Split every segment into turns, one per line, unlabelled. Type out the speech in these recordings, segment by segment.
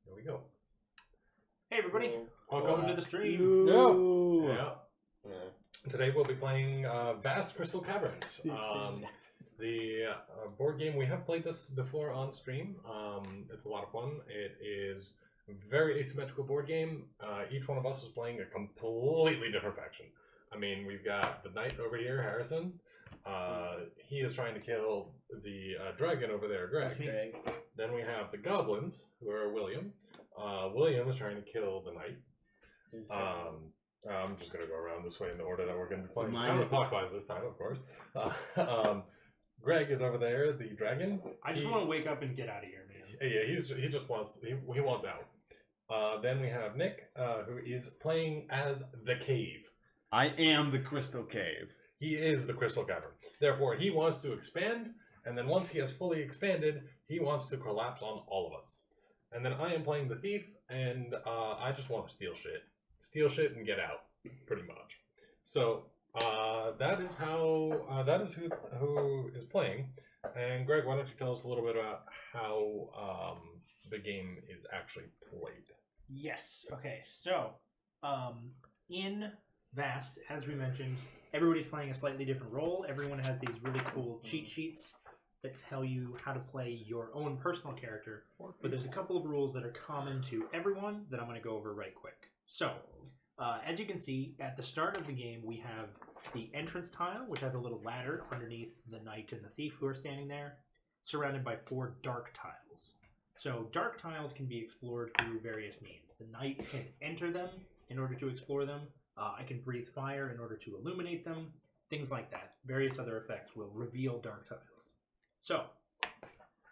Here we go.
Hey everybody,
Welcome
welcome to the stream.
Yeah. Today we'll be playing Vast Crystal Caverns. The board game, we have played this before on stream. It's a lot of fun. It is a very asymmetrical board game. Each one of us is playing a completely different faction. I mean, we've got the knight over here, Harrison. He is trying to kill the dragon over there, Greg. Then we have the Goblins, who are William. William is trying to kill the knight. I'm just going to go around this way in the order that we're going to be playing. Counterclockwise this time, of course. Greg is over there, the dragon.
I just want to wake up and get out of here, man.
Yeah, he just wants he wants out. Then we have Nick, who is playing as the cave.
I am the Crystal Cave.
He is the Crystal Cavern. Therefore, he wants to expand, and then once he has fully expanded, he wants to collapse on all of us. And then I am playing the Thief, and I just want to steal shit. Steal shit and get out, pretty much. So, that is how, that is who is playing. And Greg, why don't you tell us a little bit about how the game is actually played?
Yes, okay, so, in Vast, as we mentioned, everybody's playing a slightly different role. Everyone has these really cool cheat sheets that tell you how to play your own personal character. But there's a couple of rules that are common to everyone that I'm going to go over right quick. So, as you can see, at the start of the game, we have the entrance tile, which has a little ladder underneath the knight and the thief who are standing there, surrounded by 4 dark tiles. So, dark tiles can be explored through various means. The knight can enter them in order to explore them. I can breathe fire in order to illuminate them, things like that. Various other effects will reveal dark tiles. So,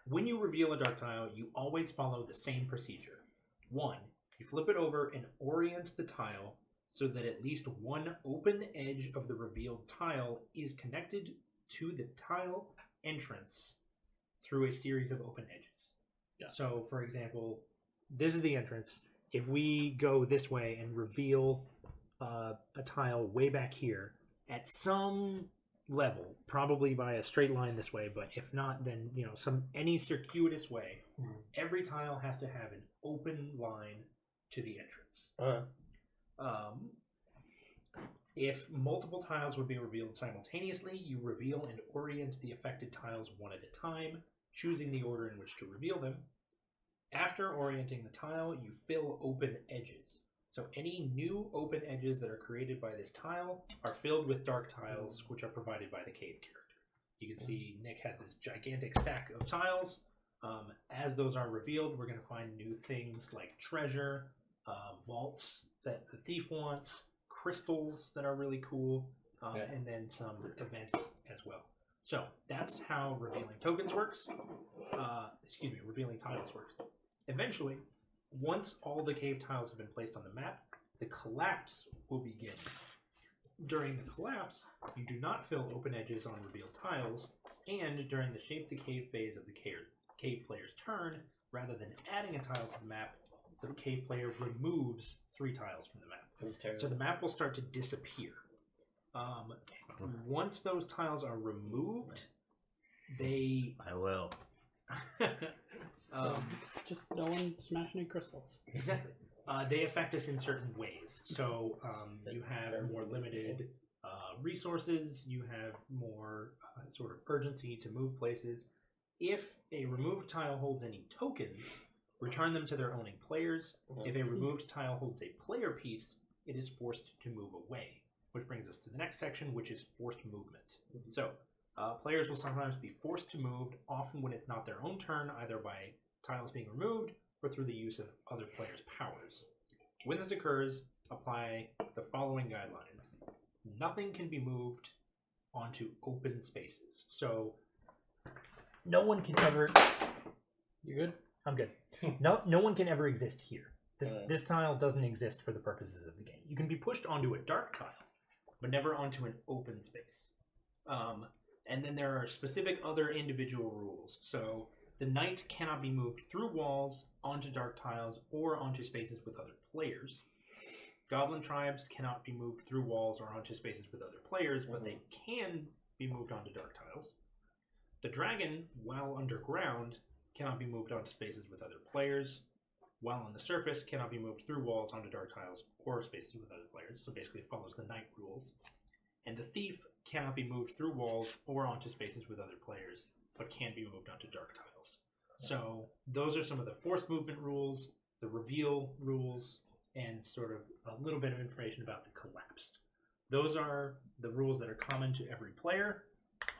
when you reveal a dark tile, you always follow the same procedure. 1, you flip it over and orient the tile so that at least one open edge of the revealed tile is connected to the tile entrance through a series of open edges. Yeah. So, for example, this is the entrance. If we go this way and reveal a tile way back here at some level, probably by a straight line this way, but if not, then any circuitous way, every tile has to have an open line to the entrance. If multiple tiles would be revealed simultaneously, you reveal and orient the affected tiles one at a time, choosing the order in which to reveal them. After orienting the tile, you fill open edges. So any new open edges that are created by this tile are filled with dark tiles, which are provided by the cave character. You can see Nick has this gigantic stack of tiles. As those are revealed, we're going to find new things like treasure, vaults that the thief wants, crystals that are really cool, and then some events as well. So that's how revealing tokens works. Revealing tiles works. Eventually, once all the cave tiles have been placed on the map, the collapse will begin. During the collapse, you do not fill open edges on revealed tiles, and during the Shape the Cave phase of the cave player's turn, rather than adding a tile to the map, the cave player removes 3 tiles from the map. So the map will start to disappear. Once those tiles are removed,
I will.
Just no one smash any crystals.
Exactly. They affect us in certain ways. So you have more limited resources. You have more sort of urgency to move places. If a removed tile holds any tokens, return them to their owning players. If a removed tile holds a player piece, it is forced to move away. Which brings us to the next section, which is forced movement. So players will sometimes be forced to move, often when it's not their own turn, either by tiles being removed or through the use of other players' powers. When this occurs, apply the following guidelines. Nothing can be moved onto open spaces. So no one can ever...
You good?
I'm good. No one can ever exist here. This tile doesn't exist for the purposes of the game. You can be pushed onto a dark tile, but never onto an open space. And then there are specific other individual rules. So the knight cannot be moved through walls, onto dark tiles, or onto spaces with other players. Goblin tribes cannot be moved through walls or onto spaces with other players, but they can be moved onto dark tiles. The dragon, while underground, cannot be moved onto spaces with other players. while on the surface, cannot be moved through walls, onto dark tiles, or spaces with other players. So basically, it follows the knight rules. And the thief cannot be moved through walls or onto spaces with other players, but can be moved onto dark tiles. So those are some of the forced movement rules, the reveal rules, and sort of a little bit of information about the collapsed. Those are the rules that are common to every player.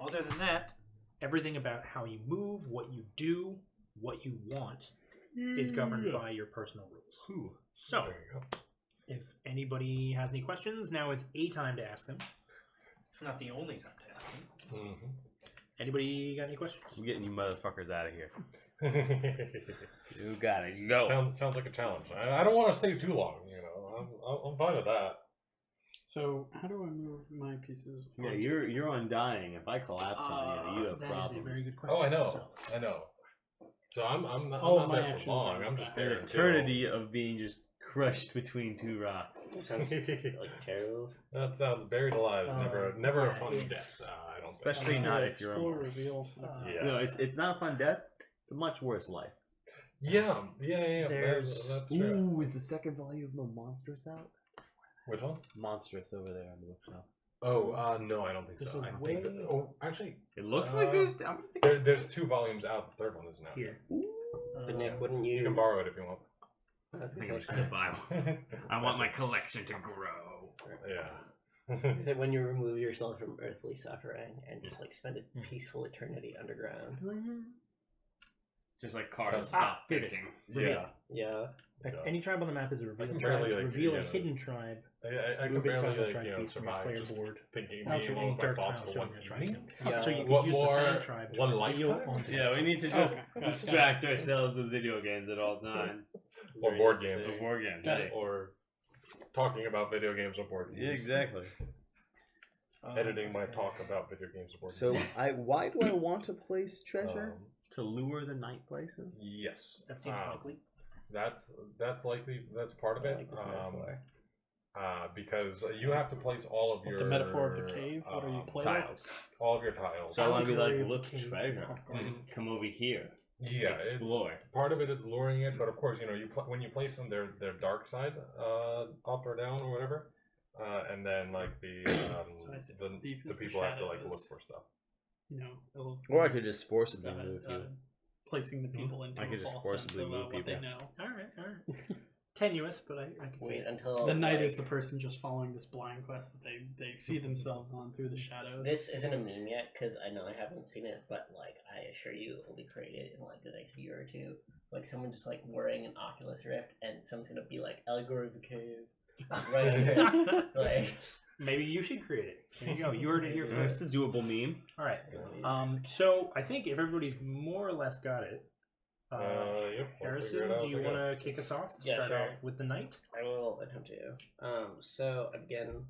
Other than that, everything about how you move, what you do, what you want is governed by your personal rules. So,
There you go.
if anybody has any questions, now is a time to ask them. It's not the only time to ask them.
Mm-hmm.
Anybody got any questions?
I'm getting you motherfuckers out of here. You gotta go.
Sounds like a challenge. I don't want to stay too long. You know, I'm fine with that.
So how do I move my pieces?
Yeah,
onto-
you're undying. If I collapse on you, you have
that
problems.
is a very good question.
Oh, I know.
So,
I know. So I'm
Oh,
not
my
there for
actions
long.
are
I'm just
bad.
there
An
until-
eternity of being just crushed between two rocks.
Sounds like terrible.
That sounds buried alive. Is never a fun
it's-
death. I don't
Especially
think.
not if you're
explore,
a monk.
reveal.
Yeah.
No, it's not a fun death. It's a much worse life.
Yeah.
There's-
That's true.
Ooh, is the second volume of Monstrous out?
Which one?
Monstrous over there on the bookshelf.
Oh, no, I don't think
There's
so.
a
I think that,
way-
actually,
It looks
Uh,
like
there's 2 volumes out. The third one isn't out.
here.
But Nick, wouldn't
You
you?
can borrow it if you want.
I was
I think
gonna
I'm just
say,
gonna buy one. I want my collection to grow.
Yeah.
when you remove yourself from earthly suffering and just like spend a peaceful eternity underground.
Just like cars
Just-
stop
here it is.
thinking.
Yeah.
Yeah.
Any tribe on the map is a reveal
can
tribe.
barely,
To
like,
reveal a
yeah.
hidden tribe.
I can
Move its
barely
tribal tribe piece from your
survive
player
just
board
thinking
onto
being
any
all my
dark
thoughts
tile
for one
showing your tribe
evening.
symbol.
Yeah.
So you could
What
use the
more?
fan tribe to
One
reveal
lifetime?
onto
Yeah, we need to just
Okay,
distract ourselves with video games at all times.
Or board games.
Or board games.
Got
hey.
it.
Or talking about video games or board games.
Yeah, exactly.
Editing my talk about video games or board
So
games.
why do I want to place treasure?
Um,
To lure the night places?
yes.
That seems likely.
That's likely. That's part of
I
it.
like this metaphor.
Because you have to place all of
With
your
the metaphor of the cave, what are you playing?
Tiles.
all of your tiles.
So I want to be like,
Grave
look,
Cave
treasure.
Popcorn.
Come over here.
Yeah,
Explore.
part of it is luring it, but of course, you know, when you place them, their dark side, up or down or whatever, and then like the
I see.
the
Thief is the
people have to like
shadows.
look for stuff.
You know, it'll-
Or I could just forcibly move you.
placing the people into
I
a
could just
false
forcibly
sense of
move
what they
people.
know.
All right. Tenuous, but I can see
Wait
it.
until
The knight
like,
is the person just following this blind quest that they see themselves on through the shadows.
This isn't a meme yet because I know I haven't seen it, but like I assure you, it will be created in like the next year or two. Like someone just like wearing an Oculus Rift, and someone's gonna be like Allegory of the Cave, right here. Like
Maybe you should create it. There you go. You heard it here
It's
first.
a doable meme.
All right. So I think if everybody's more or less got it,
Yep. we'll figure
Harrison,
it out
do you
as I
want
go.
to kick us off?
Yeah,
Start
sure.
off with the knight.
I will attempt to. So again,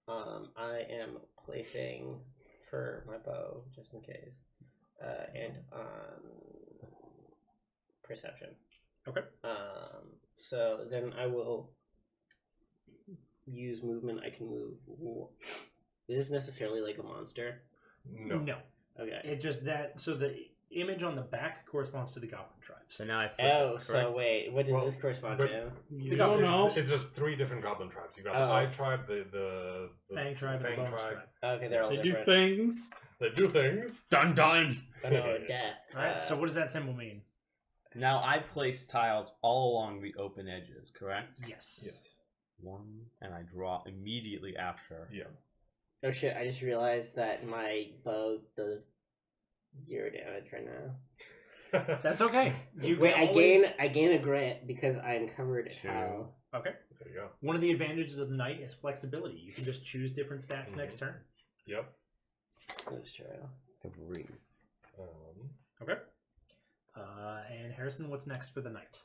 I am placing for my bow just in case, and perception.
Okay.
So then I will use movement. I can move. Is this necessarily like a monster?
No.
Okay.
It just that. So the image on the back corresponds to the Goblin tribes.
So now I flip
Oh,
it,
so
correct?
wait, what does
Well,
this correspond
but-
to?
You
The
don't
Goblin
know.
It's just 3 different goblin tribes. You got
Oh.
the Eye tribe, the
Fang tribe and
Fang
the Bones
tribe.
tribe.
Okay, they're all
They do
different.
things.
They do things.
Dun dun!
Oh, no, death.
All right. So what does that symbol mean?
Now I place tiles all along the open edges, correct?
Yes.
Yes.
One, and I draw immediately after.
Yeah.
Oh shit! I just realized that my bow does 0 damage right now.
That's okay. You
Wait,
can
I
always-
gain a grant because I'm covered in
Sure.
tile.
Okay.
There you go.
One of the advantages of the knight is flexibility. You can just choose different stats
Mhm.
next turn.
Yep.
That's true.
Three.
Okay. And Harrison, what's next for the knight?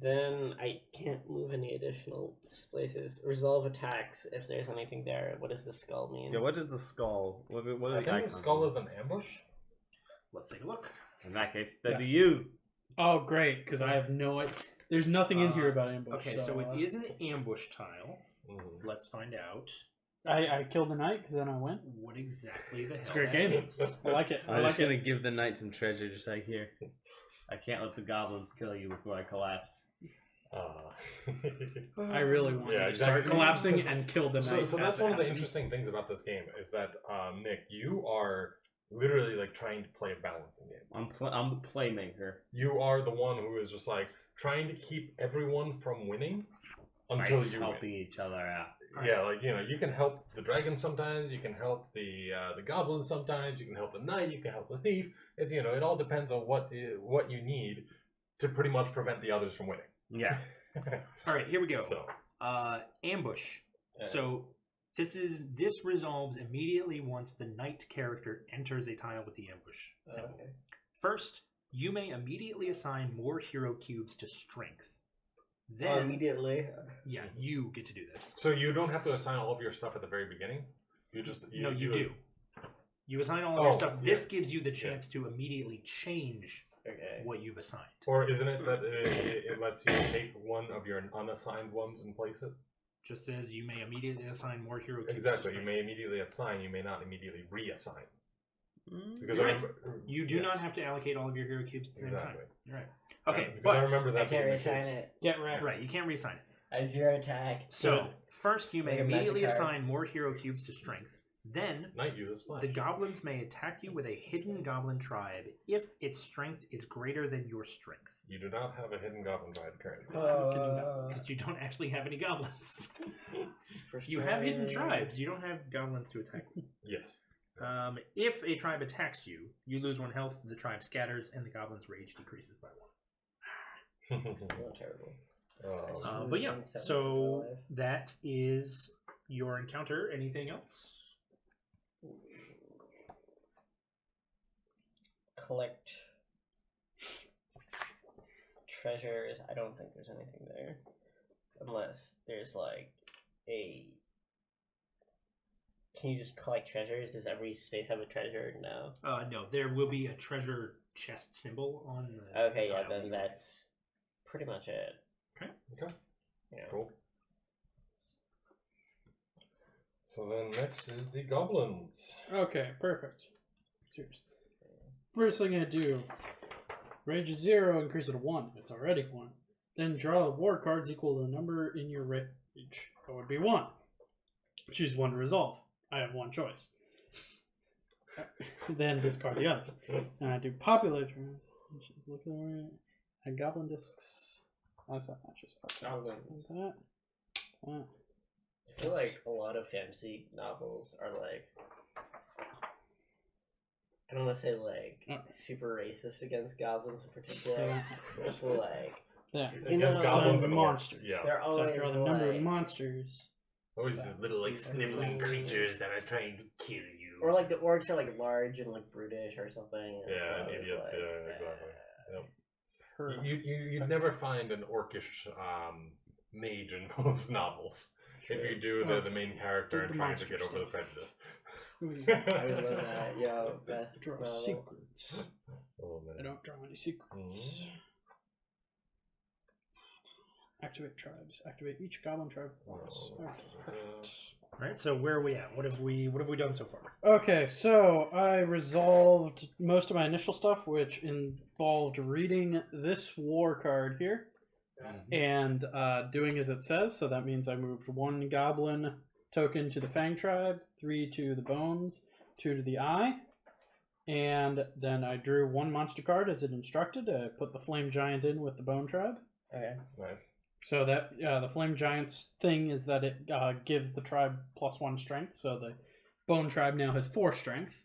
Then I can't move any additional places. Resolve attacks if there's anything there. What does the skull mean?
Yeah, what does the skull? What
I
does
think
that
the skull is an ambush.
Let's take a look.
In that case, that'd
Yeah.
be you.
Oh, great! Because I have no idea. There's nothing in here about ambush.
Okay, so it is an ambush tile.
Mhm.
Let's find out
I killed the knight because then I went.
what exactly the
It's a
hell
great
that
game.
means.
I like it. I
I'm
like
just gonna
it.
give the knight some treasure, just like here. I can't let the goblins kill you before I collapse.
I really want
Yeah,
you to start
exactly.
collapsing and kill the knight.
So that's one of the interesting things about this game is that Nick, you are literally like trying to play a balancing game.
I'm the playmaker.
You are the one who is just like trying to keep everyone from winning until
By
you
helping
win.
each other out.
Yeah, like you can help the dragon sometimes, you can help the goblin sometimes, you can help the knight, you can help the thief. It's it all depends on what you need to pretty much prevent the others from winning.
Yeah.
All right, here we go.
So
Ambush. So this resolves immediately once the knight character enters a tile with the ambush symbol.
Okay.
First, you may immediately assign more hero cubes to strength. Then,
Immediately.
yeah, you get to do this.
So you don't have to assign all of your stuff at the very beginning. You just
No, you do. You assign all of
Oh,
your stuff. This
yeah.
gives you the chance to immediately change
Okay.
what you've assigned.
Or isn't it that it lets you take one of your unassigned ones and place it?
Just as you may immediately assign more hero cubes.
Exactly.
To
You
strength.
may immediately assign. You may not immediately reassign. Because
You're
I
right.
remember,
You do
yes,
not have to allocate all of your hero cubes at the same time.
exactly.
You're right. Okay,
Because
but
I remember
I
that
can't
being the
reassign
case.
it.
Get wrecked.
right, you can't reassign it.
I have 0 attack.
So first, you may
Like a magic
immediately
card.
assign more hero cubes to strength. Then
Knight uses splash.
the goblins may attack you with a hidden goblin tribe if its strength is greater than your strength.
You do not have a hidden goblin vibe currently.
Because you don't actually have any goblins.
First
You have hidden
turn.
tribes. You don't have goblins to attack.
Yes.
If a tribe attacks you, you lose 1 health, the tribe scatters, and the goblin's rage decreases by 1.
Oh, terrible.
Oh,
But yeah,
1/7
so
alive.
that is your encounter. Anything else?
Collect treasures. I don't think there's anything there. Unless there's like a... Can you just collect treasures? Does every space have a treasure? No.
No, there will be a treasure chest symbol on the
Okay, yeah,
tile.
then that's pretty much it.
okay.
Yeah.
Cool. So then next is the goblins.
Okay, perfect. Cheers. First thing I do, rage is 0, increase it to 1. It's already 1. Then draw war cards equal to the number in your rage. That would be 1. Choose 1 to resolve. I have 1 choice. Then discard the others. And I do populator. Just look over. And goblin discs. That's not matches. Okay.
Goblins.
That.
I feel like a lot of fantasy novels are like, I don't want to say like super racist against goblins in particular, but like
Yeah.
You know,
Against goblins
the
and orcs.
monsters.
Yeah.
they're
So
always
I draw the number of
like,
monsters.
Always these little like
These
sniveling
little-
creatures that are trying to kill you.
or like the orcs are like large and like brutish or something. and
Yeah,
so it's
idiots,
like,
yeah, exactly. Yep.
Per-
You'd never find an orcish mage in most novels. If you do, they're the main character
Did
and
the
trying to
monster
get over the
stuff.
prejudice.
I would love that. Yo, best
Draw
novel.
secrets.
Oh
I
man.
don't draw any secrets.
Mhm.
Activate tribes. Activate each goblin tribe once.
Oh,
Okay, perfect.
All right. So where are we at? What have we done so far?
Okay, so I resolved most of my initial stuff, which involved reading this war card here and doing as it says. So that means I moved 1 goblin token to the Fang tribe, 3 to the bones, 2 to the eye, and then I drew 1 monster card as it instructed. I put the flame giant in with the bone tribe.
Okay.
Nice.
So that the flame giant's thing is that it gives the tribe +1 strength. So the bone tribe now has 4 strength.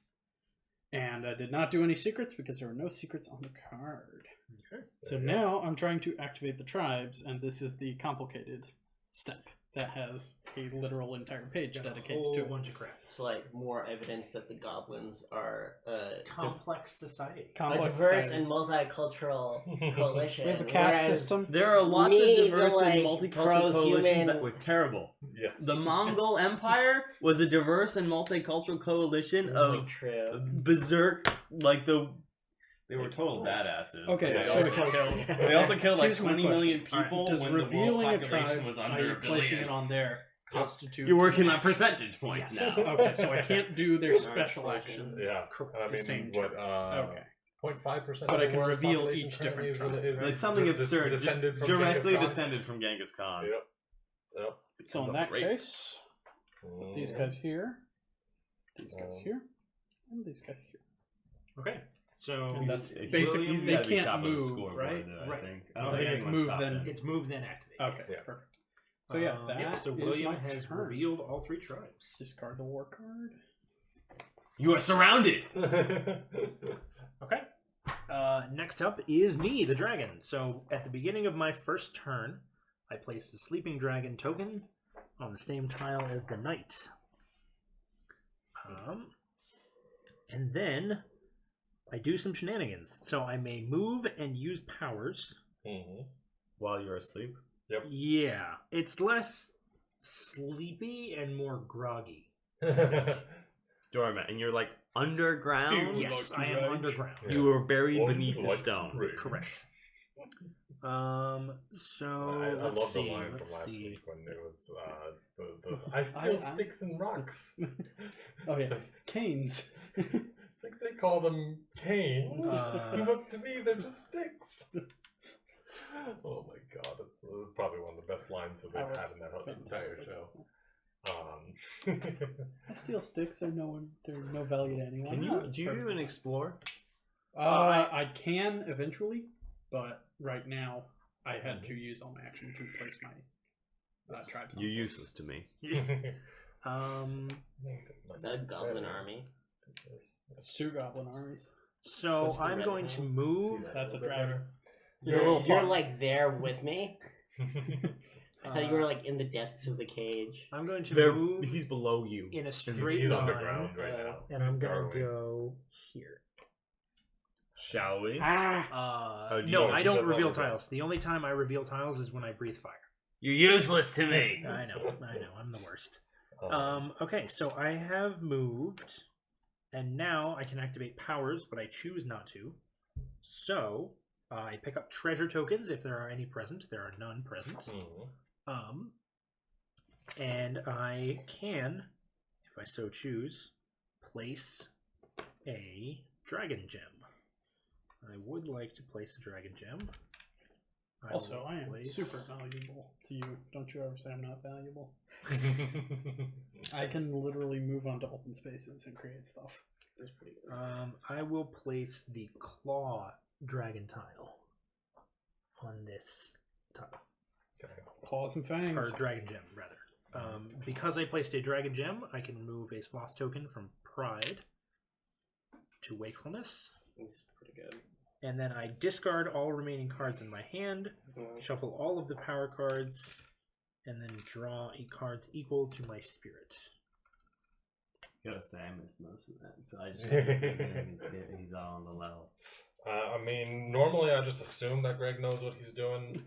And I did not do any secrets because there were no secrets on the card.
Okay.
So now I'm trying to activate the tribes, and this is the complicated step that has a literal entire page
Got a
dedicated
whole
to it.
bunch of crap.
So like more evidence that the goblins are
Complex society.
a
Complex
diverse
society.
and multicultural coalition.
We have a caste
whereas
system.
There are lots
Me,
of diverse
the,
and
like,
multicultural coalitions
pro-human-
that were terrible.
Yes.
The Mongol Empire was a diverse and multicultural coalition
This is,
of
like, true.
berserk, like they were total badasses.
Okay,
They
so-
also killed like
Here's my
20 million
question.
people
Does
when the world
revealing a
population
tribe,
was
i.e.
under a
placing
billion.
it on there, constitute...
You're working on percentage points
Yes.
now.
Okay, so I can't do their special actions.
Yeah. I
the
mean,
same
what?
turn. Okay.
0.5%.
But I
of the
can
world's
reveal
population
each
currently
different tribe.
is
Like something absurd, just
descended from
directly
Genghis Khan.
descended from Genghis Khan.
Yep. Yep.
So in
Becomes a
that
rape.
case, these guys here, these guys
Mm.
here, and these guys here.
Okay. So
And that's
He's-
basically
he's
they
gotta be
can't
top of the
move,
scoreboard,
right?
though,
Right.
I think.
I think it's
anyone's
move
top
then-
him.
it's move then activate.
Okay,
Yeah.
perfect. So yeah, that
so
is
William
my
has
turn.
revealed all 3 tribes.
Discard the war card.
You are surrounded.
Okay. Next up is me, the dragon. So at the beginning of my first turn, I place the sleeping dragon token on the same tile as the knight. And then I do some shenanigans. So I may move and use powers.
While you're asleep.
Yeah, it's less sleepy and more groggy.
Dormant, and you're like underground.
Yes, I am underground.
You are buried
One
beneath the
like
stone.
rain.
Correct. So
I
let's
love
see.
the line
Let's
from last
see.
week when it was I steal sticks and rocks.
Oh
It's
yeah,
like,
canes.
it's like they call them canes, but to me they're just sticks. Oh my god, that's probably one of the best lines that they've
That
had
was
in that whole entire
fantastic.
show.
I steal sticks. They're no value to anyone.
Can
No,
you
it's
do you
perfect.
even explore?
I can eventually, but right now I had to use all my action to place my tribes. on
You're
board.
useless to me.
Is that a goblin army?
It's 2 goblin armies.
So
What's the
I'm
red
going
one?
to move.
That's a dragon.
You're like there with me? I thought you were
Uh,
like in the depths of the cage.
I'm going to
There,
move
he's below you.
in a
He's
straight line,
underground right now.
and I'm gonna
Darwin.
go here.
Shall we?
Ah!
Oh, do you
No,
want-
I
he
don't
does all
reveal
the time.
tiles. The only time I reveal tiles is when I breathe fire.
You're useless to me.
I know, I'm the worst.
Um,
Okay, so I have moved, and now I can activate powers, but I choose not to. So I pick up treasure tokens if there are any present. There are none present. And I can, if I so choose, place a dragon gem. I would like to place a dragon gem.
Also,
will
I am
place-
super valuable to you. Don't you ever say I'm not valuable. I can literally move onto open spaces and create stuff.
That's pretty good.
I will place the claw dragon tile on this tile.
Claws and fangs.
Or dragon gem, rather. Because I placed a dragon gem, I can move a sloth token from pride to wakefulness.
It's pretty good.
And then I discard all remaining cards in my hand, shuffle all of the power cards, and then draw cards equal to my spirit.
Gotta say, I missed most of that, so I just he's all on the level.
I mean, normally I just assume that Greg knows what he's doing,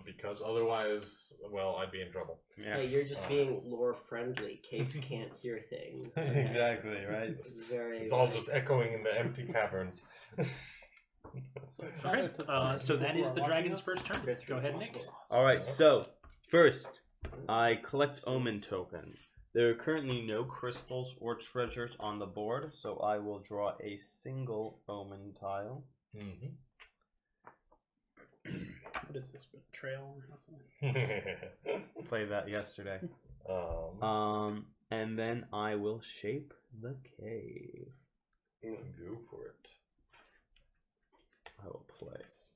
because otherwise, well, I'd be in trouble.
Yeah,
Hey, you're just being lore friendly. Caves can't hear things.
exactly right.
It's very.
It's all just echoing in the empty caverns.
Okay, so that is the dragon's first turn. Go ahead, Nick.
All right, so first I collect omen token. There are currently no crystals or treasures on the board, so I will draw a single omen tile.
What is this? Betrayal or something?
Played that yesterday. And then I will shape the cave.
Go for it.
I will place.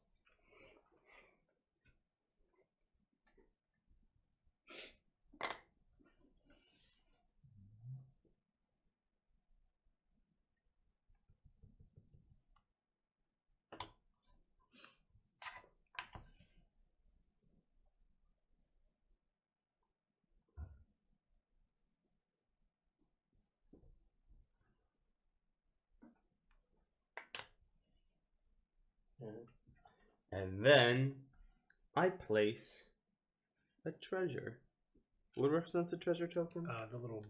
And then I place a treasure. What represents a treasure token?
The little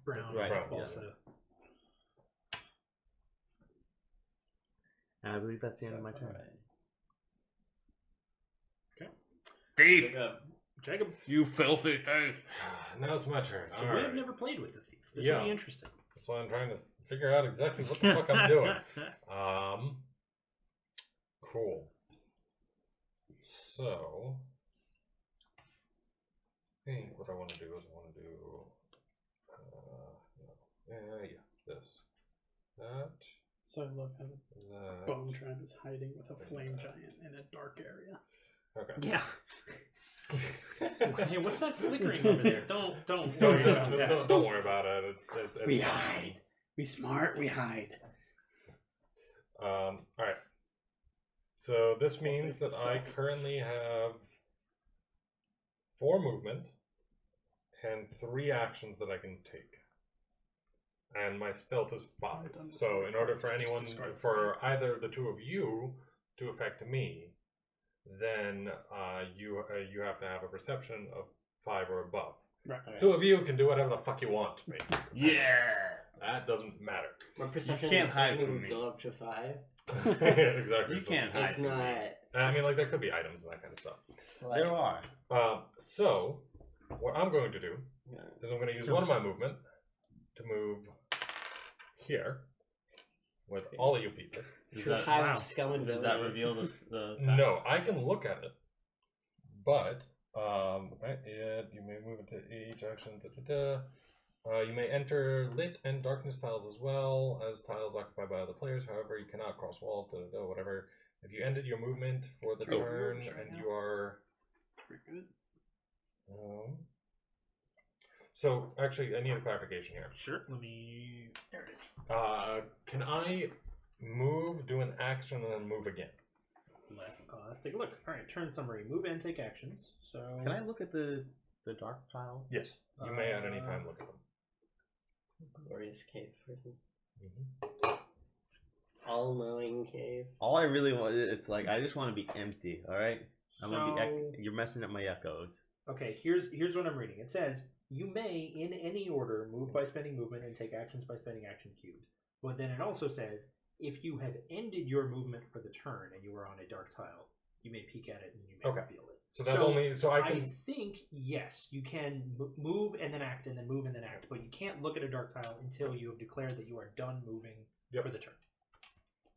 brown
Right,
balsa.
And I believe that's the end of my turn.
Okay.
Thief!
Jacob.
You filthy thief!
Now it's my turn.
So
All
we've
right.
never played with the thief. This
Yeah.
will be interesting.
That's why I'm trying to figure out exactly what the fuck I'm doing. Cool. So, I think what I want to do is I want to do, this, that,
So I love how
that.
Bone Trap is hiding with a flame giant in a dark area.
Okay.
Yeah. Hey, what's that flickering over there? Don't
Don't,
worry about that.
don't worry about it. It's
We
fine.
hide. We smart. We hide.
All right. So this means
save
that
the
I
stuff.
currently have 4 movement and 3 actions that I can take. And my stealth is 5. So in order for anyone, for either the two of you to affect me, then you have to have a perception of 5 or above.
Right.
Two of you can do whatever the fuck you want, basically.
Yeah.
That doesn't matter.
My perception
can't hide
doesn't
from
even
me.
go up to 5.
Exactly.
You can't hide
It's
from me.
not.
I mean, like, there could be items and that kind of stuff.
It's like,
There are.
So, what I'm going to do
yeah.
is I'm going to use one of my movement to move here with all of you people.
Does
True
that,
hive
wow.
scum and
does that
villainy.
reveal the
No, I can look at it, but you may move into each action. You may enter lit and darkness tiles as well as tiles occupied by other players. However, you cannot cross walls. Whatever. If you ended your movement for the turn and you are
Pretty good.
so actually, I need a clarification here.
Sure. Let me. There it is.
Can I move, do an action, and then move again?
Let's take a look. All right. Turn summary. Move and take actions. So.
Can I look at the dark tiles?
Yes. You may at any time look at them.
Glorious cave person.
Mm-hmm.
All-knowing cave.
All I really want, it's like I just want to be empty. All right. I want to
So-
be. You're messing up my echoes.
Okay, here's what I'm reading. It says you may, in any order, move by spending movement and take actions by spending action cubes. But then it also says if you have ended your movement for the turn and you are on a dark tile, you may peek at it and you may
Okay.
reveal it.
So that's
So,
only so I
I
can.
think yes, you can move and then act and then move and then act, but you can't look at a dark tile until you have declared that you are done moving
Yep.
for the turn.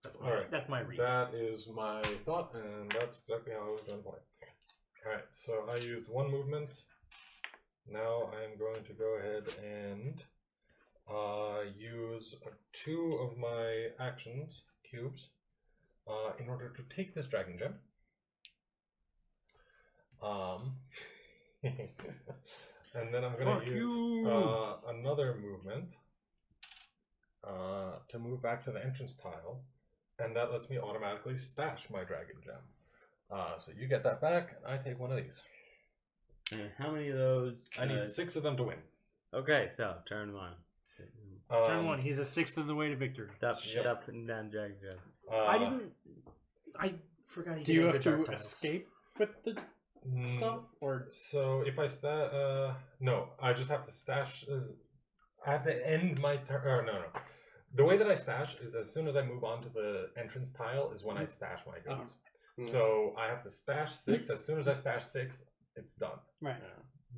That's my
All right.
that's my read.
That is my thought, and that's exactly how I was going to play. Alright, so I used one movement. Now I am going to go ahead and use 2 of my actions, cubes, in order to take this dragon gem. And then I'm going to use another movement to move back to the entrance tile, and that lets me automatically stash my dragon gem. So you get that back, and I take one of these.
And how many of those?
I need 6 of them to win.
Okay, so turn 1.
Turn 1. He's a sixth of the way to victory.
Stop putting down dragon gems.
I forgot. He
Do you
did
have
the dark
to
tiles.
escape with the stuff, or
So if I no, I just have to stash. I have to end my turn. No. The way that I stash is as soon as I move on to the entrance tile is when I stash my goods. So I have to stash 6. As soon as I stash 6, it's done.
right?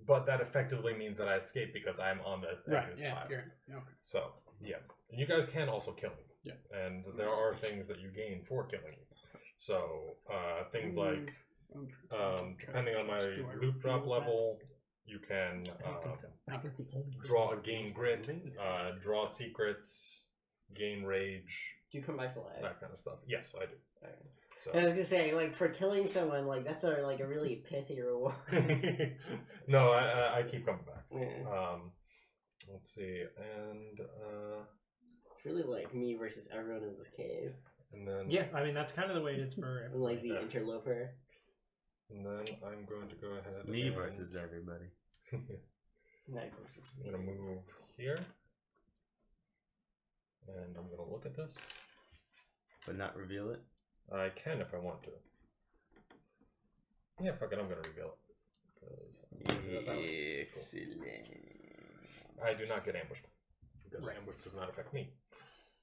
But that effectively means that I escape because I'm on the
Right.
entrance
Yeah.
tile.
Okay.
So yeah, and you guys can also kill me.
Yeah.
And there are things that you gain for killing me. So things like depending on my loot drop level, you can draw a gain grit, draw secrets, gain rage,
Do you come back alive?
that kind of stuff. Yes, I do.
Alright.
So
I was gonna say, like, for killing someone, like, that's a really pithy reward.
no, I keep coming back.
Yeah.
Let's see, and
It's really like me versus everyone in this cave.
and then
Yeah, I mean that's kind of the way it is for
I'm
everyone.
like the
Yeah.
interloper.
and then I'm going to go ahead.
It's me
and
versus everybody.
Night versus
I'm gonna move here, and I'm gonna look at this.
But not reveal it.
I can if I want to. Yeah, fuck it, I'm gonna reveal it. 'Cause
Excellent.
I do not get ambushed. Because ambush does not affect me.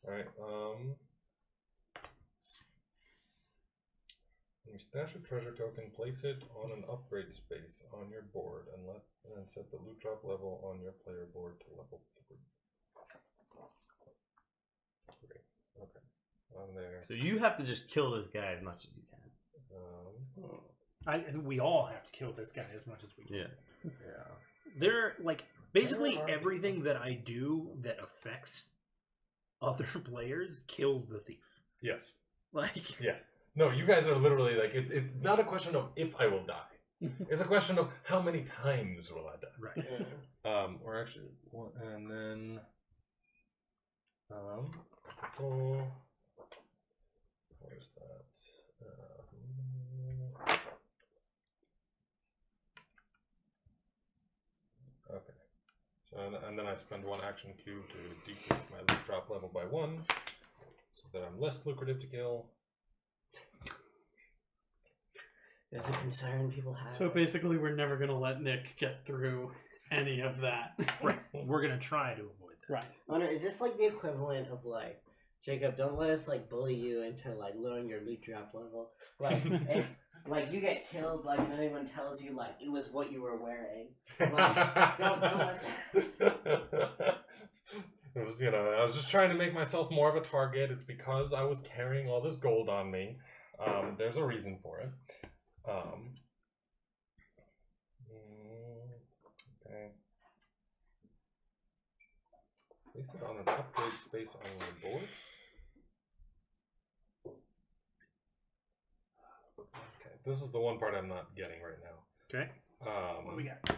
Alright, when you stash a treasure token, place it on an upgrade space on your board and set the loot drop level on your player board to level 3. Okay. on there.
So you have to just kill this guy as much as you can.
We all have to kill this guy as much as we can.
Yeah.
Yeah.
They're like basically everything that I do that affects other players kills the thief.
Yes.
Like
Yeah. No, you guys are literally like it's not a question of if I will die. It's a question of how many times will I die.
right.
Or actually, and then where's that? Okay. So and then I spend one action cube to decrease my loot drop level by 1, so that I'm less lucrative to kill.
There's a concern people have.
So basically, we're never gonna let Nick get through any of that.
Right. We're gonna try to avoid that.
Right.
Wonder, is this like the equivalent of like, Jacob, don't let us like bully you into like lowering your loot drop level. Like, if like you get killed, like and anyone tells you like it was what you were wearing. Like, don't
It was, I was just trying to make myself more of a target. It's because I was carrying all this gold on me. There's a reason for it. Okay. Place it on an upgrade space on my board. Okay, this is the one part I'm not getting right now.
Okay. What do we got?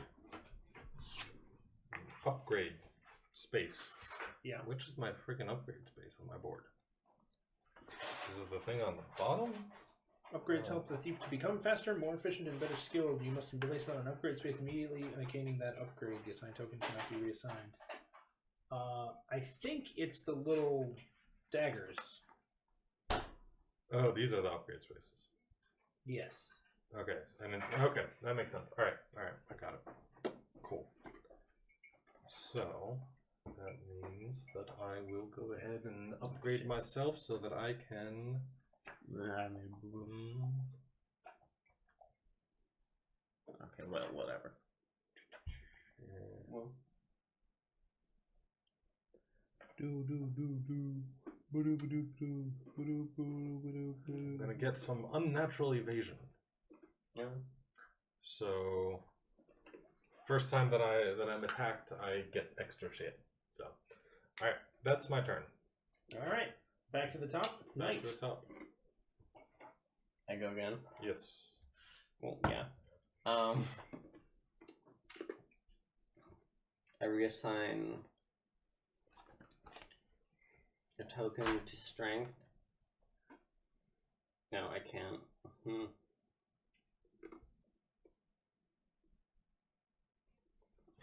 Upgrade space.
Yeah.
Which is my freaking upgrade space on my board? Is it the thing on the bottom?
Upgrades help the thief to become faster, more efficient, and better skilled. You must place it on an upgrade space immediately, indicating that upgrade. The assigned token cannot be reassigned. I think it's the little daggers.
Oh, these are the upgrade spaces.
Yes.
Okay, and then, okay, that makes sense. All right, I got it. Cool. So that means that I will go ahead and upgrade myself so that I can.
Okay, well, whatever. Well,
I'm gonna get some unnatural evasion.
yeah.
So first time that I'm attacked, I get extra shit. So, all right, that's my turn.
All right. Back to the top.
Back
Knight.
to the top.
I go again.
Yes.
Well, yeah. I reassign a token to strength. No, I can't.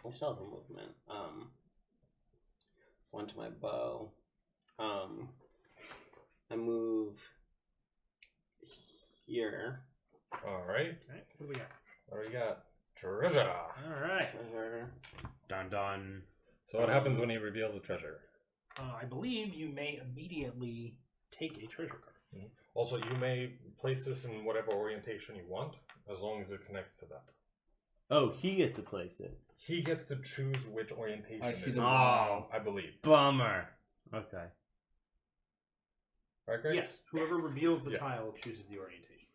I still have a movement. One to my bow. I move here.
All right.
Okay. What do we got?
What do we got? Treasure.
All right.
Treasure.
Dun dun.
So what happens when he reveals a treasure?
I believe you may immediately take a treasure card.
Also, you may place this in whatever orientation you want, as long as it connects to that.
Oh, he gets to place it.
He gets to choose which orientation.
I see
it
the-
is,
Oh.
I believe.
Bummer. Okay.
Right, Greg?
Yes. Whoever reveals the
Yeah.
tile chooses the orientation.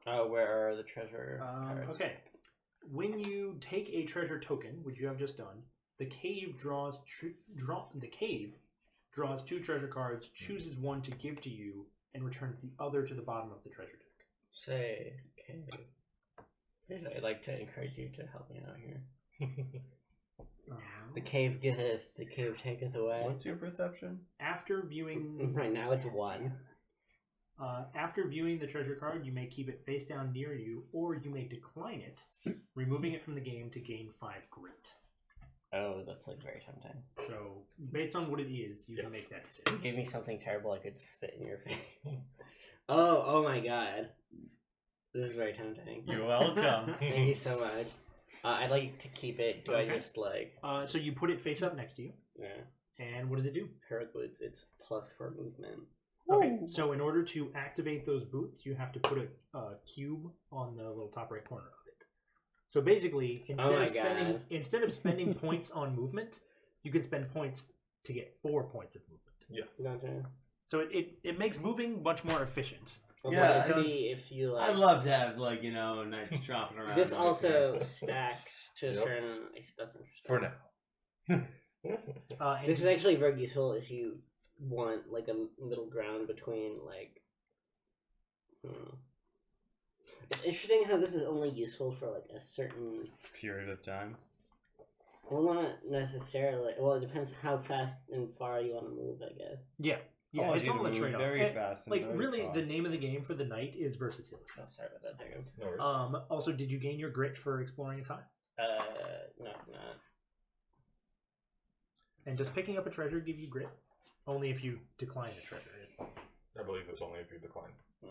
Where are the treasure cards?
Okay. When you take a treasure token, which you have just done, the cave draws two treasure cards, chooses one to give to you, and returns the other to the bottom of the treasure deck.
Say, okay. I'd like to encourage you to help me out here. The cave giveth, the cave taketh away.
What's your perception?
After viewing
Right now it's 1.
after viewing the treasure card, you may keep it face down near you, or you may decline it, removing it from the game to gain 5 grit.
Oh, that's like very tempting.
So, based on what it is, you can make that decision.
Give me something terrible I could spit in your face. Oh my god. This is very tempting.
You're welcome.
Thank you so much. I'd like to keep it. Do
Okay.
I just like...
So you put it face up next to you,
Yeah.
and what does it do?
Her boots, it's +4 movement.
Okay, so in order to activate those boots, you have to put a cube on the little top right corner of it. So basically, instead of spending points on movement, you can spend points to get 4 points of movement.
Yes.
Gotcha.
So it makes moving much more efficient.
I'm
Yeah,
gonna
it
see if you like.
I'd love to have knights dropping around.
This
back
also
there.
stacks to a
Yep.
certain. That's interesting.
For now.
And
This is actually very useful if you want like a middle ground between like. It's interesting how this is only useful for like a certain
period of time.
Well, not necessarily. Well, it depends how fast and far you want to move, I guess.
Yeah,
Allows
it's
you to
all a
move
trade-off.
very
And,
fast and
like
very
really,
far.
the name of the game for the knight is versatility.
Oh, sorry about that, Jacob.
No worries.
Also, did you gain your grit for exploring a time?
No, not.
And does picking up a treasure give you grit? Only if you decline the treasure.
I believe it's only if you decline.
No.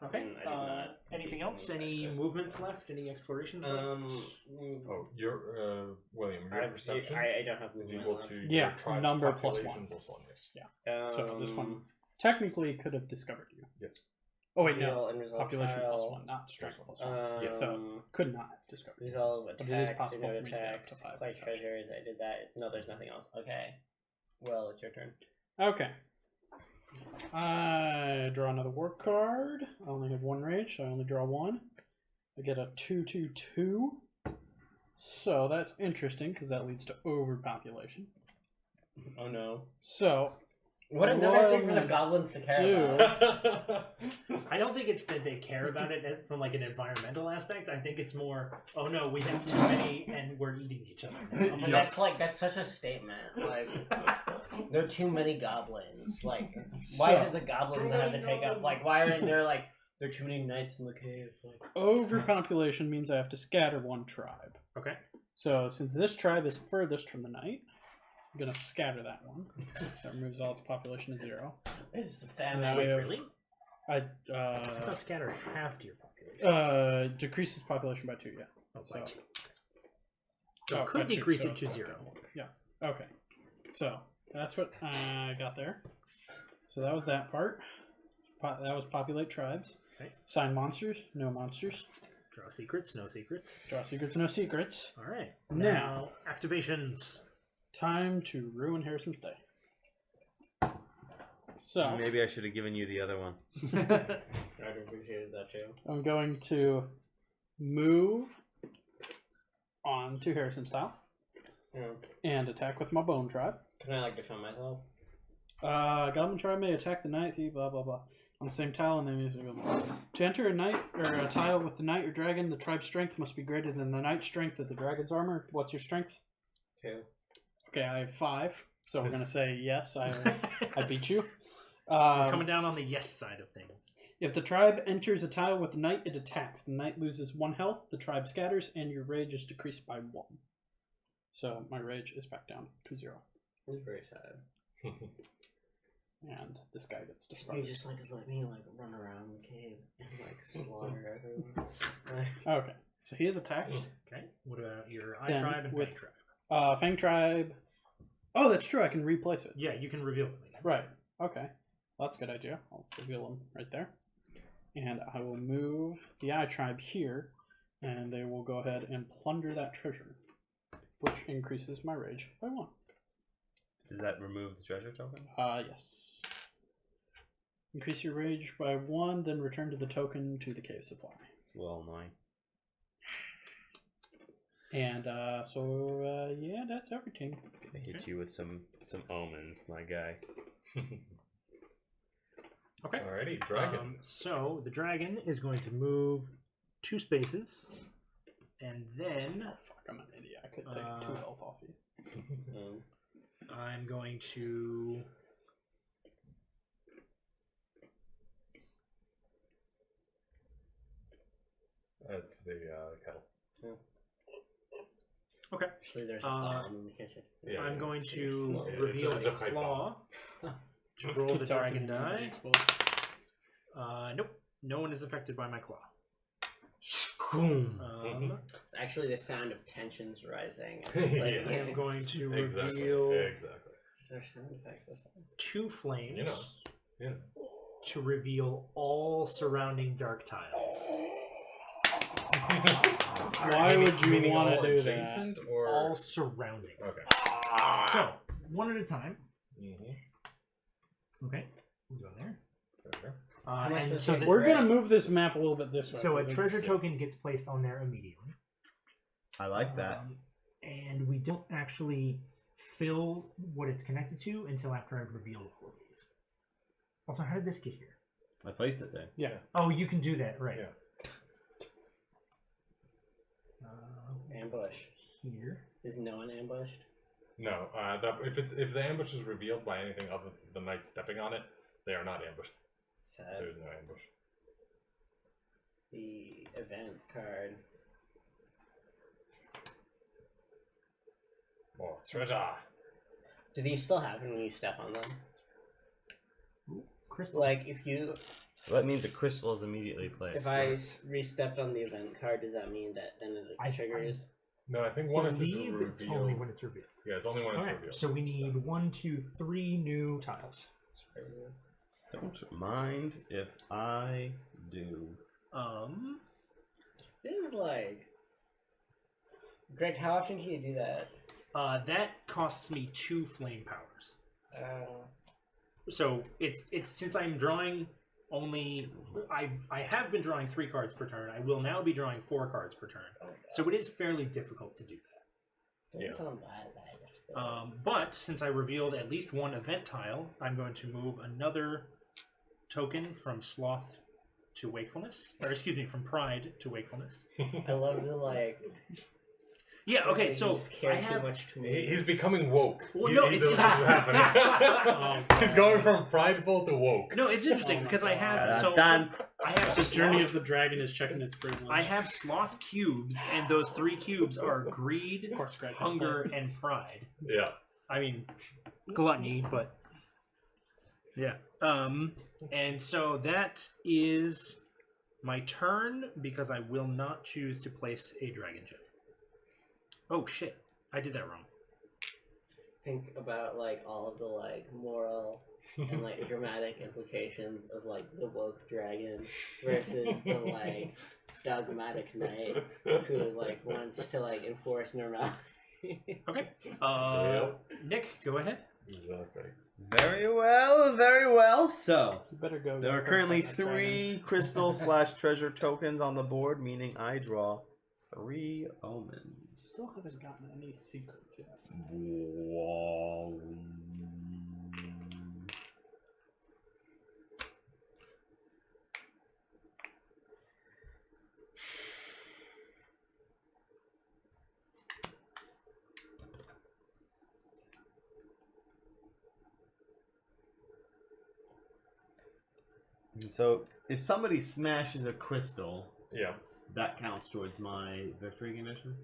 Okay.
I did not.
Anything else?
Anything
Any
like this.
movements left? Any explorations left?
Oh, your William, your perception
I don't have
is
movement
equal
left.
to
Yeah,
your tribe's
number plus
population
one.
plus one. Yes.
So this one technically could have discovered you.
Yes.
Oh wait, no.
Reveal and resolve
Population
tile.
plus one, not strength plus one.
Yeah,
so could not have discovered. you.
Resolve
But it is
attacks,
possible
ignore
for me to get up
attacks,
to 5
collect
perception.
treasures. I did that. No, there's nothing else. Okay. Well, it's your turn.
Okay. I draw another war card. I only have one rage, so I only draw one. I get a 2/2/2. So that's interesting because that leads to overpopulation.
Oh no.
So
What another thing for the
I'm
goblins to care
do-
about.
I don't think it's that they care about it from like an environmental aspect. I think it's more, oh no, we have too many and we're eating each other now.
But that's such a statement. Like, there are too many goblins. Like, why is it the goblins that have to take up? Like, why aren't there like there are too many knights in the cave? Like,
overpopulation means I have to scatter one tribe.
Okay.
So since this tribe is furthest from the knight, I'm gonna scatter that one. That removes all its population to 0.
it's
And
famine.
now we have,
Really?
I
I thought scatter half to your population.
decreases population by 2. Yeah.
Oh,
So,
by two. So
oh,
it could
by 2,
decrease
so
it to
it's
0.
Okay. So that's what I got there. So that was that part. That was populate tribes.
Okay.
Sign monsters. No monsters.
Draw secrets, no secrets.
Draw secrets. No secrets.
All right.
Now-
Activations.
Time to ruin Harrison's day. So
Maybe I should have given you the other one.
I'd appreciate that too.
I'm going to move on to Harrison style
Yeah.
and attack with my bone tribe.
Can I like defend myself?
Goblin tribe may attack the knight, blah blah blah, on the same tile, and then use to enter a knight or a tile with the knight or dragon. The tribe's strength must be greater than the knight's strength of the dragon's armor. What's your strength?
2.
Okay, I have 5, so we're gonna say yes. I beat you.
We're coming down on the yes side of things.
If the tribe enters a tile with the knight, it attacks. The knight loses 1 health. The tribe scatters, and your rage is decreased by 1. So my rage is back down to 0,
It's very sad.
and this guy gets
You
discarded.
just like let me like run around the cave and like slaughter everyone.
Okay, so he is attacked.
Okay. What about your eye
Then
tribe and
with-
fang tribe?
Fang tribe. Oh, that's true. I can replace it.
Yeah, you can reveal them again.
Right. Okay. Well, that's a good idea. I'll reveal them right there. And I will move the eye tribe here, and they will go ahead and plunder that treasure, which increases my rage by 1.
Does that remove the treasure token?
Yes. Increase your rage by 1, then return to the token to the cave supply.
It's a little annoying.
And yeah, that's everything.
I hit you with some omens, my guy.
Okay.
Alrighty, dragon.
So the dragon is going to move 2 spaces, and then
Oh fuck, I'm an idiot. I could take 2 health off you.
I'm going to.
That's the kettle.
Okay.
Actually, there's a bomb in the kitchen.
Yeah,
I'm going
it's
to
small.
Yeah,
reveal
it's
a
a pipe
claw to
Let's
roll
keep
the
talking
dragon
until they
die.
explode.
Nope. No one is affected by my claw.
Actually, the sound of tension's rising.
Yes.
I'm going to
Exactly.
reveal
Exactly.
Is there sound effects this time?
2 flames
You know. Yeah.
to reveal all surrounding dark tiles.
Why would you
Meaning
want
all
to do that?
adjacent or
All surrounding.
okay?
So, one at a time. Okay, we'll go there.
Okay.
And so
We're gonna move this map a little bit this way.
So a
'cause
treasure
it's-
token gets placed on there immediately.
I like that.
And we don't actually fill what it's connected to until after I've revealed all of these. Also, how did this get here?
I placed it there.
Yeah.
Oh, you can do that, right?
Yeah.
Ambush.
Here.
Is no one ambushed?
No, if the ambush is revealed by anything other than the knight stepping on it, they are not ambushed.
Sad.
There's no ambush.
The event card.
Oh, treasure!
Do these still happen when you step on them?
Ooh, crystal.
Like, if you...
So that means a crystal is immediately placed.
If I re-stepped on the event card, does that mean that then it triggers?
No, I think
I
once it's
believe
revealed.
it's only when it's revealed.
Yeah, it's only when it's
Okay,
revealed.
so we need 1, 2, 3 new tiles.
Don't mind if I do.
This is like... Greg, how often can you do that?
That costs me 2 flame powers. So it's since I'm drawing only I have been drawing 3 cards per turn. I will now be drawing 4 cards per turn. So it is fairly difficult to do that.
Doesn't sound bad.
But since I revealed at least 1 event tile, I'm going to move another token from sloth to wakefulness, or excuse me, from pride to wakefulness.
I love the like.
Yeah. Okay.
You
So
just care
I have.
too much to me.
He's becoming woke.
Well,
he,
no,
he
it's
knows what's happening. He's going from prideful to woke.
No, it's interesting because I have
Done.
I have
The journey
sloth-
of the dragon is checking its privilege.
I have sloth cubes, and those 3 cubes are greed,
Horse scratch.
hunger, and pride.
Yeah.
I mean, gluttony, but yeah. And so that is my turn because I will not choose to place a dragon gem. Oh shit! I did that wrong.
Think about like all of the like moral and like dramatic implications of like the woke dragon versus the like dogmatic knight who like wants to like enforce normality.
Okay. Nick, go ahead.
Exactly.
Very well, very well. So
You better go.
there are
first
currently
on that dragon.
3 crystal / treasure tokens on the board, meaning I draw 3 omens.
Still haven't gotten any secrets yet.
And so if somebody smashes a crystal,
Yeah.
that counts towards my victory condition.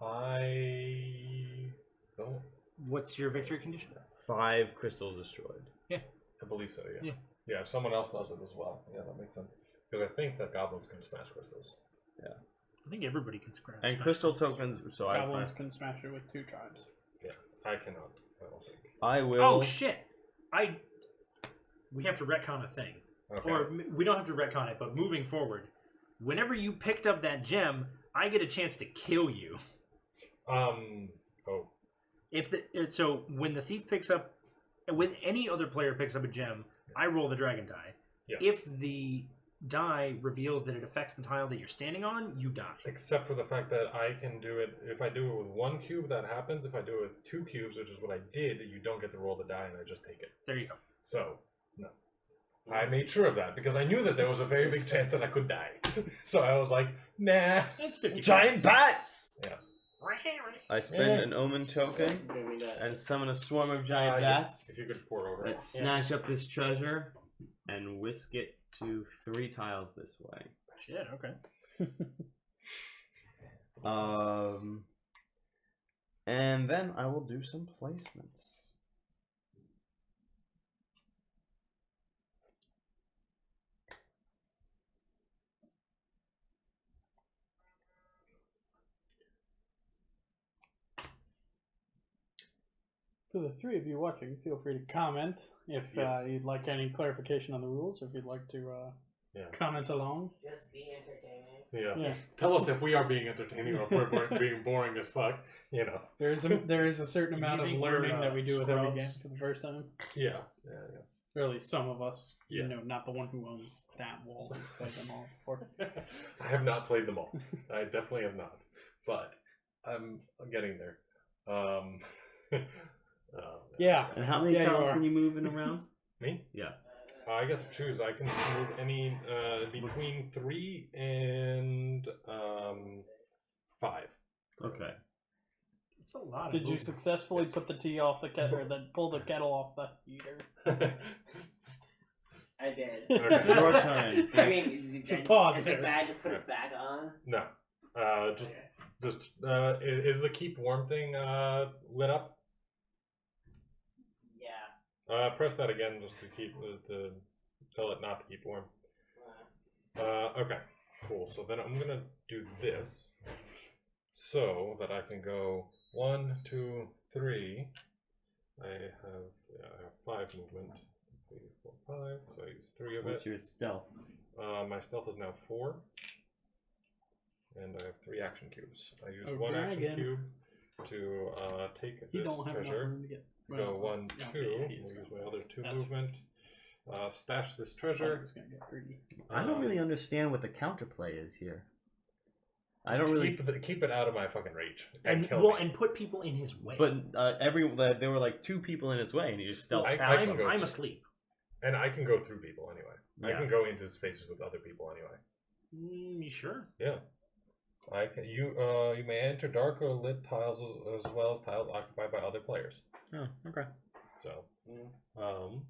I don't.
What's your victory condition?
5 crystals destroyed.
I believe so. Yeah.
Yeah.
Yeah. If someone else does it as well, yeah, that makes sense. Because I think that goblins can smash crystals.
I think everybody can scratch.
And crystal tokens, so I
Goblins can smash it with 2 tribes.
I cannot. I don't think.
I will.
Oh shit! We have to retcon a thing,
Okay.
or we don't have to retcon it. But moving forward, whenever you picked up that gem, I get a chance to kill you.
Oh.
So when the thief picks up, when any other player picks up a gem, I roll the dragon die.
Yeah.
If the die reveals that it affects the tile that you're standing on, you die.
Except for the fact that I can do it. If I do it with 1 cube, that happens. If I do it with 2 cubes, which is what I did, you don't get to roll the die, and I just take it.
There you go.
So, no. I made sure of that because I knew that there was a very big chance that I could die. So I was like, nah.
It's 50.
Giant bats!
Yeah.
I spend an omen token
Maybe that.
and summon a swarm of giant
Yeah,
bats.
if you could pour over it.
Let's snatch up this treasure and whisk it to 3 tiles this way.
Shit. Okay.
And then I will do some placements.
For the 3 of you watching, feel free to comment if
Yes.
you'd like any clarification on the rules, or if you'd like to comment along.
Just be entertaining.
Yeah.
Yeah.
Tell us if we are being entertaining or if we're being boring as fuck. You know.
There is a certain
You
amount of
think we're,
learning that we do with every game
scrubs?
for the first time.
Yeah.
Or at least some of us.
Yeah.
You know, not the one who owns that wall who's played them all before.
I have not played them all. I definitely have not, but I'm getting there.
Yeah.
And how many
Yeah, you
tiles
are.
can you move in a round?
Me?
Yeah.
I get to choose. I can move any between 3 and 5.
Okay.
It's a lot. Of
Did you
movement.
successfully put the tea off the kettle, or then pull the kettle off the heater?
I did.
Okay.
Your turn.
I mean,
So pause
is
there.
it bad to put it back on?
No. Just is the keep warm thing lit up?
Yeah.
Press that again just to keep to tell it not to keep warm. Okay, cool. So then I'm gonna do this so that I can go 1, 2, 3. I have 5 movement. 3, 4, 5. So I use 3 of
What's
it.
your stealth?
My stealth is now 4, and I have 3 action cubes. I use
Oh,
1 action
dragon.
cube to take
You
this
don't have enough
treasure.
room to get.
Go 1,
yeah,
2.
yeah,
We'll
he's
use
got-
my other 2
that's-
movement. Stash this
I
treasure.
was gonna get greedy.
I don't really understand what the counterplay is here. I don't really.
keep it out of my fucking reach
and
kill
well,
me.
and put people in his way.
But there were like 2 people in his way, and he just stealth
I
past
can
them.
go
I'm
through.
asleep.
And I can go through people anyway. I
Yeah.
can go into spaces with other people anyway.
You sure?
Yeah. I can. You may enter dark or lit tiles as well as tiles occupied by other players.
Oh, okay.
So, I'm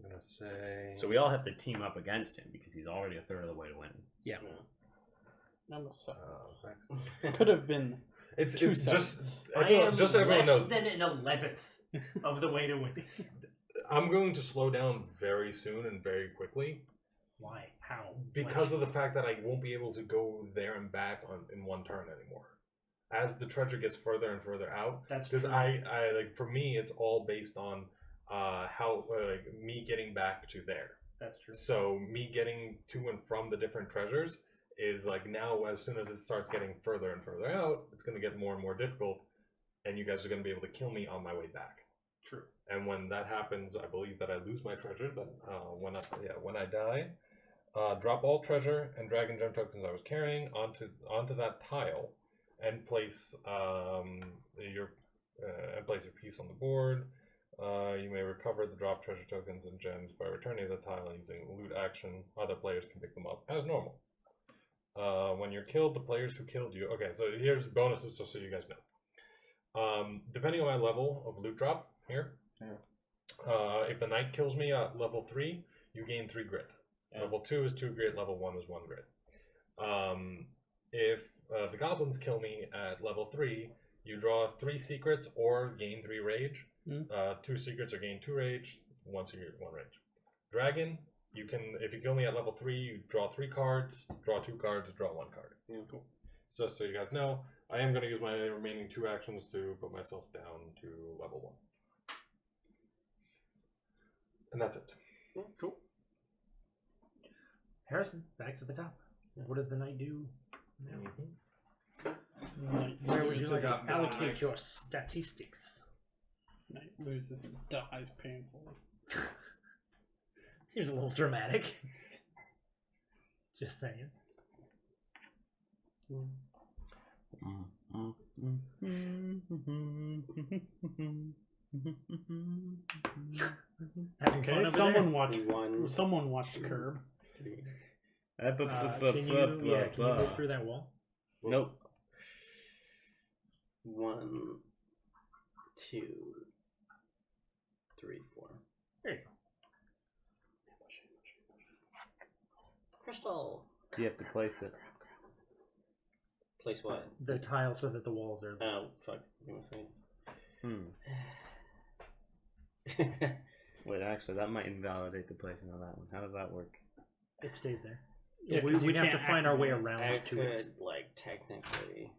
gonna say.
So we all have to team up against him because he's already a third of the way to win.
I'm a suck.
Next.
Could have been.
It's
Two
just
seconds.
just so everyone
less
knows.
than an 11th of the way to winning.
I'm going to slow down very soon and very quickly
Why? How?
because of the fact that I won't be able to go there and back in one turn anymore. As the treasure gets further and further out,
That's true.
because I like for me it's all based on how like me getting back to there.
That's true.
So me getting to and from the different treasures is like now as soon as it starts getting further and further out, it's going to get more and more difficult, and you guys are going to be able to kill me on my way back.
True.
And when that happens, I believe that I lose my treasure. Then when I die, drop all treasure and dragon gem tokens I was carrying onto that tile, and place your piece on the board. You may recover the drop treasure tokens and gems by returning to the tile and using the loot action. Other players can pick them up as normal. When you're killed, the players who killed you. Okay, so here's bonuses just so you guys know. Depending on my level of loot drop here, if the knight kills me at level 3, you gain 3 grit. Level 2 is 2 grit. Level 1 is 1 grit. If the goblins kill me at level 3, you draw 3 secrets or gain 3 rage. 2 secrets or gain 2 rage. 1 secret, 1 rage. Dragon, you can, if you kill me at level 3, you draw 3 cards, draw 2 cards, draw 1 card.
Yeah, cool.
So you guys know, I am going to use my remaining 2 actions to put myself down to level 1. And that's it.
Cool. Harrison, back to the top. What does the knight do now? Where would you like to
Got
allocate
Demize.
your statistics?
Knight loses and dies painfully.
Seems a little dramatic. Just saying. Having
Okay,
fun over
someone
there?
watched.
One.
Someone watched Curb.
Can you go through that wall?
Nope.
1, 2, 3, 4.
There you go.
Crystal.
You have to place it.
Place what?
The tile so that the walls are.
Oh, fuck. Give me a second.
Wait, actually, that might invalidate the placing of that one. How does that work?
It stays there.
Yeah, 'cause you
we'd have to
can't
find our way
activate it.
around
I
to
could,
it.
like, technically...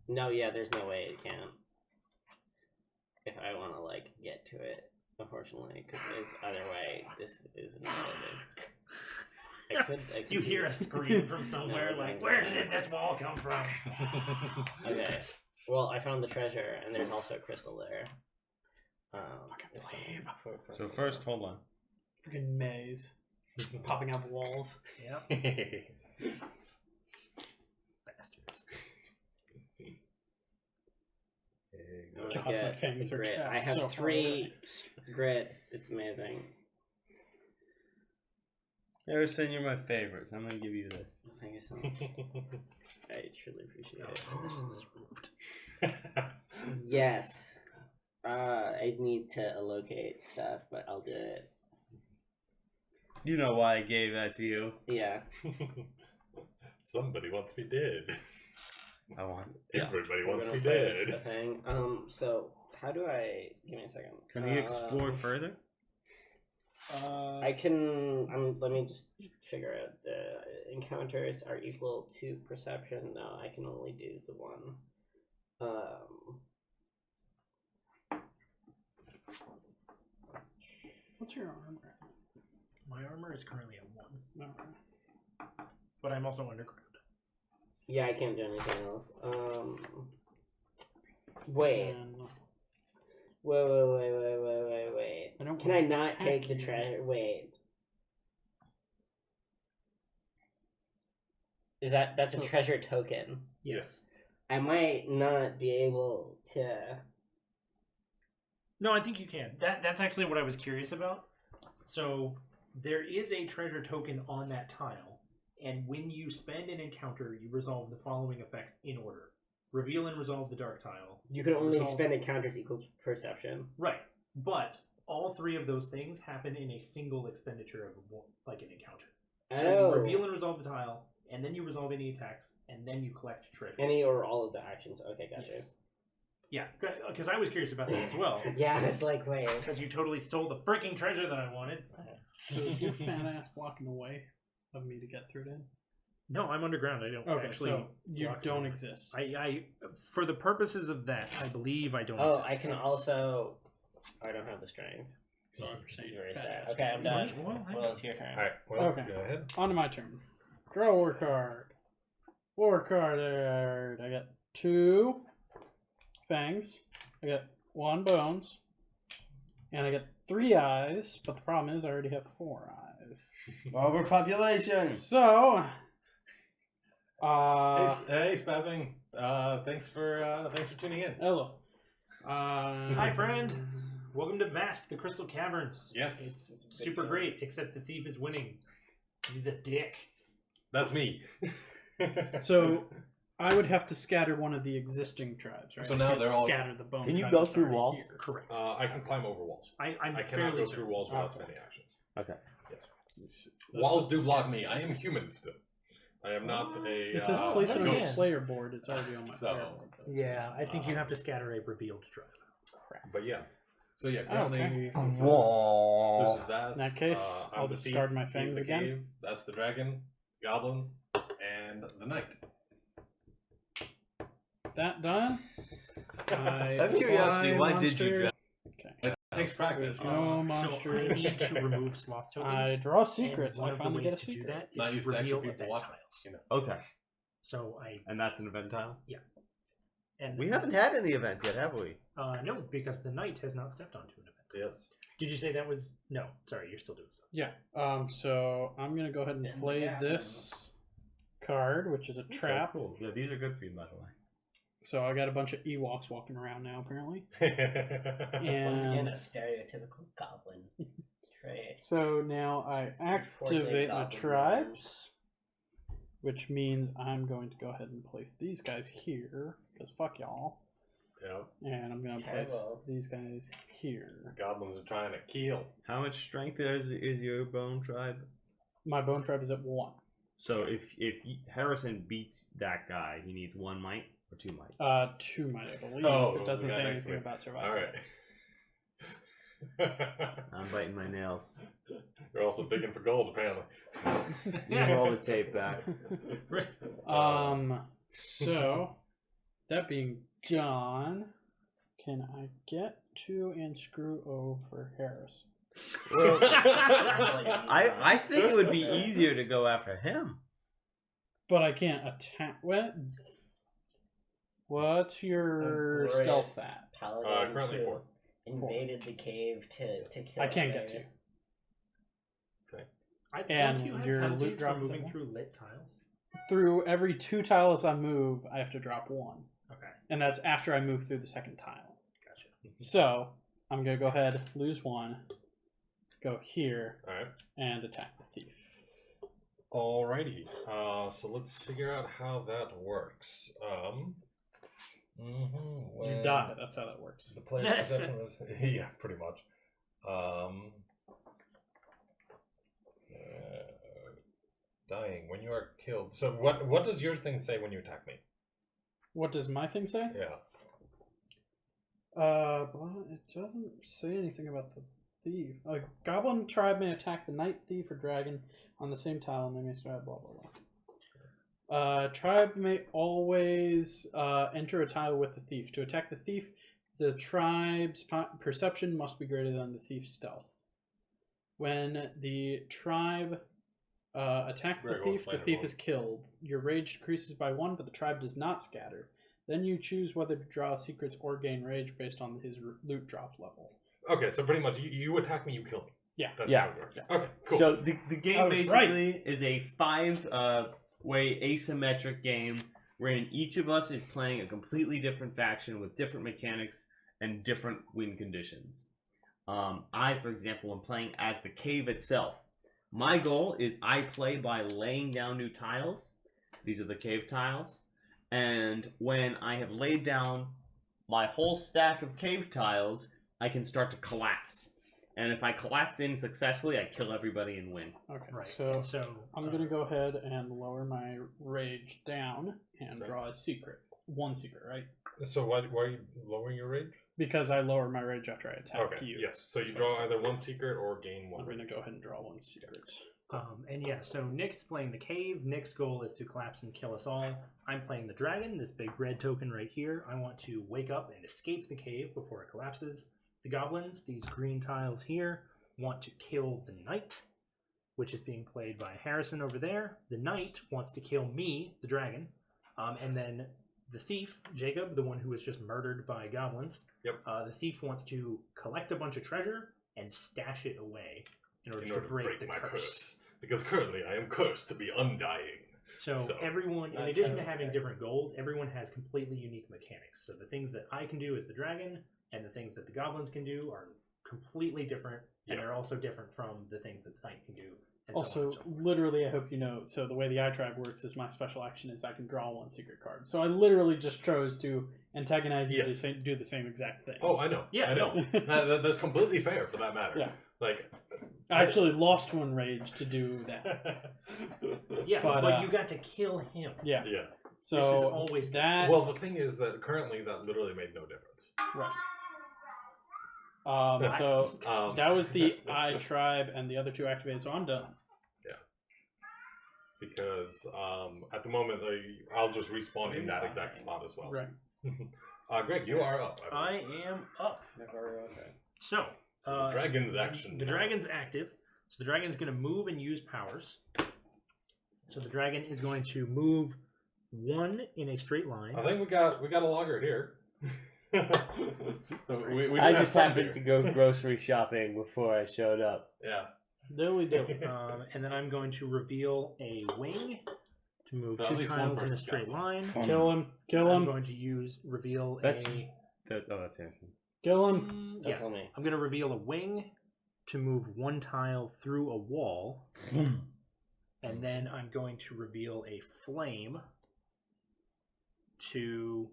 No, yeah, there's no way it can. If I want to, like, get to it, unfortunately, because either way, this is irrelevant.
You hear a scream from somewhere, like, where did this wall come from?
Okay. Well, I found the treasure, and there's also a crystal there.
So first, hold on.
Freaking maze. Popping out walls.
Yep. Bastards.
God, my fingers are
grit.
trapped
I have
so
3 grit. It's amazing.
Harrison, you're my favorite. I'm gonna give you this.
Thank you so much. I truly appreciate it.
This is moved.
Yes. I need to allocate stuff, but I'll do it.
You know why I gave that to you.
Yeah.
Somebody wants me dead.
I want.
Everybody
We're
wants
gonna
me
play this
dead.
thing. So how do I? Give me a second.
Can we explore further?
I can. Let me just figure out. The encounters are equal to perception. No, I can only do the one.
What's your armor?
My armor is currently at 1,
No.
but I'm also underground.
Yeah, I can't do anything else. Wait.
And
Wait.
I don't
Can I
wanna
not
attack
take the
you.
treasure? Wait. That's a
So-
treasure token?
Yes.
I might not be able to.
No, I think you can. That's actually what I was curious about. So there is a treasure token on that tile, and when you spend an encounter, you resolve the following effects in order: reveal and resolve the dark tile.
You can only
Resolve-
spend encounters equal to perception.
Right, but all 3 of those things happen in a single expenditure of like an encounter. So
Oh.
you reveal and resolve the tile, and then you resolve any attacks, and then you collect treasure.
Any or all of the actions. Okay, gotcha.
Yes. Yeah, because I was curious about that as well.
Yeah, it's like, wait.
Because you totally stole the freaking treasure that I wanted.
So is your fat ass blocking the way of me to get through then?
No, I'm underground. I don't
Okay,
actually.
so you
block
don't
them.
exist.
I, for the purposes of that, I believe I don't.
Oh,
exist.
I can also. I don't have the strength.
So you're saying
Very
fat
sad.
ass.
Okay, I'm done.
Well, hang
Well,
on.
it's your turn.
All right. Well,
Okay.
go ahead.
On to my turn. Draw a war card. War card. I got 2 fangs. I got 1 bones. And I got 3 eyes. But the problem is I already have 4 eyes.
Overpopulation.
So.
Hey, Spazzing. Thanks for tuning in.
Hello.
Hi, friend. Welcome to Vast, the Crystal Caverns.
Yes.
It's super great, except the thief is winning. He's a dick.
That's me.
So I would have to scatter one of the existing tribes, right?
So now
I can't
they're all-
scatter the bone.
Can you
tribe
go
that's
through
already
walls?
here.
Correct.
I can climb over walls.
I'm
I cannot
fairly
go
certain.
through walls without
Okay.
spending actions.
Okay.
Yes. Walls do block me. I am human still. I am not a.
It says place it on the
ghost.
player board. It's already on my
So-
player board. though.
Yeah, I think you have to scatter a revealed tribe.
But yeah. So yeah, currently
Okay.
this is
Whoa.
Vast.
In that case,
I'm
I'll
the
discard
thief,
my
he's
fangs
the
again.
cave, that's the dragon, goblins, and the knight.
That done. I
Out of curiosity,
apply
why did you
monsters.
draft?
Okay.
It takes practice.
No
So I
monsters.
need to remove sloth tokens.
I draw
and
secrets.
one
I
of the
finally
ways
get a
to do
secret.
that
Not
is
used
to
to actually
reveal
people
event
watching.
tiles.
You know.
Okay.
So I
And that's an event tile?
and
We haven't had any events yet, have we?
no, because the knight has not stepped onto an event.
Yes.
Did you say that was no? Sorry, you're still doing stuff.
Yeah. So I'm gonna go ahead and play this card, which is a trap.
Okay, cool. Yeah, these are good for you, by the way.
So I got a bunch of Ewoks walking around now, apparently.
Once again, a
And
stereotypical goblin trait.
so now I
It's unfortunately
activate my
goblin
tribes, which means I'm going to go ahead and place these guys here, because fuck y'all.
Yeah.
And I'm going
It's
to place
terrible.
these guys here.
Goblins are trying to kill.
How much strength is your bone tribe?
My bone tribe is at 1.
So if Harrison beats that guy, he needs 1 might or 2 might.
2 might, I believe.
Oh, it
it
was
doesn't
the guy
say
next to
anything
me.
about survival.
All right.
I'm biting my nails.
You're also digging for gold, apparently.
You roll the tape back.
So that being done, can I get to and screw over Harris?
Well, I think it would be easier to go after him.
But I can't attack. What's your stealth at?
Paladin
Currently
who
4.
invaded the cave to kill.
I can't get to.
Don't you have
your loot
penalties for
drop is
moving
at
through lit tiles?
Through every 2 tiles I move, I have to drop 1.
Okay,
And that's after I move through the second tile.
gotcha.
So, I'm going to go ahead, lose 1, go here,
Alright.
and attack the thief.
Alrighty. So let's figure out how that works.
You die, that's how that works.
The player's possession was yeah, pretty much. Dying when you are killed. So what does your thing say when you attack me?
What does my thing say?
Yeah.
Well, it doesn't say anything about the thief. A goblin tribe may attack the knight, thief, or dragon on the same tile, and they may start blah blah blah. Tribe may always enter a tile with the thief. To attack the thief, the tribe's perception must be greater than the thief's stealth. When the tribe attacks the thief is killed. Your rage decreases by 1, but the tribe does not scatter. Then you choose whether to draw secrets or gain rage based on his loot drop level.
Okay, so pretty much you attack me, you kill me.
Yeah.
That's how it works.
Yeah.
Okay, cool.
So the game
I was
basically is a 5-way asymmetric game wherein each of us is playing a completely different faction with different mechanics and different win conditions. I, for example, am playing as the cave itself. My goal is I play by laying down new tiles. These are the cave tiles. And when I have laid down my whole stack of cave tiles, I can start to collapse. And if I collapse in successfully, I kill everybody and win.
Okay.
Right.
So I'm gonna go ahead and lower my rage down and draw a secret. 1 secret, right?
So why are you lowering your rage?
Because I lower my rage after I attack
Okay,
you.
yes. So you
That's
draw
what it
either
says.
1 secret or gain 1
I'm
rage.
gonna go ahead and draw 1 secret.
And yeah, so Nick's playing the cave. Nick's goal is to collapse and kill us all. I'm playing the dragon, this big red token right here. I want to wake up and escape the cave before it collapses. The goblins, these green tiles here, want to kill the knight, which is being played by Harrison over there. The knight wants to kill me, the dragon. And then the thief, Jacob, the one who was just murdered by goblins.
Yep.
The thief wants to collect a bunch of treasure and stash it away in order to break the
my
curse.
Because currently I am cursed to be undying.
So everyone, in addition to having different goals, everyone has completely unique mechanics. So the things that I can do as the dragon and the things that the goblins can do are completely different, and they're also different from the things that the knight can do. And
Also,
so on and so forth.
literally, I hope you know, so the way the iTribe works is my special action is I can draw 1 secret card. So I literally just chose to antagonize you to do the same exact thing.
Oh, I know.
Yeah,
I know. That's completely fair for that matter.
Yeah.
Like,
I actually lost 1 rage to do that.
Yeah,
but,
but you got to kill him.
Yeah.
Yeah.
So
This is always
that.
Well, the thing is that currently that literally made no difference.
Right. So that was the
Yeah.
iTribe, and the other 2 activated. So I'm done.
Because at the moment I'll just respawn in that exact spot as well.
Right.
Greg, you are up.
I am up. So,
So the dragon's action.
The dragon's active. So the dragon's going to move and use powers. So the dragon is going to move 1 in a straight line.
I think we got a logger here. So we
I
have
just
some
happened to
here.
go grocery shopping before I showed up.
Yeah.
There we go.
And then I'm going to reveal a wing to move
At
2
least one
tiles in a
person
straight
counts.
line.
Kill him. Kill
I'm
him.
going to reveal
That's-
a...
That's Harrison.
Kill him.
Yeah,
Kill me.
I'm going to reveal a wing to move 1 tile through a wall. And then I'm going to reveal a flame to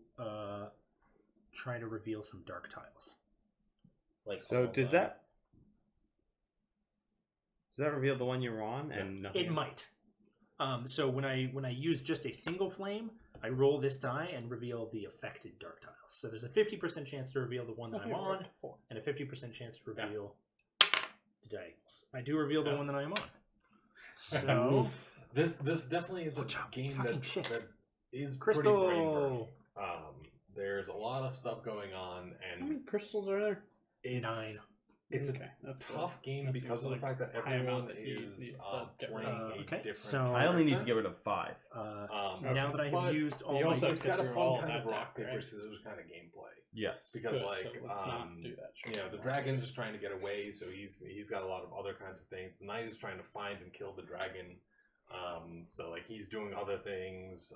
try to reveal some dark tiles.
Like
So does that reveal the one you're on and nothing?
It might. So when I use just a single flame, I roll this die and reveal the affected dark tiles. So there's a 50% chance to reveal the one that I'm on, and a 50% chance to reveal the diagonals. I do reveal the one that I'm on. So
this definitely is a game
fucking shit.
that is
Crystal.
pretty brain-burning. There's a lot of stuff going on,
How many
and
crystals are there?
it's
9.
It's
Okay,
a
that's
tough game
That
because
seems
of the
like
fact that
high amount
everyone
that he
is
needs to get rid
playing
of.
a
Okay,
different
so-
I only need to
character.
get rid of 5.
Now that I have
But
used all
you
my
also
It's got a
through
fun
all
kind
that
of rock,
deck,
paper,
right?
scissors kind of gameplay.
Yes.
Because
Good,
like
so let's not do that.
you know, the dragon's is trying to get away, so he's got a lot of other kinds of things. The knight is trying to find and kill the dragon, so like he's doing other things.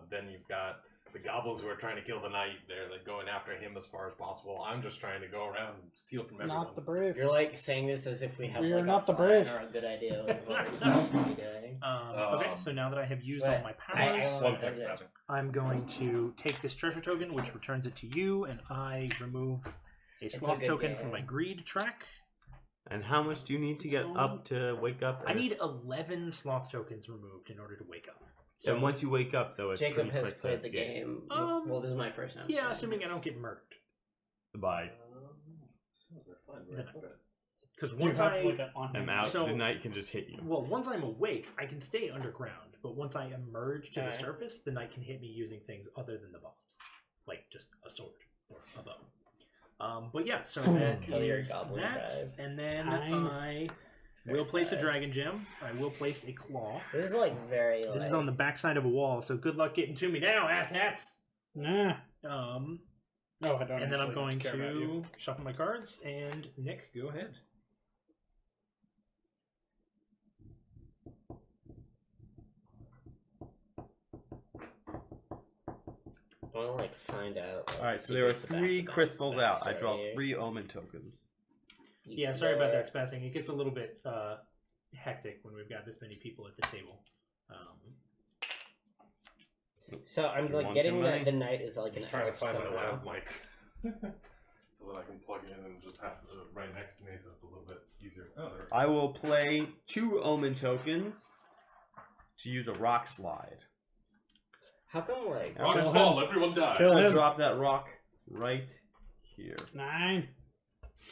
Then you've got the goblins who are trying to kill the knight. They're like going after him as far as possible. I'm just trying to go around and steal from everyone.
Not the brave.
You're like saying this as if we have
You're
like
not
a
the
plan
brave.
or a good idea of what we're supposed to be doing.
Okay, so now that I have used all
But
my
I
powers,
One second, passing.
I'm going to take this treasure token, which returns it to you, and I remove a
a
sloth
good
token
game.
from my greed track.
And how much do you need to get up to wake up?
I need 11 sloth tokens removed in order to wake up.
And once you wake up, though, it's
Jacob
pretty
has
quick to
played the
escape.
game.
Um,
Well, this is my first time.
Yeah,
playing.
assuming I don't get murked.
Bye.
Because
You
once
have
I
like an on
I'm out.
So-
the knight can just hit you.
well, once I'm awake, I can stay underground. But once I emerge to the
Alright.
surface, the knight can hit me using things other than the bombs, like just a sword or a bow. But yeah, so that
Kill your
is
goblin
that,
guys.
and then
Fine.
I
Very
will place a
sad.
dragon gem. I will place a claw.
This is like very.
This is
like-
on the backside of a wall, so good luck getting to me now, asshats.
Nah.
Um,
Oh, I don't.
and then I'm
actually
going
care about you.
to shuffle my cards, and Nick, go ahead.
I want to like find out. Like,
All right, so there are
secrets about
3
the
crystals out. I draw
backstory.
3 omen tokens.
Yeah, sorry about that, Spassing. It gets a little bit hectic when we've got this many people at the table.
So I'm
Do you
like
want
getting
your money?
that the knight is like
I'm
an
just trying to
elf
find my
somehow.
lav mic so that I can plug in and just have it right next to me, so it's a little bit easier. Oh, there.
I will play 2 omen tokens to use a rock slide.
How come like?
Kill
Rocks
him.
fall, everyone dies.
Kill
Let's
him.
drop that rock right here.
9.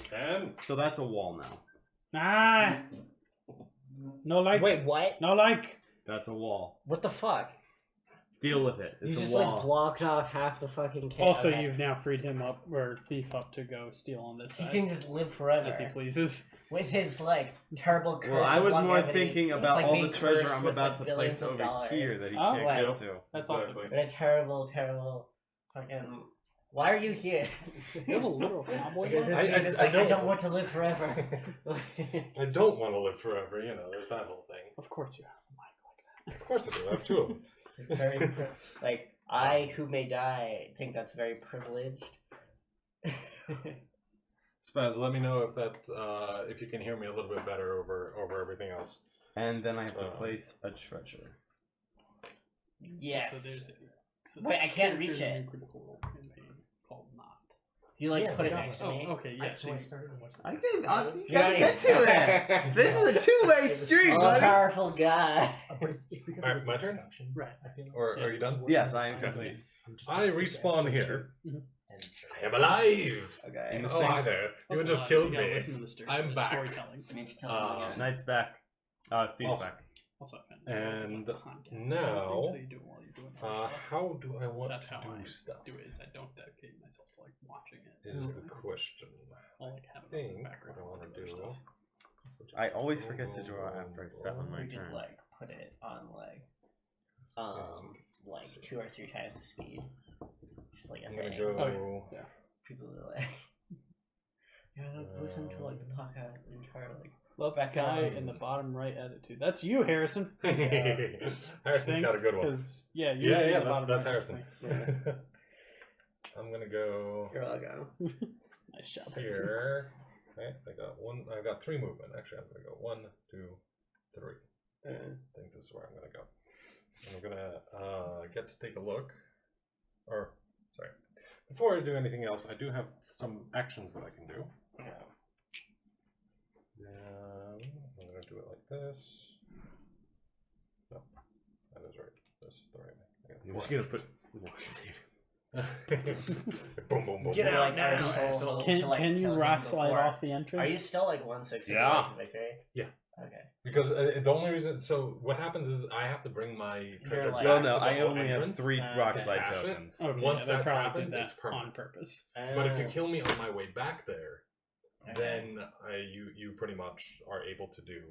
10.
So that's a wall now.
Nah. No like.
Wait, what?
No like.
That's a wall.
What the fuck?
Deal with it.
You
It's
just
a wall.
like blocked off half the fucking cave.
Also,
Okay.
you've now freed him up, or thief up, to go steal on this
He
side
can just live forever
as he pleases.
with his like terrible curse.
Well, I
of
was more
longevity.
thinking
It's
about
like
all
being
the treasure
cursed
I'm
with,
about
like,
to
billions
place
of
over
dollars.
here that he
Oh,
can't
wow.
get to.
That's also
Exactly.
good.
What a terrible fucking. Why are you here?
You have a literal cowboy.
Because
hat?
I-
it's just
I
like, I
don't-
don't want to live forever.
I don't want to live forever, you know, there's that whole thing.
Of course you have a mic like
Of course I do, I have 2 of them.
It's very like I who may die think that's very privileged.
Spaz, let me know if that if you can hear me a little bit better over everything else.
And then I have to place a treasure.
that.
Yes.
So there's a, so
Wait, I can't
there's
reach
a
it.
new critical role campaign called Not.
You like
Yeah,
put it
yeah.
next to
Oh,
me.
okay, yeah.
So I started and watched the
I
video.
can. I
You
gotta get to it. This is a 2-way street,
All
buddy.
powerful guy.
But it's because
Alright,
it was
my
the
turn?
introduction.
Right.
I feel like
Or
so
are you done?
Yes, I am
I'm
complete.
just
I
gonna skip
respawn
episode
here.
2.
Mhm.
And-
I am alive!
Okay.
Oh, hi there. You
Also,
just killed
you gotta
me.
listen to the story-
I'm
the
back.
Storytelling.
I need to kill him again.
Knight's back. Thief's
Awesome.
back.
Also,
And
podcast.
now,
So you do it while you're doing other stuff.
how do I want
That's
to
how I
do stuff?
do it. Is I don't dedicate myself to like watching it.
Is the question.
I'll like have
I
it on the
think
background.
what I
while
want
do
to
other
do.
stuff.
I always forget to draw after I step on my
We could
turn.
like put it on like 2 or 3 times the speed. Just like a
I'm gonna
thing.
go.
Oh, yeah.
People are like, you gotta listen to like the podcast entirely.
Love
Back
that guy
on.
in the bottom right attitude. That's you, Harrison.
Harrison's got a good one.
Because yeah, you
Yeah,
in
yeah,
the bottom
that's
right
Harrison.
thing.
I'm gonna go
You're welcome.
Nice job, Harrison.
here. Okay, I got 3 movement. Actually, I'm gonna go 1, 2, 3. I think this is where I'm gonna go. I'm gonna get to take a look. Or, sorry. Before I do anything else, I do have some actions that I can do. I'm gonna do it like this. No, that is right. This is the right way.
I'm just gonna put.
Boom, boom, boom.
Get
boom.
out
Like,
now.
our soul
Can
to, like,
can you
kill him
rock slide
before.
off the entrance?
Are you still like 160
Yeah.
to victory?
Yeah.
Okay.
Because the only reason, so what happens is I have to bring my treasure
like-
No,
back
no,
to the
I
whole
only have
entrance.
3 rock
to
slide
stash it.
tokens.
Okay,
Once
yeah, they
that
probably
happens,
did that
it's permanent.
on purpose.
But if you kill me on my way back there, then you pretty much are able to do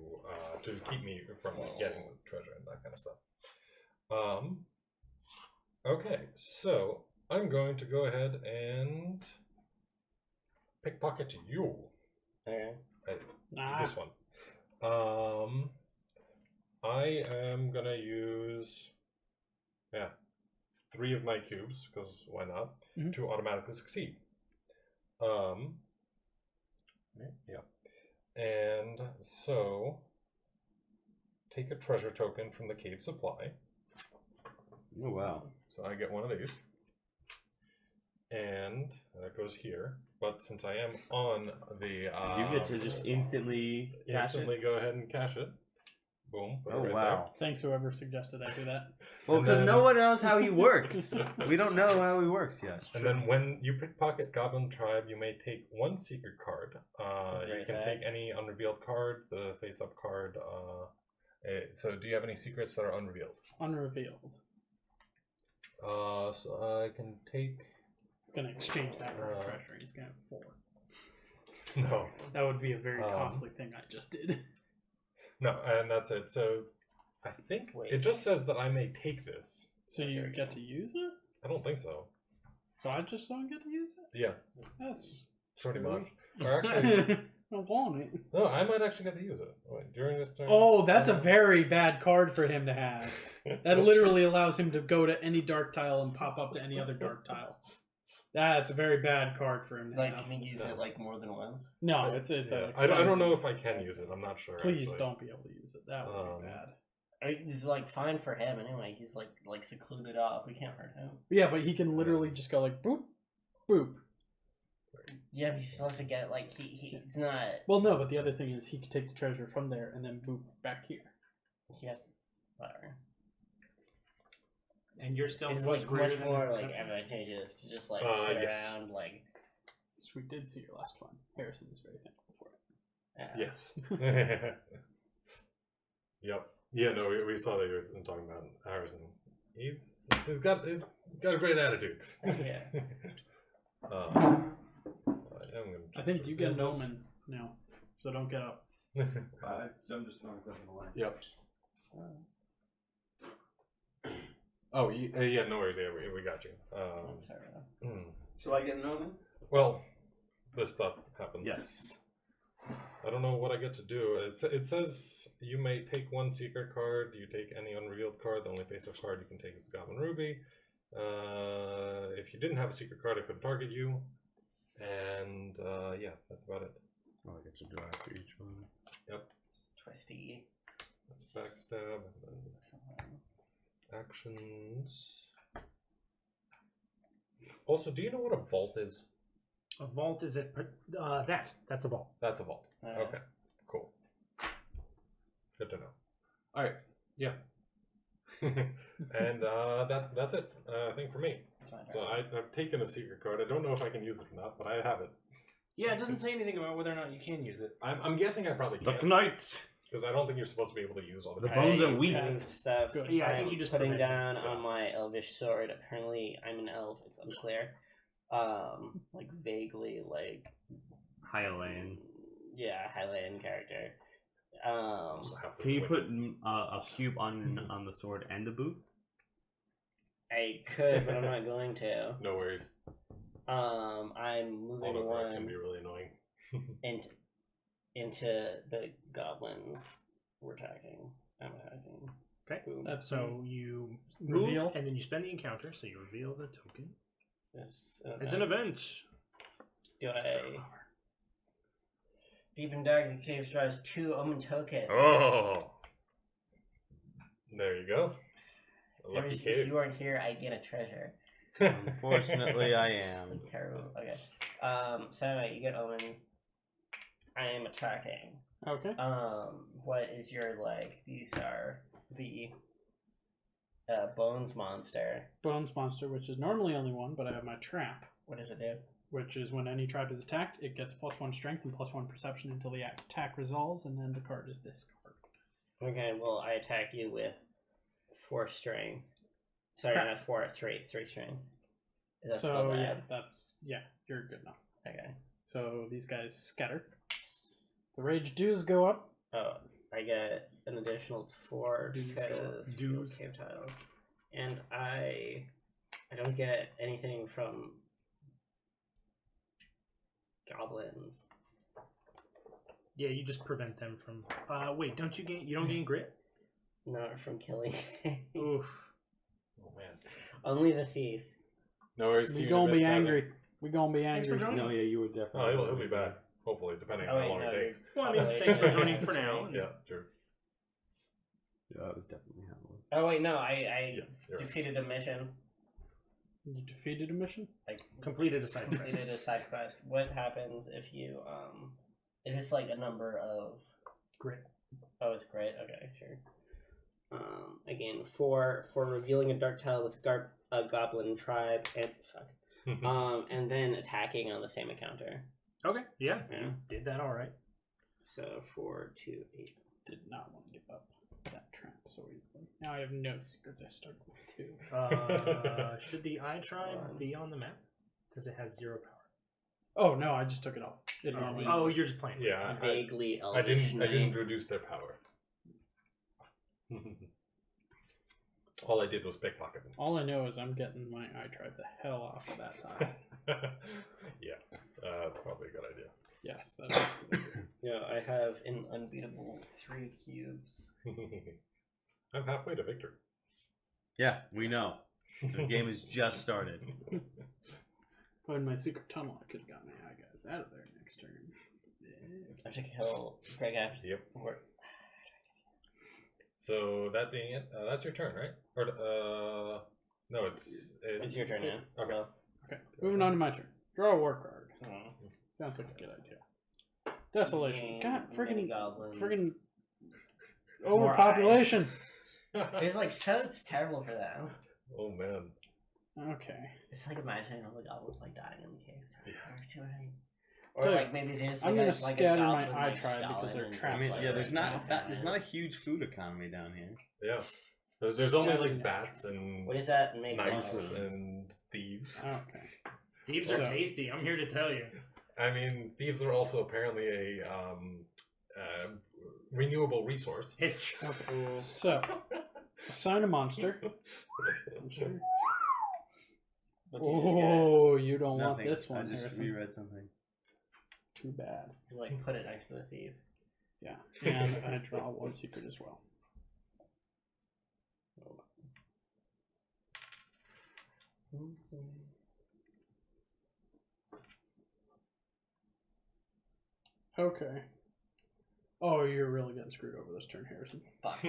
to keep me from getting the treasure and that kind of stuff. Okay, so I'm going to go ahead and pickpocket you.
Okay.
This one. I am gonna use 3 of my cubes, because why not, to automatically succeed. Yeah. And so take a treasure token from the cave supply.
Oh wow.
So I get one of these. And that goes here. But since I am on the
You get to just instantly cash it?
go ahead and cash it. Boom. Put it
Oh
right
wow.
Thanks, whoever suggested I do that.
Well,
And
because
then-
no one knows how he works. We don't know how he works yet.
And then when you pickpocket Goblin Tribe, you may take 1 secret card. You can take any unrevealed card, the face-up card. So do you have any secrets that are unrevealed?
Unrevealed.
So I can take...
It's going to exchange that for a treasure. He's going to have 4.
No.
That would be a very costly thing I just did.
No, and that's it. So I think it just says that I may take this.
So you get to use it?
I don't think so.
So I just don't get to use it?
Yeah,
That's
pretty
screwy.
much. Or actually,
I don't want it.
no, I might actually get to use it. Wait, during this turn.
Oh, that's a very bad card for him to have. That literally allows him to go to any dark tile and pop up to any other dark tile. That's a very bad card for him to
Like,
have.
can you use it like more than once?
No, it's
Yeah.
a
I don't know if I can use it. I'm not sure.
Please
actually.
don't be able to use it. That would be bad.
It's like fine for him anyway. He's like secluded off. We can't hurt him.
Yeah, but he can literally just go like boop, boop.
Yeah, but he's supposed to get like he's not.
Well, no, but the other thing is he could take the treasure from there and then boop back here.
He has to. Whatever.
And you're still
It's
much
like
greater
much
than
more
your
like
perception?
advantageous to just like sit
Yes.
around like.
So we did see your last one. Harrison is very thankful for it.
Yes. Yep. Yeah. No, we saw that you were talking about Harrison. He's got a great attitude.
Yeah.
I think you get an omen now, so don't get up.
So I'm just throwing stuff in the way.
Yep. Oh, yeah, no worries. Yeah, we got you.
Sorry.
So I get an omen?
Well, this stuff happens.
Yes.
I don't know what I get to do. It says you may take 1 secret card. You take any unrevealed card. The only face-up card you can take is Goblin Ruby. If you didn't have a secret card, I could target you. And yeah, that's about it.
Oh, I get to draw for each one.
Yep.
Twisty.
That's backstab and then actions. Also, do you know what a vault is?
A vault is it? That's a vault.
That's a vault. Okay, cool. Good to know. All right, yeah. And that's it. I think for me. So I've taken a secret card. I don't know if I can use it or not, but I have it.
Yeah, it doesn't say anything about whether or not you can use it.
I'm guessing I probably
The
can,
Knight!
because I don't think you're supposed to be able to use all the
The
cards.
bones are weak.
Stuff.
Good.
Yeah, I think you just
putting
prevent
down
it.
on my elvish sword. Apparently, I'm an elf. It's unclear. Like vaguely, like
Highland.
yeah, Highland character.
So I have to
Can you
wait.
put a cube on the sword and the boot?
I could, but I'm not going to.
No worries.
I'm moving
Autocorrect can
one
be really annoying.
into the goblins. We're attacking. I'm attacking.
Okay.
Boom.
That's
So you
Reveal.
move, and then you spend the encounter, so you reveal the token.
It's
As an event.
Do I? Deep and dark, the cave draws 2 omen tokens.
Oh!
There you go. A
So
lucky
if
cave.
you weren't here, I get a treasure.
Unfortunately, I
It's
am.
like terrible. Okay. So anyway, you get omens. I am attacking.
Okay.
What is your like? These are the bones monster.
Bones monster, which is normally only 1, but I have my trap,
What does it do?
which is when any tribe is attacked, it gets +1 strength and +1 perception until the attack resolves, and then the card is discarded.
Okay, well I attack you with 4 string. Sorry,
Crap.
not 4, 3 string. Is that
So
still
yeah,
bad?
you're good now.
Okay.
So these guys scatter. The rage dues go up.
Oh, I get an additional 4
Dues go up.
because
Dues.
cave tile, and I don't get anything from goblins.
Yeah, you just prevent them from. Wait, don't you gain? You don't gain grit.
Not from killing.
Oof.
Oh man.
Only the thief.
No worries.
We
you
gonna be
Kazan.
angry. We gonna be
Thanks for
angry.
joining.
No, yeah, you were
Oh,
definitely.
he'll be back. Hopefully, depending
Oh,
on how
wait,
long
no,
it takes.
Well, I mean,
Probably.
thanks for joining for now.
Yeah, true.
Yeah, that was definitely how it was.
Oh wait, no, I
Yeah, you're right.
defeated a mission.
You defeated a mission?
Like
Completed a side quest.
completed a side quest. What happens if you is this like a number of
Grit.
Oh, it's great. Okay, sure. Again, for revealing a dark tile with a goblin tribe and and then attacking on the same encounter.
Okay. Yeah.
Yeah.
You did that all right.
So 4, 2, 8.
Did not want to give up that trap so easily. Now I have no secrets. I started with 2.
Should the eye tribe be on the map? Because it has 0 power.
Oh no, I just took it off. It is the-
Oh, you're just playing.
Yeah,
Vaguely
I
elvish
didn't
name.
reduce their power. All I did was pickpocket them.
All I know is I'm getting my eye tribe the hell off of that tile.
Yeah, that's probably a good idea.
Yes, that is a good idea.
Yeah, I have an unbeatable 3 cubes.
I'm halfway to victory.
Yeah, we know. The game has just started.
If I had my secret tunnel, I could have got my eye guys out of there next turn.
I have to kill Greg after.
Yep. So that being it, that's your turn, right? Or no, it's
It's your turn now.
Okay.
Go.
Okay, moving on to my turn. Draw a war card.
Oh.
Sounds like a good idea. Desolation. God,
Many
friggin'
goblins.
friggin'
More
overpopulation.
It's like so. It's terrible for them.
Oh man.
Okay.
It's like imagining all the goblins like dying in the cave.
Yeah.
There's too many. Or
So,
like maybe they just.
I'm
like,
gonna
like a
scatter my
goblin,
eye
like,
tribe
skeleton
because they're
and
trapped
I
just,
mean,
like,
yeah, there's not
nothing,
there's
man.
not a huge food economy down here.
Yeah. There's only
Scouting
like bats and
What does that make?
knights
goblins?
and thieves.
Okay.
Thieves are
So-
tasty. I'm here to tell you.
I mean, thieves are also apparently a renewable resource.
It's
So, assign a monster. Monster.
What do you just
Oh, you don't want
Nothing.
this one,
I just
Harrison.
reread something.
Too bad.
get? Like put it next to the thief.
Yeah, and I draw one secret as well. Okay. Oh, you're really getting screwed over this turn, Harrison.
Fuck.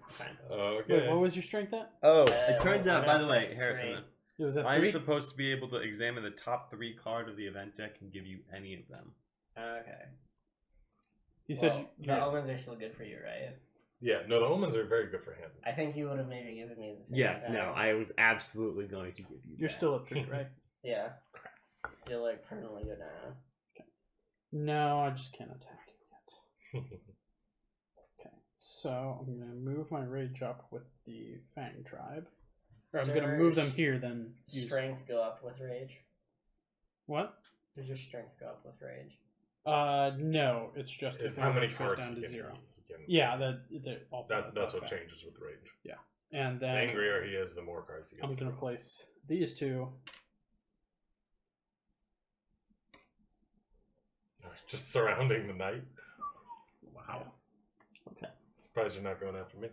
Fine.
Okay.
Wait, what was your strength at?
Oh,
Uh,
it turns out, by the way,
three.
Harrison,
It was at
I'm
3?
supposed to be able to examine the top 3 cards of the event deck and give you any of them.
Okay.
You said
Well,
you,
the omens are still good for you, right?
Yeah, no, the omens are very good for him.
I think you would have maybe given me the same.
Yes,
attack.
no, I was absolutely going to give you
you're
that.
still at 3, right?
Yeah. You're like permanently good now.
No, I just can't attack you yet. Okay, so I'm gonna move my rage up with the Fang tribe. Or I'm gonna move them here, then use...
Strength go up with rage.
What?
Does your strength go up with rage?
No, it's just
It's
if
how
my
many
rage goes
cards
down
you
to
can,
0.
you can-
Yeah, that also has
that's
that
what
fact.
changes with rage.
And
The
then
angrier he is, the more cards he gets.
I'm gonna place these 2.
Just surrounding the knight.
wow.
Surprised you're not going after me.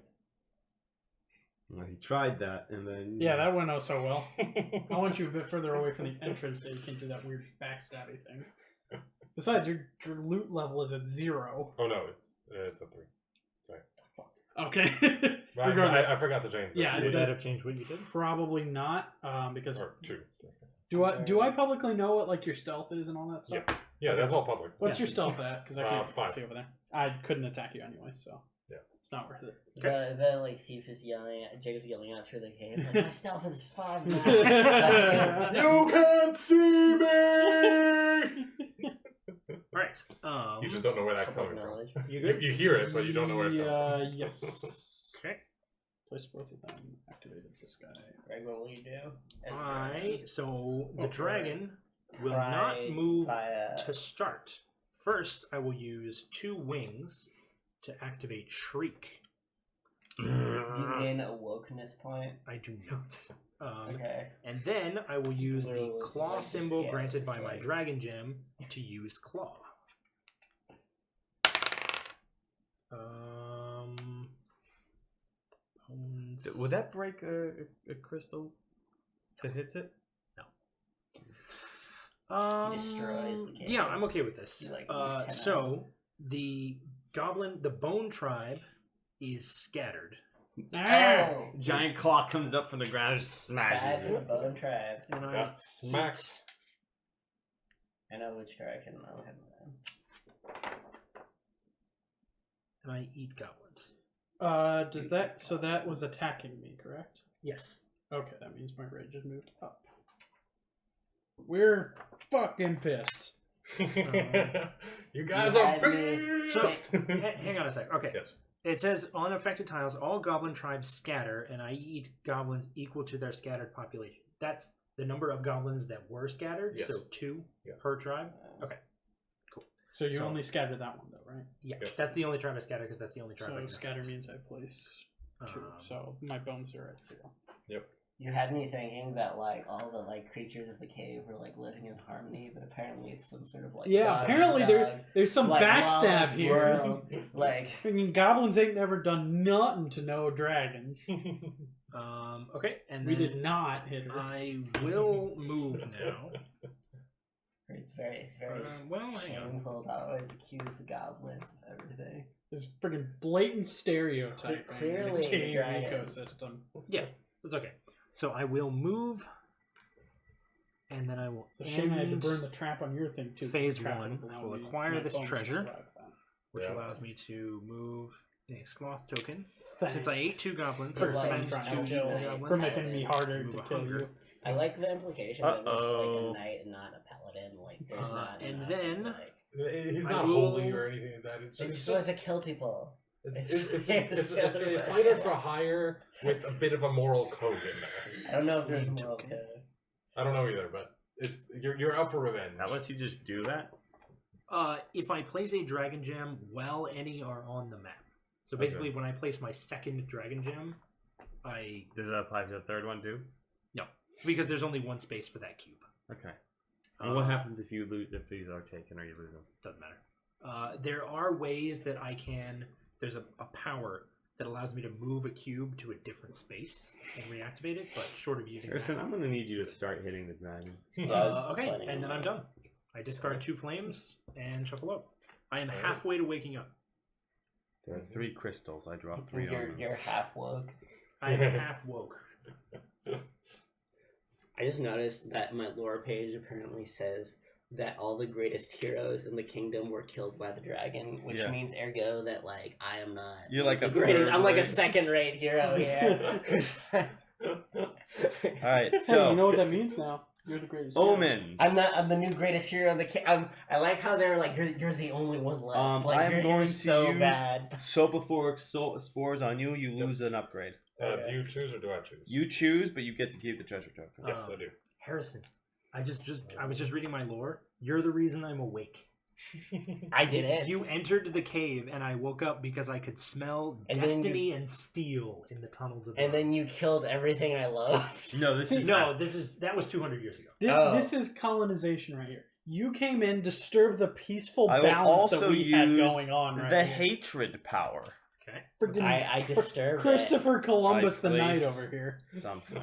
Well, he tried that, and then...
Yeah, that went so well. I want you a bit further away from the entrance so you can do that weird backstabby thing. Besides, your loot level is at 0.
Oh no, it's a 3. Sorry.
Okay.
Well,
Regardless.
I forgot to change that.
Yeah,
Would
that-
that have changed what you did?
Probably not, because
Or 2.
do I publicly know what like your stealth is and all that stuff?
Yeah, that's all public.
What's your stealth at? Because I can't
5.
see over there. I couldn't attack you anyway, so
Yeah.
it's not worth it.
The like thief is yelling at Jacob's yelling out through the cave. Like, my stealth is 5 now.
You can't see me!
Right.
You just don't know where that's
Public
coming from.
knowledge.
You
You,
good?
you hear it, but you don't know where it's coming from.
Yes.
Okay.
Place both of them. Activated this guy.
Greg, what will you do? As
So the
Oh,
dragon will
Try
not move
via-
to start. First, I will use 2 wings to activate Shriek.
Do you gain a wokeness point?
I do not.
Okay.
And then I will use the
Literally,
claw
like,
symbol
yeah,
granted
it's
by my
like-
dragon gem to use claw. Bones.
Would that break a crystal if it hits it?
Destroys the cave.
Yeah, I'm okay with this.
You, like, lose 10
So the bone tribe is scattered,
Oh,
Giant claw comes up from the ground and
bad
smashes
for the
it.
bone tribe.
and I
Got smacked.
I know which direction I'll head in.
and I eat goblins.
Does that, so that was attacking me, correct?
Yes.
Okay, that means my rage has moved up. We're fucking pissed.
You guys
You
are
had me.
pissed.
Hang on a sec. Okay.
Yes.
It says on affected tiles, all goblin tribes scatter, and I eat goblins equal to their scattered population. That's the number of goblins that were scattered.
Yes.
So 2
Yeah.
per tribe. Okay.
So you
So-
only scattered that one, though, right?
Yeah,
Yep.
that's the only tribe I scatter because that's the only tribe I
So
can
scatter
affect.
means I place 2.
Um,
So my bones are at 0.
You had me thinking that like all the like creatures of the cave were like living in harmony, but apparently it's some sort of like
Yeah,
dog
apparently
eat
there,
dog,
there's some
like,
backstab
lawless
here.
world. Like
I mean, goblins ain't never done nothing to no dragons.
Okay, and
We
then
did not hit her.
I will move now.
it's very
Well, hang on.
shameful to always accuse the goblins of everything.
There's friggin' blatant stereotyping
Clearly,
in the cave
dragon.
ecosystem.
Yeah, it's okay. So I will move, and then I will.
It's a shame I had to
end,
burn the trap on your thing too. 'cause
Phase
the trap
one
would've allowed
will
me-
acquire
my
this
bones to
treasure.
survive that.
which
Yeah.
allows me to move a sloth token.
Thanks.
Since I ate 2 goblins,
For
I
like
spend
trying
2
to kill,
goblins.
for making me harder
Move
to
a
kill
hunger.
you.
I like the implication that it's like
Uh-oh.
a knight and not a paladin. Like there's not.
and
enough,
then-
like,
He's
I
not
will-
holy or anything like that. It's
he
just,
just wants to kill people.
it's
it's
a fighter for hire with a bit of a moral code in there.
I don't know if there's a
Free
moral
token.
code.
I don't know either, but it's you're out for revenge.
That lets you just do that?
If I place a dragon gem while any are on the map. So basically, when I place my second dragon gem,
Does that apply to the third one too?
because there's only 1 space for that cube.
Okay. And what happens if you lose, if these are taken or you lose them?
Doesn't matter. There are ways that I can. There's a power that allows me to move a cube to a different space and reactivate it, but short of using
Harrison,
that.
I'm gonna need you to start hitting the dragon.
Okay, and then I'm done. I discard 2 flames and shuffle up. I am halfway to waking up.
There are 3 crystals. I dropped 3
You're
almonds.
half woke.
I am half woke.
I just noticed that my lore page apparently says that all the greatest heroes in the kingdom were killed by the dragon, which
Yeah.
means ergo that like I am not.
You're like
the
a
greatest.
third
I'm like a
rate.
second-rate hero here.
Alright,
Hey,
so
you know what that means now? You're the greatest. hero.
omens.
I'm not. I'm the new greatest hero in the. I like how they're like you're the only one left. Like,
I'm
you're
going to
so
use
bad.
Sopaphoric spores on you. You lose an upgrade.
Do you choose or do I choose?
You choose, but you get to keep the treasure token.
Yes, I do.
Harrison, I was just reading my lore. You're the reason I'm awake.
I did it.
You entered the cave, and I woke up because I could smell
And then
destiny and steel in the tunnels of the
And then you killed everything I loved.
No, this is
that was 200 years ago.
This is colonization right here. You came in, disturbed the peaceful
I will
balance that
also
we had
use
going on right
the
here.
hatred power.
Okay.
Friggin'
I disturbed
Christopher Columbus
I
the Knight
place-
over here.
Something.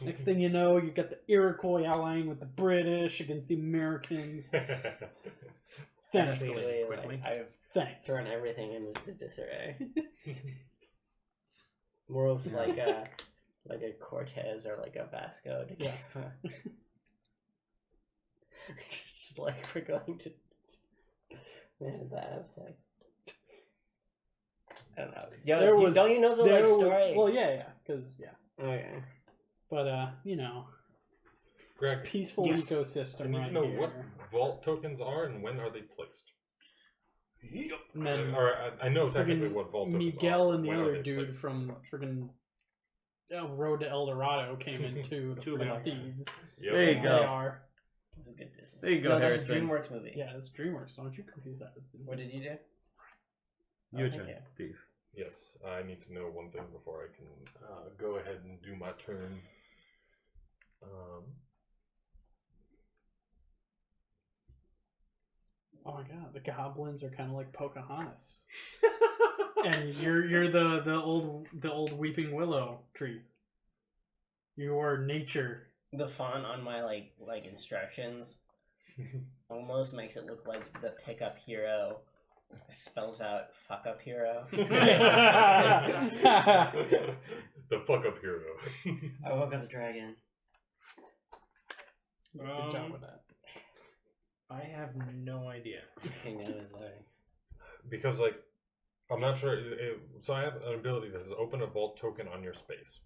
Next thing you know, you got the Iroquois allying with the British against the Americans. Thanks.
Escalate.
Basically,
quickly.
like, I've
Thanks.
thrown everything into disarray. More of like a Cortez or like a Vasco to
Yeah.
It's just like we're going to man the Aztecs. I don't know. Yo,
There was-
don't you know the
There
like
w-
story?
Well, yeah, because
Okay.
but you know,
Greg,
peaceful
Yes.
ecosystem
I need
right
to know
here.
what vault tokens are and when are they placed.
And then
Or I know technically
friggin'
what vault tokens
Miguel
are.
and the
when are
other
they
dude
placed.
from friggin' Road to El Dorado came into the
Two of
Fleet
them.
of Thieves.
Yep.
There you
They
go.
are.
That's a good Disney.
There you go,
No, that's a
Harrison.
DreamWorks movie.
Yeah, it's DreamWorks. Don't you confuse that with
What did you do?
Your
Oh,
turn,
thank you.
Thief.
Yes, I need to know one thing before I can go ahead and do my turn.
Oh my god, the goblins are kind of like Pocahontas, and you're the old weeping willow tree. You are nature.
The font on my like instructions almost makes it look like the pickup hero spells out fuck up hero.
The fuck up hero.
I woke up the dragon.
Good job with that.
I have no idea.
I know it's like
Because, like, I'm not sure. So I have an ability that says open a vault token on your space.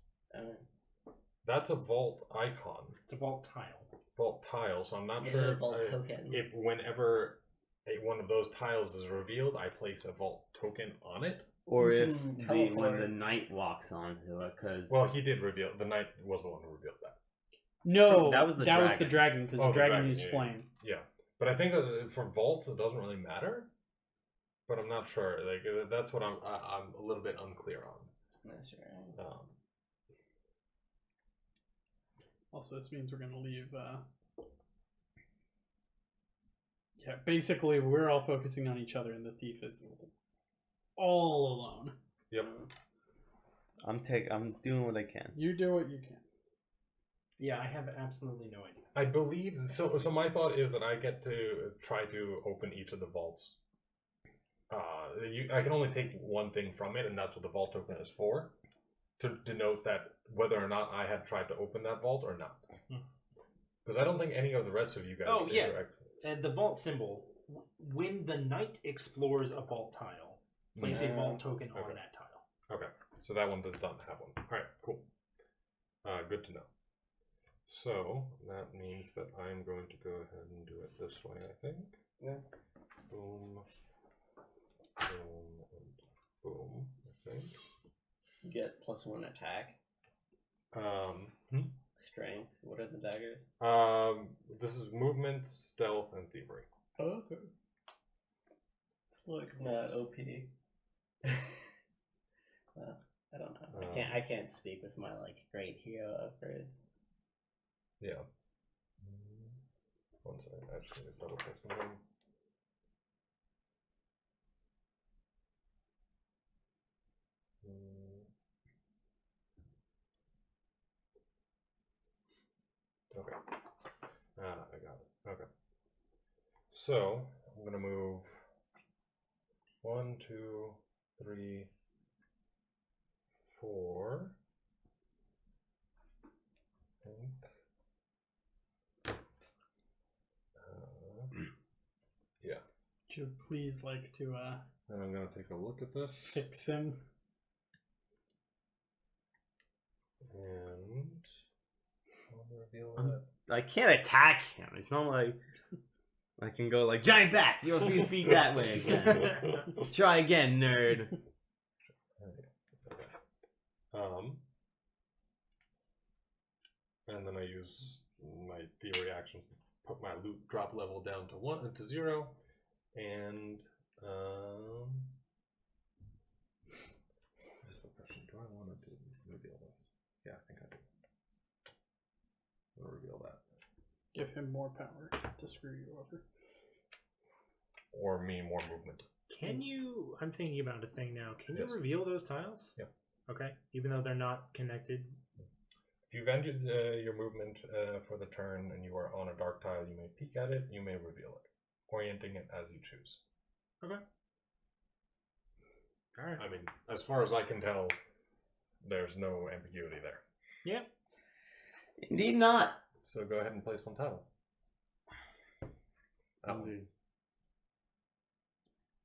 That's a vault icon,
It's a vault tile.
vault tile. So I'm not
What
sure
is a vault token?
if whenever one of those tiles is revealed, I place a vault token on it.
Or
You
if
can
when
teleport.
the knight walks onto it, because
Well, he did reveal. The knight was the one who revealed that.
No,
That was the
dragon because
Oh,
the
the
dragon
dragon,
used
yeah,
flame.
Yeah, but I think that for vaults it doesn't really matter. But I'm not sure. Like that's what I'm a little bit unclear on.
That's right.
Also, this means we're gonna leave. Yeah, basically, we're all focusing on each other, and the thief is all alone.
Yep.
I'm doing what I can.
You do what you can.
Yeah, I have absolutely no idea.
I believe so. So my thought is that I get to try to open each of the vaults. I can only take one thing from it, and that's what the vault token is for, to denote that whether or not I have tried to open that vault or not. Because I don't think any of the rest of you guys.
Oh, yeah.
interact.
And the vault symbol, when the knight explores a vault tile, place a vault token on
Okay.
that tile.
Okay, so that one does not have one. All right, cool. Good to know. So that means that I'm going to go ahead and do it this way. I think.
Yeah.
Boom. Boom and boom. I think.
You get +1 attack, strength. What are the daggers?
This is movement, stealth, and thievery.
Oh, okay. It's like not OP. Well, I don't know. I can't speak with my like great hero upgrades.
Yeah. One second. I just need to double check something. Okay. I got it. Okay. So I'm gonna move 1, 2, 3, 4. Yeah.
Would you please like to
And I'm gonna take a look at this.
fix him?
And I'll reveal that.
I can't attack him. It's not like I can go like giant bats. You'll feet that way again. Try again, nerd.
And then I use my theory actions to put my loot drop level down to 0, and here's the question: do I want to reveal this? Yeah, I think I do. I'm gonna reveal that,
Give him more power to screw you over.
or me more movement.
Can you? I'm thinking about a thing now. Can you
Yes.
reveal those tiles?
Yeah.
Okay. Even though they're not connected.
If you've ended your movement for the turn and you are on a dark tile, you may peek at it, you may reveal it, orienting it as you choose.
Okay. All right.
I mean, as far as I can tell, there's no ambiguity there.
Yeah.
Indeed not.
So go ahead and place one tile. That one.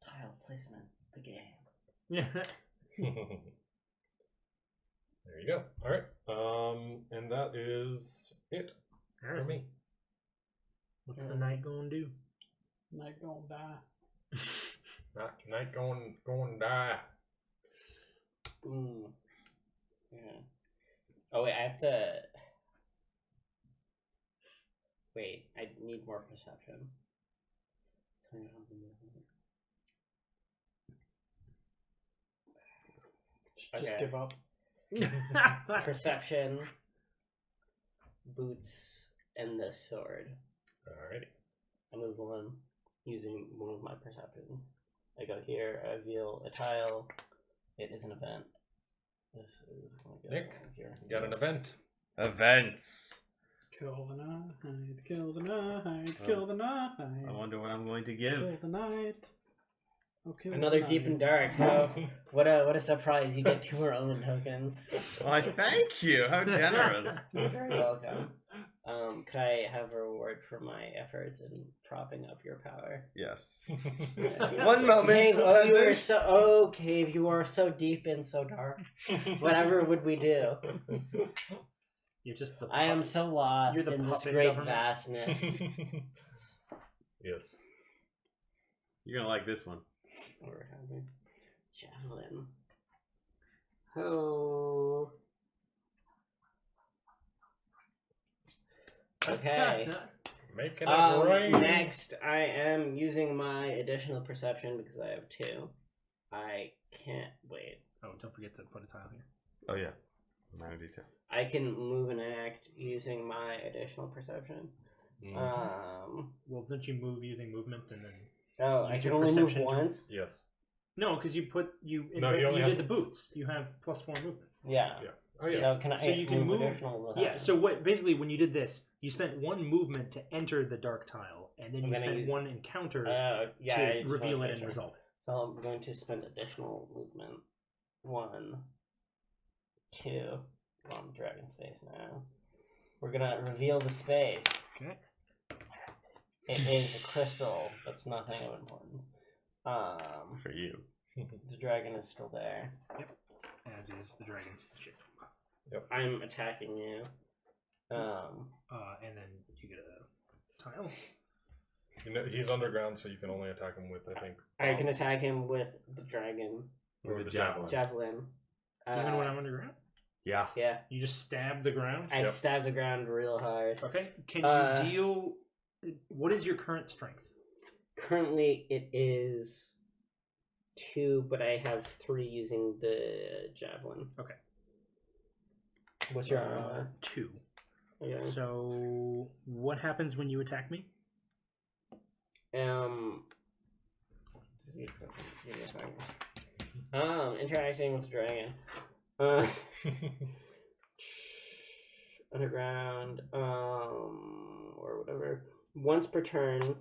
Tile placement. The game.
Yeah.
There you go. All right. And that is it for me.
What's the knight gonna do?
Night gonna die.
Night going die.
Ooh. Yeah. Oh wait, I have to. Wait, I need more perception.
Just
Okay.
give up.
Perception, boots, and the sword.
Alrighty.
I move one using one of my perceptions. I go here, I reveal a tile. It is an event. This is going to go
Nick,
here.
you got an event.
Events.
Kill the night, kill the night, kill the night.
I wonder what I'm going to
Kill
give.
the night. Oh, kill
Another
the
deep and
night.
dark. Oh, what a surprise! You get 2 more omen tokens.
Why, thank you. How generous.
You're very welcome. Could I have a reward for my efforts in propping up your power?
Yes.
Yeah.
One moment,
Cave, oh, you are
peasant.
Cave, you are so deep and so dark. Whatever would we do?
You're just the.
I am so lost
You're the
in this
puppet
great
government.
vastness.
Yes.
You're going to like this one.
Or having javelin. Oh. Okay.
Making it rain.
Next, I am using my additional perception because I have 2. I can't wait.
Oh, don't forget to put a tile here.
Oh, yeah. Minor detail.
I can move and act using my additional perception.
Well, don't you move using movement and then?
Oh, I
Use
can
your
only move
perception to-
once.
Yes.
No, because you put you.
No, you only have
did
to-
the boots. You have +4 movement.
Yeah.
Yeah. Oh yeah.
So can I?
So you can move.
additional
Yeah. So what? Basically, when you did this, you spent 1 movement to enter the dark tile, and then
I'm
you
gonna
spent
use-
1 encounter
yeah.
to
I just
reveal
wanna
it
make
and
sure.
resolve it.
So I'm going to spend additional movement. 1, 2. Well, I'm dragon space now. We're gonna reveal the space.
Okay.
It is a crystal. That's nothing of importance.
For you.
The dragon is still there.
As is the dragon's ship.
I'm attacking you.
And then you get a tile.
You know, he's underground, so you can only attack him with, I think.
I can attack him with the dragon
Or the javelin.
javelin.
Even when I'm underground,
Yeah.
Yeah,
you just stab the ground.
I
Yep.
stab the ground real hard.
Okay. Can
Uh,
you deal? What is your current strength?
Currently, it is 2, but I have 3 using the javelin.
Okay.
What's your armor?
2.
Okay.
So what happens when you attack me?
This is a good question. Give me a second. Interacting with the dragon. Underground, or whatever. Once per turn,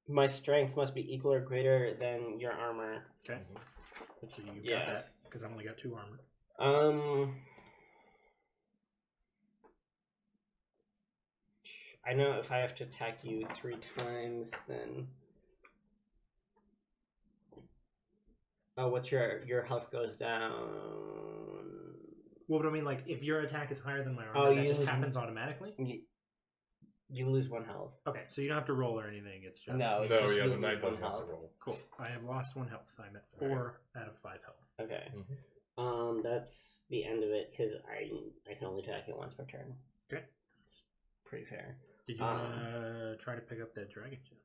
my strength must be equal or greater than your armor.
Okay. So you got
Yes.
that because I've only got 2 armor.
I know if I have to attack you 3 times, then. Oh, what's your health goes down?
Well, but I mean, like, if your attack is higher than my armor,
Oh,
that
you
just
lose-
happens automatically.
You lose 1 health.
Okay, so you don't have to roll or anything. It's just
No, it's
No,
just
yeah,
you
the
lose
knight
1
doesn't have to
health.
roll.
cool. I have lost 1 health. I'm at 4 out of 5 health.
Okay.
Mhm.
That's the end of it because I can only attack it once per turn.
Okay.
Pretty fair.
Did you want to try to pick up that dragon gem?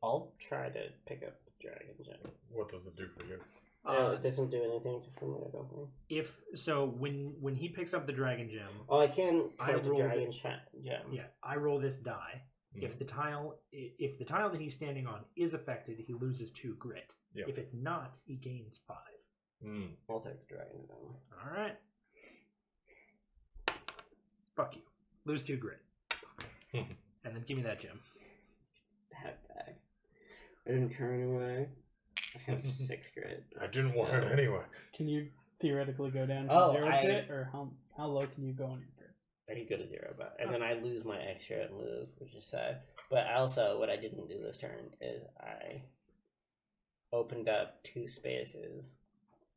I'll try to pick up the dragon gem.
What does it do for you?
It doesn't do anything for me, I don't think.
If so, when he picks up the dragon gem,
Oh, I can
I
collect the
rolled
dragon
it.
gem.
yeah, I roll this die.
Mhm.
If the tile that he's standing on is affected, he loses 2 grit.
Yeah.
If it's not, he gains 5.
Mm.
I'll take the dragon gem.
All right. Fuck you. Lose 2 grit, and then give me that gem.
That back. I didn't turn away. I have 6 grit.
I didn't want it anyway.
Can you theoretically go down to
Oh,
0
I-
grit, or how low can you go on your grit?
I could go to 0, but and then I lose my extra move, which is sad. But also, what I didn't do this turn is I opened up 2 spaces.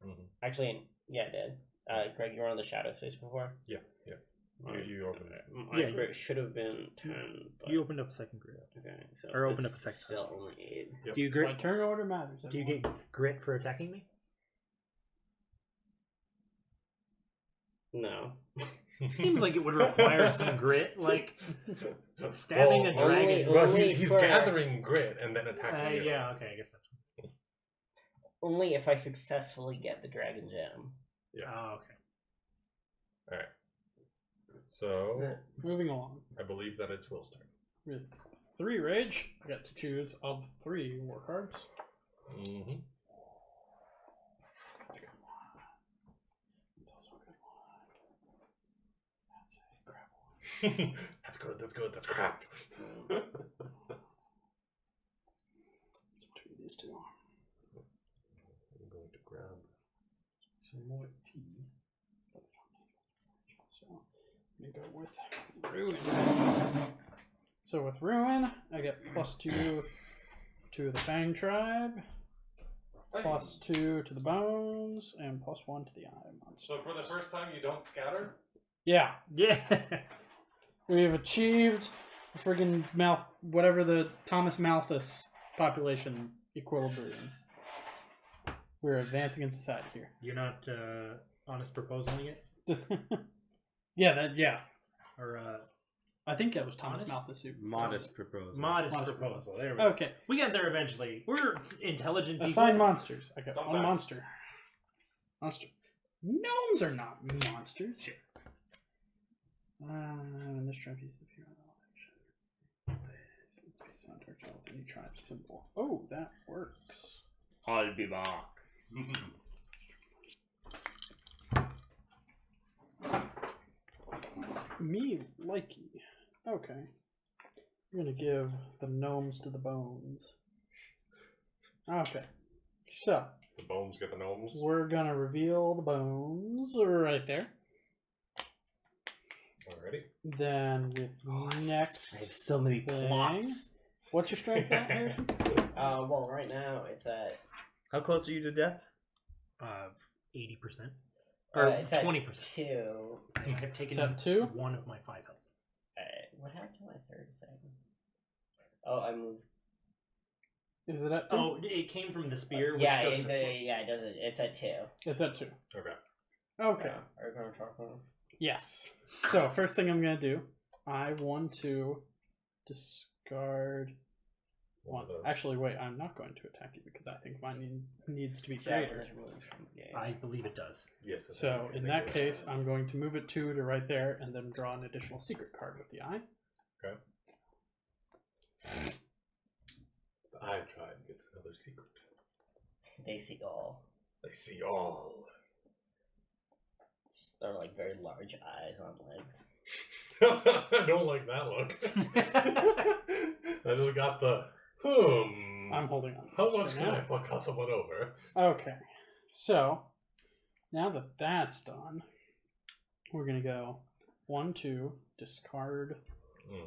Mhm.
Actually, yeah, I did. Greg, you were on the shadow space before.
Yeah, yeah. You opened it.
My
Yeah,
grit should have been 10. But...
You opened up a second grid.
Okay, so
Or open
it's
up a second
still only 8.
Yep.
Do you
My
grit?
turn order matters.
Do you
everyone.
get grit for attacking me?
No.
Seems like it would require some grit, like stabbing a
Well,
dragon.
only-
Well, he's
for-
gathering grit and then attacking you.
Yeah, okay, I guess that's.
Only if I successfully get the dragon gem.
Yeah.
Oh, okay.
So
Moving along.
I believe that it's Will's turn.
With 3 rage, I get to choose of 3 war cards.
Mm-hmm.
That's a good one. It's also a good one. That's a crap one.
That's good. That's good. That's crap.
It's between these two.
I'm going to grab some more tea.
So let me go with Ruin. So with Ruin, I get +2 to the Fang Tribe, +2 to the Bones, and +1 to the Eye Monster.
So for the first time, you don't scatter.
Yeah,
Yeah.
we have achieved the friggin' mouth, whatever the Thomas Malthus population equilibrium. We're advancing in society here.
You're not honest proposaling it?
Yeah.
Or
I think that was Thomas
Honest?
Malthus. Who
Modest proposal.
modest
Modest
proposal. There we go.
Okay.
We got there eventually. We're intelligent people.
Assign monsters. I got one
Sometimes.
monster. Monster. Gnomes are not monsters.
Sure.
And this tribe is the pure knowledge. It's based on torture with any tribe symbol. Oh, that works.
I'll be back.
Me likey. Okay. I'm gonna give the gnomes to the bones. Okay. So
The bones get the gnomes.
we're gonna reveal the bones right there.
Alrighty.
Then with next
I have so many
thing.
plots.
What's your strength at, Harrison?
Well, right now it's at
How close are you to death?
80%. Or
it's at
20%.
2.
I've taken
Is that 2?
1 of my 5 health.
What happened to my third thing? Oh, I moved.
Is it at 2?
Oh, it came from the spear. Which
Yeah,
doesn't
it doesn't. It's at 2.
It's at 2.
Okay.
Okay.
Are we going to talk about?
Yes. So first thing I'm gonna do, I want to discard one.
of those.
Actually, wait. I'm not going to attack you because I think mine needs to be
That one
greater.
is removed from the game.
I believe it does.
Yes. I
So
think
in
it
that
is.
case, I'm going to move it 2 to right there, and then draw an additional secret card with the eye.
Okay. The eye tribe gets another secret.
They see all.
They see all.
They're like very large eyes on legs.
I don't like that look. I just got the
I'm holding on. to
How
this
much
for
can
now.
I fuck someone over?
Okay. So now that that's done, we're gonna go 1, 2, discard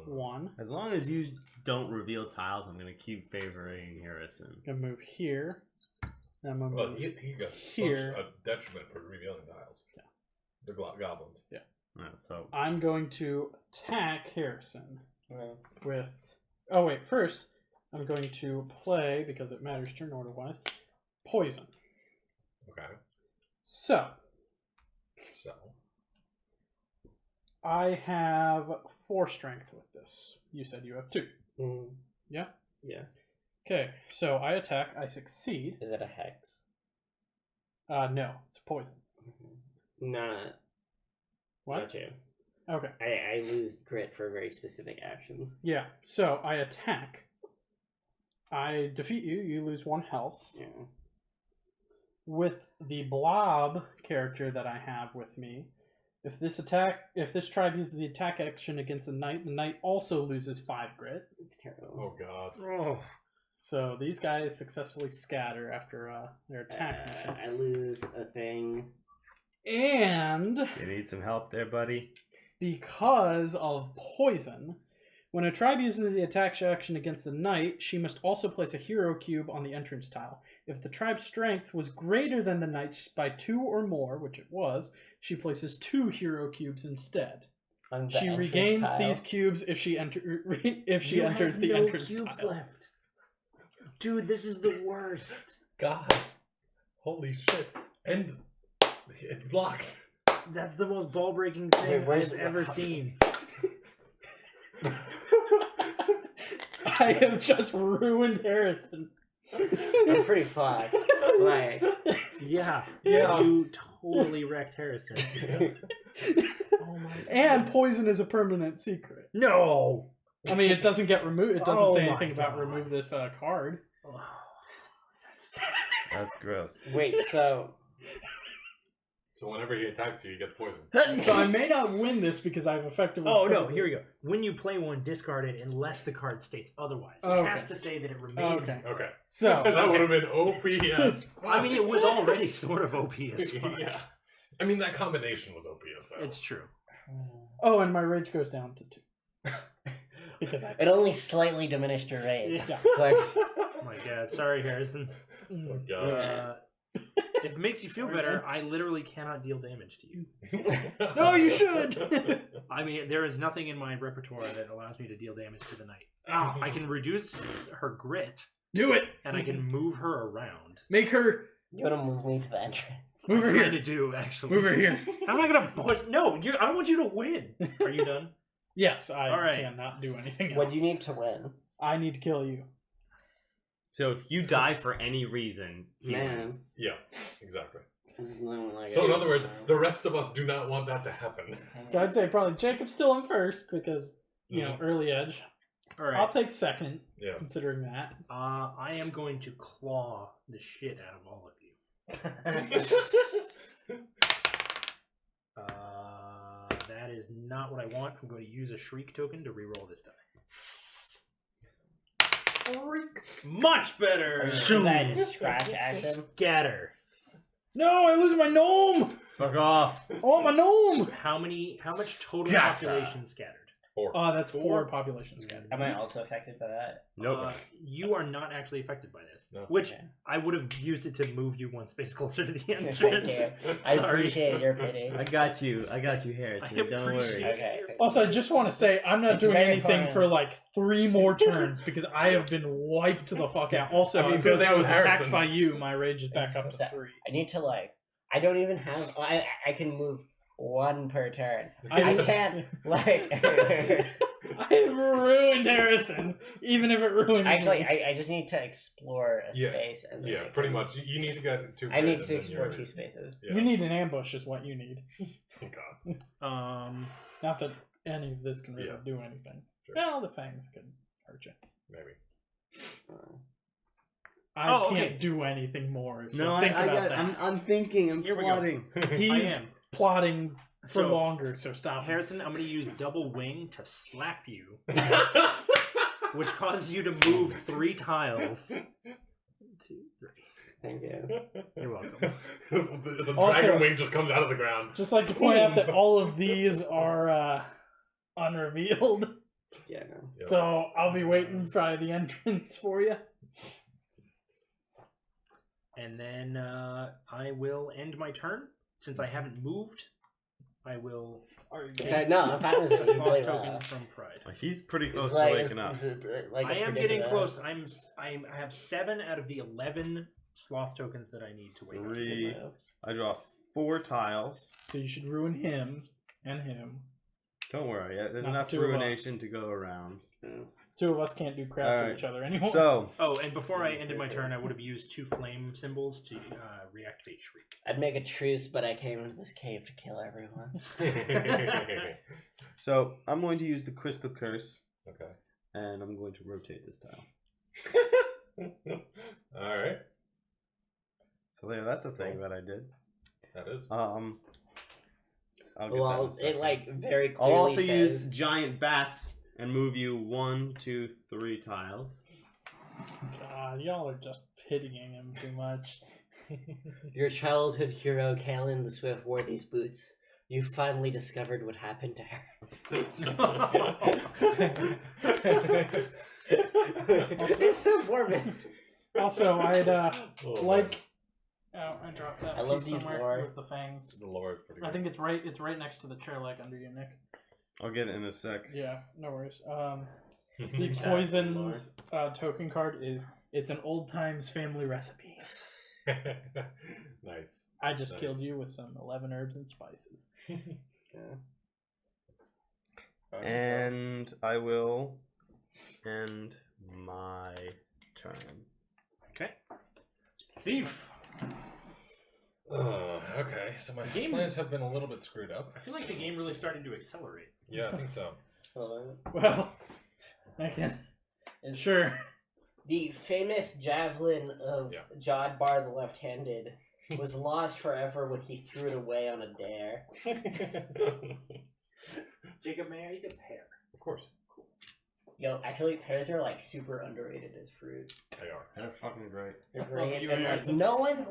1.
As long as you don't reveal tiles, I'm gonna keep favoring Harrison.
Gonna move here. Then I'm gonna
Well,
move
he got
here.
such a detriment for revealing tiles.
Yeah.
The goblins.
So
I'm going to attack Harrison
Well,
with. Oh wait, first I'm going to play because it matters turn order wise. Poison.
Okay.
So
So
I have 4 strength with this. You said you have 2. Yeah.
Yeah.
Okay, so I attack. I succeed.
Is it a hex?
No, it's poison.
Nah.
What?
Got you.
Okay.
I lose grit for very specific actions.
Yeah. So I attack. I defeat you. You lose 1 health.
Yeah.
With the blob character that I have with me, if this tribe uses the attack action against the knight also loses 5 grit.
It's terrible.
oh god.
Oh.
So these guys successfully scatter after their attack mission.
I lose a thing.
And
you need some help there, buddy.
because of poison, when a tribe uses the attack action against the knight, she must also place a hero cube on the entrance tile. If the tribe's strength was greater than the knight's by 2 or more, which it was, she places 2 hero cubes instead.
On the
She
entrance
regains
tile.
these cubes if she
You
enters
have
the
no
entrance
cubes
tile.
left. Dude, this is the worst.
God. Holy shit. And it's blocked.
That's the most ball-breaking thing
where's
I've
the-
ever seen.
I have just ruined Harrison.
I'm pretty fucked. Like,
Yeah.
Yeah.
You totally wrecked Harrison. Oh my god.
And poison is a permanent secret.
No!
I mean, it doesn't get removed. It doesn't
Oh
say
my
anything about
God.
remove this card.
Oh,
That's gross.
wait, so
So whenever he attacks you, you get poisoned.
So I may not win this because I've effectively.
Oh no,
put-
here we go. When you play one, discard it unless the card states otherwise. It
Okay.
has to say that it remains.
Okay.
Okay.
So
That would have been OP as fuck.
I mean, it was already sort of OP as fuck.
Yeah. I mean, that combination was OP as fuck.
It's true.
oh, and my rage goes down to 2 because I.
it only slightly diminished your rate.
Yeah.
Like,
Oh my god, sorry, Harrison.
Oh, God.
If it makes you feel better, I literally cannot deal damage to you.
No, you should.
I mean, there is nothing in my repertoire that allows me to deal damage to the knight.
Ah,
I can reduce her grit,
do it.
and I can move her around.
Make her
you wanna move me to the entrance?
move her
I'm trying to
here.
do actually.
Move her here.
I'm not gonna push. No, I don't want you to win. Are you done?
Yes, I
All right.
cannot do anything else.
What do you need to win?
I need to kill you.
So if you die for any reason, he
Man.
wins.
Yeah, exactly.
This is literally like
So in other words, the rest of us do not want that to happen.
So I'd say probably Jacob's still in first because you know early edge.
All
I'll
right.
take second,
Yeah.
considering that.
I am going to claw the shit out of all of you. That is not what I want. I'm going to use a shriek token to reroll this die. Much better.
Is that a scratch action?
Scatter.
No, I lose my gnome.
Fuck off.
I want my gnome.
How much total
Scatter.
population scattered?
4.
Oh, that's 4 population scattered.
Am I also affected by that?
Nope.
You are not actually affected by this.
No.
Which
Okay.
I would have used it to move you one space closer to the
Thank
entrance.
you. I
Sorry.
appreciate your pity.
I got you, Harrison. Don't
appreciate
worry.
Okay.
Also, I just want to say I'm not
It's
doing
very
anything
fun.
for like 3 more turns because I have been wiped the fuck out. Also,
I mean,
because
same
I was
with
attacked
Harrison.
by you, my rage is back up
What's
to
that?
3.
I need to like. I don't even have. I can move 1 per turn.
I-
I can't like.
I have ruined Harrison, even if it ruined
Actually,
me.
I just need to explore a
Yeah.
space. And then
Yeah,
I
pretty
can-
much. You need to get 2.
I need
and
to
then
explore
you're-
2 spaces.
Yeah.
You need an ambush, is what you need.
Oh, God.
Not that any of this can really
Yeah.
do anything.
Sure.
Well, the fangs can hurt you.
Maybe.
I
Oh,
can't
okay.
do anything more. So
No, I
think about
got.
that.
I'm thinking. I'm
Here we go.
plotting.
He's
I am.
plotting for
So,
longer, so stop. him.
Harrison, I'm going to use double wing to slap you, which causes you to move 3 tiles. 1, 2, 3.
Thank you.
You're welcome.
the
Also-
dragon wing just comes out of the ground.
Just like to point out that all of these are unrevealed,
Yeah, no.
Yep.
so I'll be waiting by the entrance for you.
And then I will end my turn. Since I haven't moved, I will
No, I'm fine with
a
it.
sloth
Really
token
well.
from Pride.
Pretty close
It's
to
like,
waking up.
like
I
a
am getting
predicament.
close. I have 7 out of the 11 sloth tokens that I need to wake up.
3. I draw 4 tiles.
So you should ruin him and him.
Don't worry, there's
Not
enough
the 2 of us.
ruination to go around.
2 of us can't do crap to
Alright.
each other anymore.
So,
Oh, and before I ended my turn, I would have used 2 flame symbols to reactivate Shriek.
I'd make a truce, but I came into this cave to kill everyone.
so I'm going to use the Crystal Curse,
Okay.
and I'm going to rotate this tile.
Alright.
So yeah, that's a thing that I did.
That is.
I'll get that in a
Well,
second.
it like very
I'll
clearly
also
says,
use giant bats and move you 1, 2, 3 tiles.
God, y'all are just pitying him too much.
your childhood hero, Kalen the Swift, wore these boots. You finally discovered what happened to her. It's so morbid.
Also, I'd
Oh,
like. Oh, I dropped that
I love
piece
these
somewhere.
lore.
It was the fangs.
The Lord. Pretty
I
good.
think it's right. It's right next to the chair leg under you, Nick.
I'll get it in a sec.
Yeah, no worries. The poisons token card it's an old times family recipe.
Nice.
I just
Nice.
killed you with some 11 herbs and spices.
And I will end my turn.
Okay. Thief.
Okay, so my
Game-
plans have been a little bit screwed up.
I feel like the game really started to accelerate.
Yeah, I think so.
Well, I can.
Is
Sure.
the famous javelin of
Yeah.
Jodbar the Left-Handed was lost forever when he threw it away on a dare.
Jacob, may I eat a pear?
Of course,
Yo, actually, pears are like super underrated as fruit.
they are.
They're fucking great.
They're great,
you
and
were
like
asking-
no one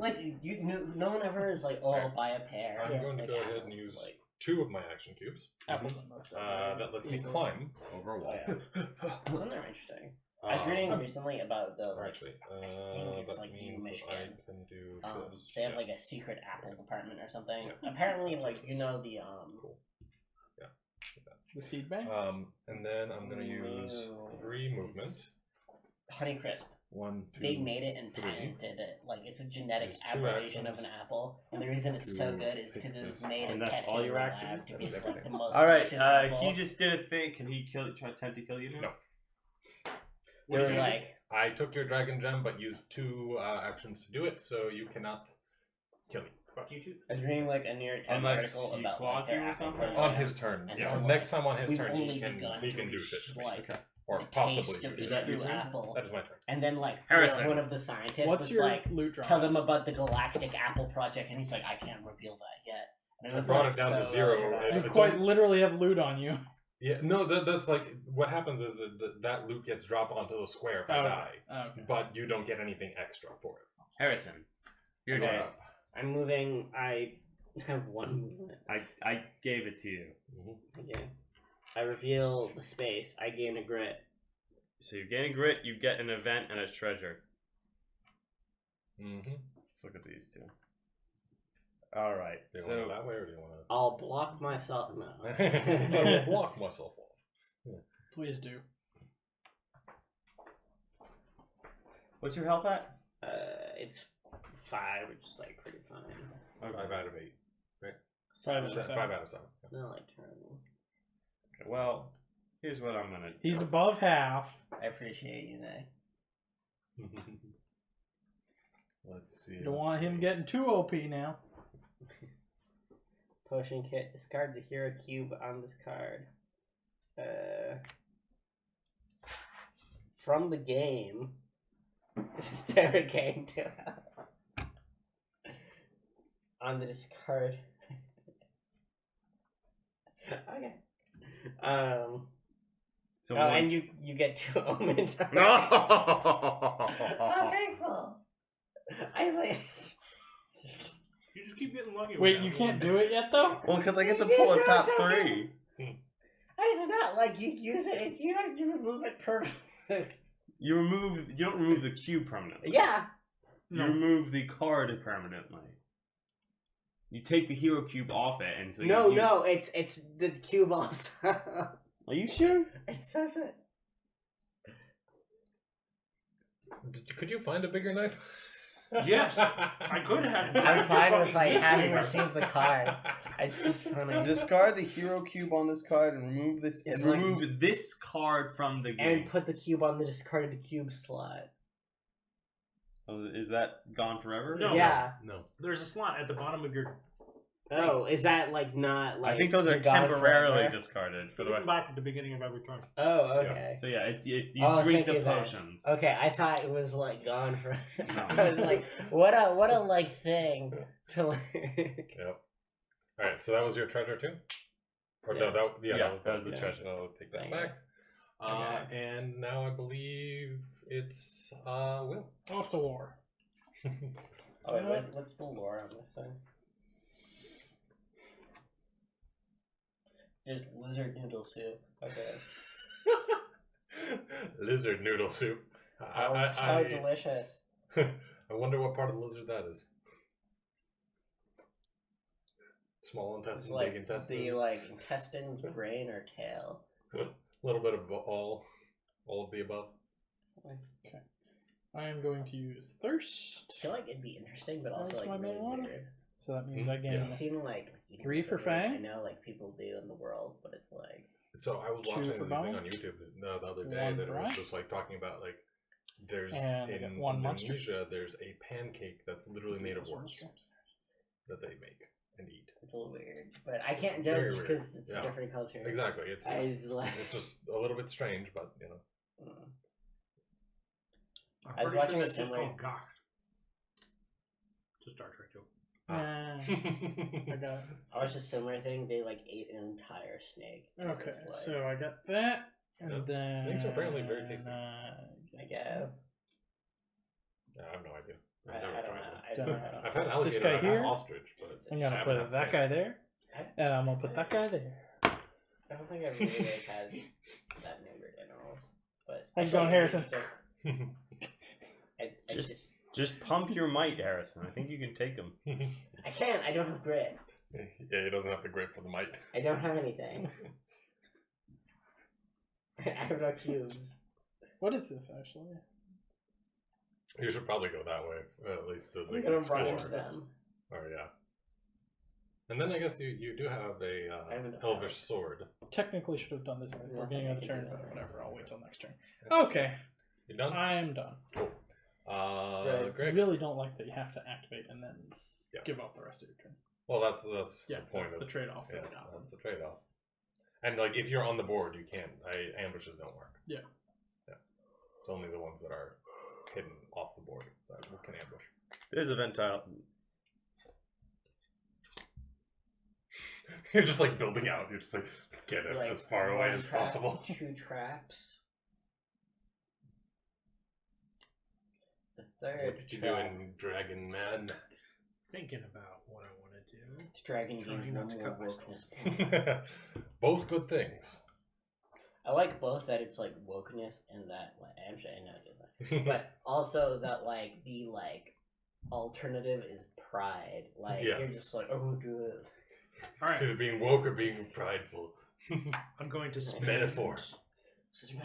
no one ever is like, oh, I'll
Alright.
buy a pear.
I'm going to
Like,
go ahead and
apples,
use
like,
2 of my action cubes.
Apples and most of
That lets me climb over a wall.
some of them are interesting. I was reading recently about the
Or
like,
actually,
think it's
that
like
means
in
that I
Michigan.
can do this.
they have
Yeah.
like a secret apple department or something.
Yeah.
Apparently, like you know the
Cool.
The seed bank?
And then I'm going to use 3 movements.
Honeycrisp.
1, 2.
They made it and
3.
patented it. Like it's a genetic
There's 2
aberration of an
actions.
apple, and the reason it's so
2
good is because it was
pick
made
And
and
that's
tested
all
in
your
the lab
actions?
to
That
be
was
like
everything.
the most
All right,
delicious apple.
he just did a thing. Can he attempt to kill you now?
No.
They were like,
I took your dragon gem, but used 2 actions to do it, so you cannot kill me.
Fuck you too.
I was reading like a New York Times
Unless
article
he
about
claws
like, their
you or
apple
something?
program.
On his turn.
And
Yeah.
they're
Next time on his
We've
turn,
only
he can
begun
do
to
shit
reach,
to me.
like
Or
the
possibly
taste of
do
the
Is
shit.
that your
true
turn?
apple.
That is my turn.
And then like
Harrison.
one of the scientists
What's
was
your
like,
loot drop?
tell them about the Galactic Apple Project, and he's like, I can't reveal that yet. And
I
was,
brought
like,
it down to
so
0.
dramatic.
You
It's
quite
only-
literally have loot on you.
Yeah, no, that's like what happens is that loot gets dropped onto the square if I die,
Okay.
but you don't get anything extra for it.
Harrison, your
Okay.
day.
I'm moving. I have 1 movement.
I gave it to you.
Okay. I reveal the space. I gain a grit.
So you gain grit, you get an event and a treasure.
Mm-hmm.
Let's look at these 2. All right.
Do you
So
want it that way, or do you want
I'll block myself. No.
to? I will block myself off.
Please do.
what's your health at?
It's 5, which is like pretty fine.
5 out of 8.
5 out of 7.
5 out of 7.
It's not like terrible.
Okay, well, here's what I'm gonna do.
He's above half.
I appreciate you, Nick.
Let's see.
You don't want him getting too OP now.
Potion kit. Discard the hero cube on this card. From the game. Sarah game too. On the discard. Okay.
So
Oh,
once-
and you get 2 omens.
No!
I'm thankful. I like.
You just keep getting lucky.
Wait, you can't do it yet, though?
Well, because I get to pull a top 3.
It's not like you use it. It's you remove it per.
You don't remove the cube permanently.
Yeah.
You remove the card permanently. You take the hero cube off it, and so
No, it's the cube also.
Are you sure?
It says it.
Could you find a bigger knife?
Yes, I could have.
I'm fine with like
Fucking
having
me.
received the card. It's just funny.
Discard the hero cube on this card and remove this.
It's
And
like-
remove this card from the game.
And put the cube on the discarded cube slot.
Oh, is that gone forever?
No.
Yeah.
No.
There's a slot at the bottom of your.
Oh, is that like not like?
I think those are
you're gone
temporarily
forever?
discarded for
Put
the
them
way.
back at the beginning of every turn.
Oh, okay.
So yeah, it's you
Oh,
drink
thank
the
you, then.
potions.
Okay, I thought it was like gone for.
No.
I was like, what a like thing to like.
Yep. All right, so that was your treasure too, or
Yeah.
no? That was the
Yeah.
treasure. I'll take that
Thank
back.
Okay.
And now I believe it's Will.
Oh, it's a war.
Oh, wait, what's the lore on this thing? There's lizard noodle soup. Okay.
Lizard noodle soup.
How delicious.
I wonder what part of the lizard that is. Small
It's
intestine,
like
big intestines.
the like intestines, brain, or tail.
A little bit of all of the above.
Okay. I am going to use Thirst.
I feel like it'd be interesting, but also
That's
like
my
really
main one.
weird.
So that means I gain
Yeah.
I've seen like you know,
3 for
the way
Fang?
I know like people do in the world, but it's like
So I was
2
watching
for
a thing
bone,
on YouTube the other day
1
that
for
it was
eye.
just like talking about like there's
And I got 1 monster.
Indonesia there's a pancake that's literally made of
Plus 1
worms
strength.
that they make and eat.
it's a little weird. But I can't
Very
judge
weird.
because it's
Yeah.
a different culture.
Exactly. It's
I
it's,
was like-
it's just a little bit strange, but you know.
Mm.
I'm
I was
pretty
watching
sure
a
that's just
similar-
called Gok. To Star Trek too.
Nah, I got it.
I watched a similar thing. They like ate an entire snake. and it
Okay,
was, like,
so I got that, and
Yeah.
then
Snakes are apparently very tasty.
I guess.
Yeah, I have no idea.
I
I've never
don't
tried
know.
one.
I
Don't
don't
know.
know.
I've had
This
alligator,
guy
I've had
here?
ostrich, but
I'm
I
gonna
haven't
put
had
that
snake.
guy there, and I'm gonna put that guy there.
I don't think I've really like, had that numbered animals. But
How's it
I
going,
saw
Harrison?
just- I just
Just pump your might, Harrison. I think you can take him.
I can't. I don't have grit.
Yeah, he doesn't have the grip for the might.
I don't have anything. I have no cubes.
What is this actually?
You should probably go that way, at least to
I'm
like
gonna
explore.
run into them.
Or yeah. And then I guess you do have a
I have an
elvish sword.
Technically, should have done this at the
Yeah,
beginning of the
I can
turn,
do
but
that.
whatever. I'll wait till next turn.
Yeah.
Okay,
You done?
I am done.
Cool.
Greg.
I
Greg.
really don't like that you have to activate and then
Yeah.
give up the rest of your turn.
Well, that's
Yeah,
the point
that's
of
the trade-off.
yeah,
for that one.
that's the trade-off. And like if you're on the board, you can't. Ambushes don't work.
Yeah.
Yeah. It's only the ones that are hidden off the board that can ambush.
There's a ventile.
You're just like building out. You're just like get it
Like,
as far away
one
as
trap,
possible.
2 traps. The third
What you
trap.
doing, Dragon Man?
Thinking about what I want to do.
The dragon
Trying
gains
not
one
to
more
cut myself.
wokeness point.
Both good things.
I like both that it's like wokeness and that like actually I know I did that. But also that like the like alternative is pride. Like
Yeah.
you're just like, oh good.
All
It's
right,
either being woke or being prideful.
I'm going to spend
Metaphor.
This is my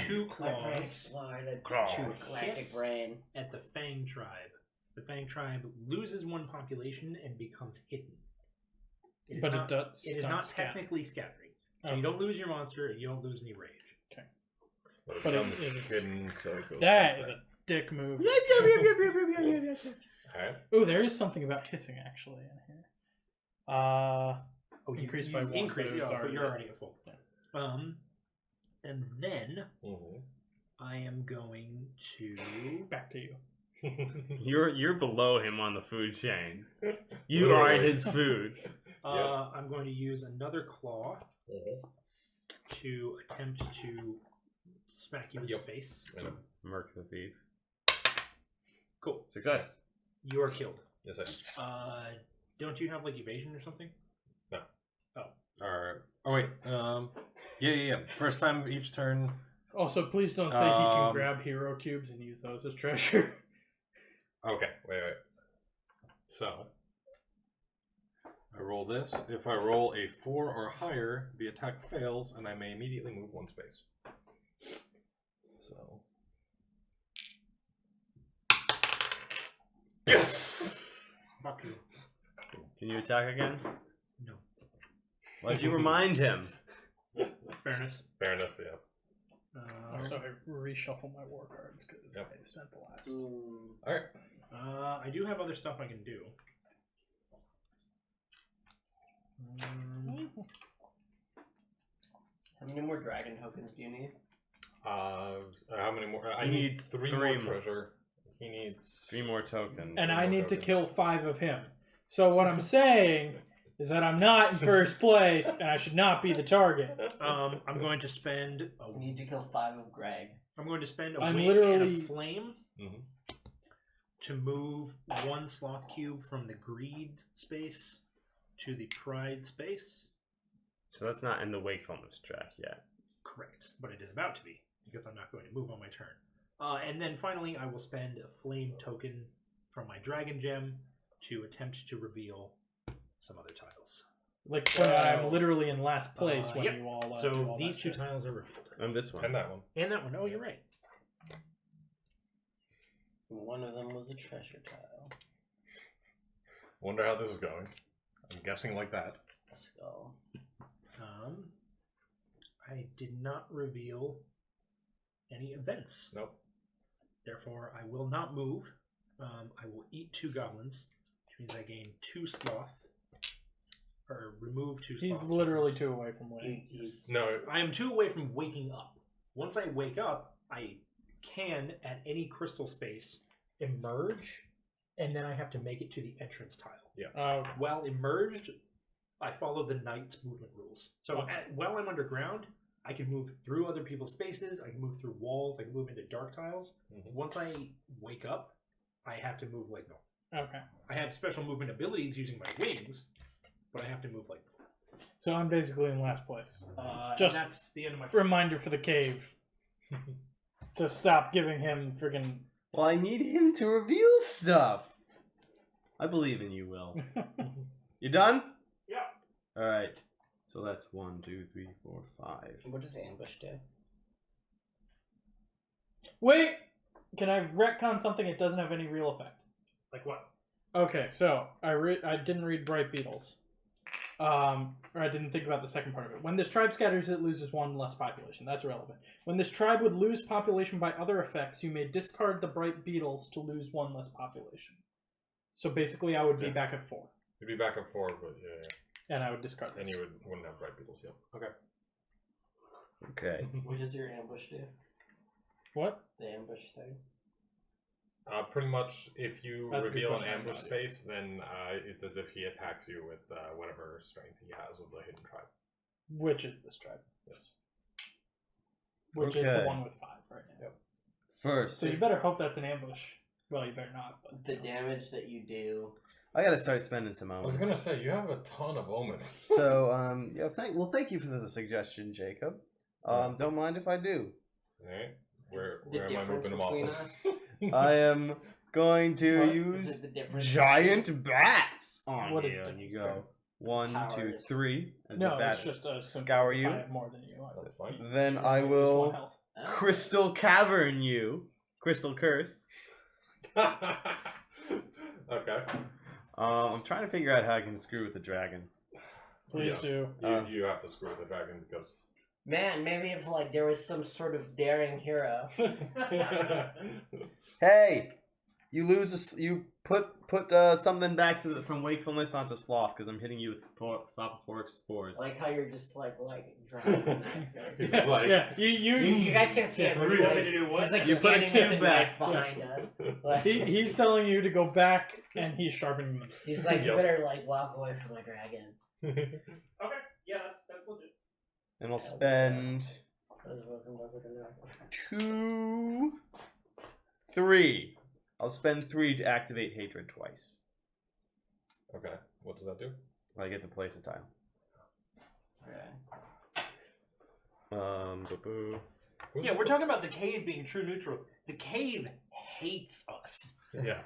Two
My brain
claws
exploded.
Claw.
To galactic
Hiss.
brain.
at the Fang tribe. The Fang tribe loses 1 population and becomes hidden.
But it does.
It is
don't
not
scatter.
technically scattering. So
Okay.
you don't lose your monster, you don't lose any rage.
But it
But it
becomes
is-
hidden, so it goes
That
back.
is a dick move.
Alright.
Oh, there is something about hissing actually in here.
Oh,
Increase by 1,
increase,
but it was
yeah, but
already-
you're already at full. And then
Mhm.
I am going to.
back to you.
You're below him on the food chain. You are
Literally.
his food.
I'm going to use another claw
Mhm.
to attempt to smack you in
Yep.
the face.
Yeah.
Merc the thief.
Cool.
Success.
You are killed.
Yes, I am.
Don't you have like evasion or something?
Alright. Oh wait. Yeah. First time each turn.
Also, please don't say he can
Um,
grab hero cubes and use those as treasure.
Okay, wait.
So I roll this. If I roll a 4 or higher, the attack fails, and I may immediately move 1 space. So
Yes!
Fuck you.
Can you attack again?
No.
Why'd you remind him?
Fairness.
Fairness, yeah.
So I reshuffle my war cards because
Yep.
I spent the last.
Alright.
I do have other stuff I can do.
How many more dragon tokens do you need?
How many more? I
He
need
needs
3
three
more
more.
treasure. He needs
3 more tokens.
And
Some
I
more
need to
tokens.
kill 5 of him. So what I'm saying is that I'm not in first place, and I should not be the target.
I'm going to spend.
You need to kill 5 of Greg.
I'm going to spend a
I'm
wing and
literally-
a flame
Mhm.
to move 1 sloth cube from the greed space to the pride space.
So that's not in the wakefulness track yet.
Correct, but it is about to be because I'm not going to move on my turn. And then finally, I will spend a flame token from my dragon gem to attempt to reveal some other tiles.
Like when I'm literally in last place when
yep.
you all. Do
So
all
these
that
two
shit.
tiles are revealed.
And this one.
And that one.
And that one. Oh, you're right.
One of them was a treasure tile.
Wonder how this is going. I'm guessing like that.
A skull.
I did not reveal any events.
Nope.
Therefore, I will not move. I will eat 2 goblins, which means I gain 2 sloth. Or remove 2 sloth.
He's literally 2 away from winning.
No.
I am 2 away from waking up. Once I wake up, I can, at any crystal space, emerge, and then I have to make it to the entrance tile.
Yeah.
While emerged, I follow the knight's movement rules. So while I'm underground, I can move through other people's spaces, I can move through walls, I can move into dark tiles.
Mhm.
Once I wake up, I have to move like normal.
Okay.
I have special movement abilities using my wings, but I have to move like normal.
So I'm basically in last place.
Just that's the end of my
Reminder for the cave to stop giving him friggin'
Well, I need him to reveal stuff. I believe in you, Will. You done?
Yeah.
All right. So that's 1, 2, 3, 4, 5.
What does ambush do?
Wait! Can I retcon something that doesn't have any real effect?
Like what?
Okay, so I didn't read Bright Beetles. Or I didn't think about the second part of it. When this tribe scatters, it loses 1 less population. That's irrelevant. When this tribe would lose population by other effects, you may discard the Bright Beetles to lose 1 less population. So basically, I would be back at 4.
You'd be back at 4, but yeah.
And I would discard this.
And you wouldn't have bright beetles. Yep. Okay.
Okay.
What does your ambush do?
What?
The ambush thing?
Pretty much, if you
That's a good
reveal an
question, I have no
ambush
idea.
space, then it's as if he attacks you with whatever strength he has with the hidden tribe.
Which is this tribe?
Yes.
Which is
Okay.
the one with 5 right now.
Yep.
First,
So you better hope that's an ambush. Well, you better not. But
The damage that you do.
I gotta start spending some
I was
omens.
gonna say you have a ton of omens.
So, yeah, thank you for the suggestion, Jacob. Don't mind if I do.
Alright.
It's
Where
the
am I
difference
moving them off?
between
of?
us.
I am going to
What?
Is
use
it the difference?
giant bats on
What
you.
is the
And you
difference,
go 1, 2,
Powers.
3. As
no,
the
it's
bats
just a simple
scour
if
you.
I have more than you.
That's fine.
Then I
Lose
will
1 health.
Oh.
crystal cavern you. Crystal curse.
Okay.
I'm trying to figure out how I can screw with the dragon.
Please do.
You have to screw with the dragon because.
Man, maybe if like there was some sort of daring hero.
Hey, you you put something back to from wakefulness onto sloth because I'm hitting you with soporific spores.
Like how you're just like driving the knife.
He's just like,
Yeah, you
You guys can't see it, but
What do you want me to
like,
do? What?
he's like
You put a
standing with
cube
the knife
back.
behind us. Like,
he's telling you to go back, and he's sharpening them.
he's like, you
Yep.
better like walk away from my dragon.
Okay. Yeah, that's legit.
And I'll spend
I was walking back with a knife.
2, 3. I'll spend 3 to activate hatred twice.
Okay. What does that do?
I get to place a tile.
Okay.
Boo-boo.
Yeah, we're talking about the cave being true neutral. The cave hates us.
Yeah.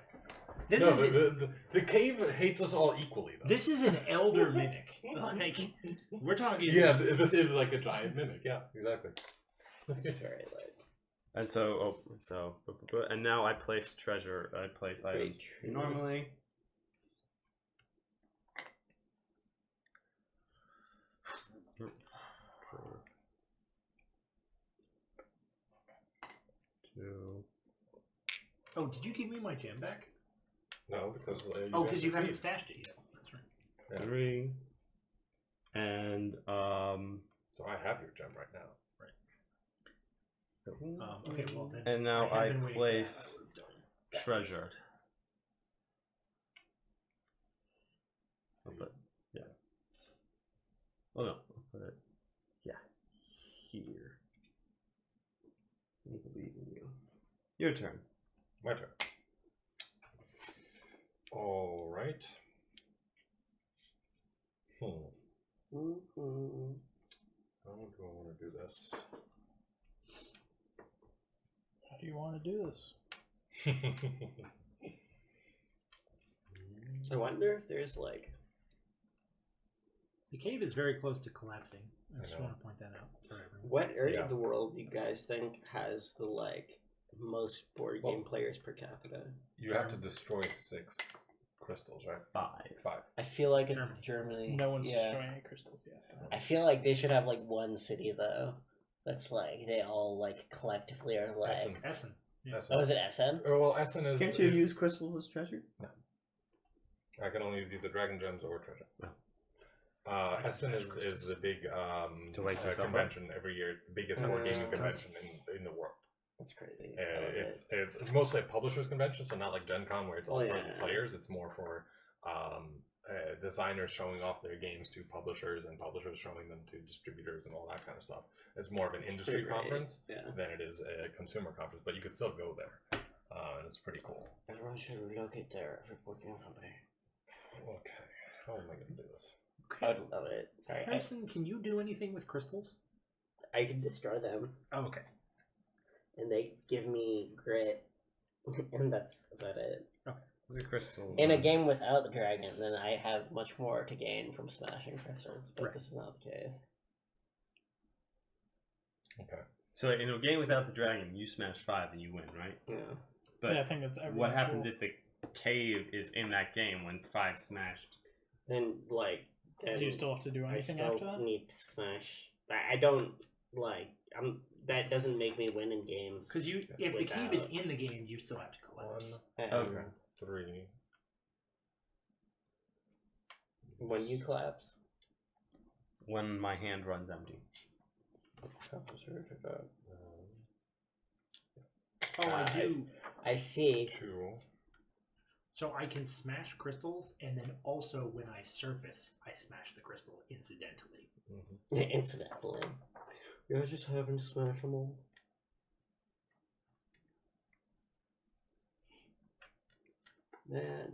This
no,
is
the cave hates us all equally, though.
this is an elder mimic. Like we're talking.
Yeah, this is like a giant mimic. Yeah, exactly.
It's very like.
And so, and now I place treasure. I place items
trees.
normally. Two.
Oh, did you give me my gem back?
No, because
Because you haven't
succeeded.
stashed it yet. That's right.
Yeah.
3. And
So I have your gem right now.
Okay, well then.
and now
had
I
been waiting for
place
that. I would've done that.
treasure. I'll put, yeah. Oh no, I'll put it, yeah, here. I believe in you. Your turn.
My turn. All right. How do I want to do this?
How do you want to do this?
I wonder if there's like
The cave is very close to collapsing. I just
know.
want to point that out for everyone.
What area
Yeah.
of the world do you guys think has the most board game players per capita?
You have to destroy 6 crystals, right?
5.
I feel like it's
Germany.
Germany.
No one's
yeah.
destroying any crystals yet.
I feel like they should have one city though. That's they all collectively are
Essen.
Essen. Yeah.
Essen.
Oh, is it Essen?
Well, Essen is.
Can't you
is-
use crystals as treasure?
I can only use either dragon gems or treasure.
Oh.
Essen is the big
To wake yourself up?
convention every year. The biggest board gaming convention in the world.
That's crazy. I love it.
It's mostly a publishers convention, so not like Gen Con where it's all
Oh,
for
yeah.
the players. It's more for designers showing off their games to publishers and publishers showing them to distributors and all that kind of stuff. It's more of an industry
pretty great.
conference
Yeah.
than it is a consumer conference, but you can still go there, and it's pretty cool.
Everyone should relocate there. Every board game company.
Okay, how am I going to do this?
I would love it. Sorry,
Harrison, can you do anything with crystals?
I can destroy them,
Oh, okay.
and they give me grit, and that's about it.
It's a crystal.
In a game without the dragon, then I have much more to gain from smashing crystals, but
Right.
this is not the case.
Okay.
So in a game without the dragon, you smash 5 and you win, right?
Yeah.
But
Yeah, I think that's every
what happens
rule.
if the cave is in that game when 5 smashed?
Then then
Do you still have to do
I
anything
still
after that?
need to smash. I don't that doesn't make me win in games.
Because if the cave is
Without-
in the game, you still have to collapse.
1,
Okay.
3.
When you collapse.
When my hand runs empty.
Oh, I do.
I see.
2.
So I can smash crystals, and then also when I surface, I smash the crystal incidentally.
Incidentally. You guys just happen to smash them all. Man,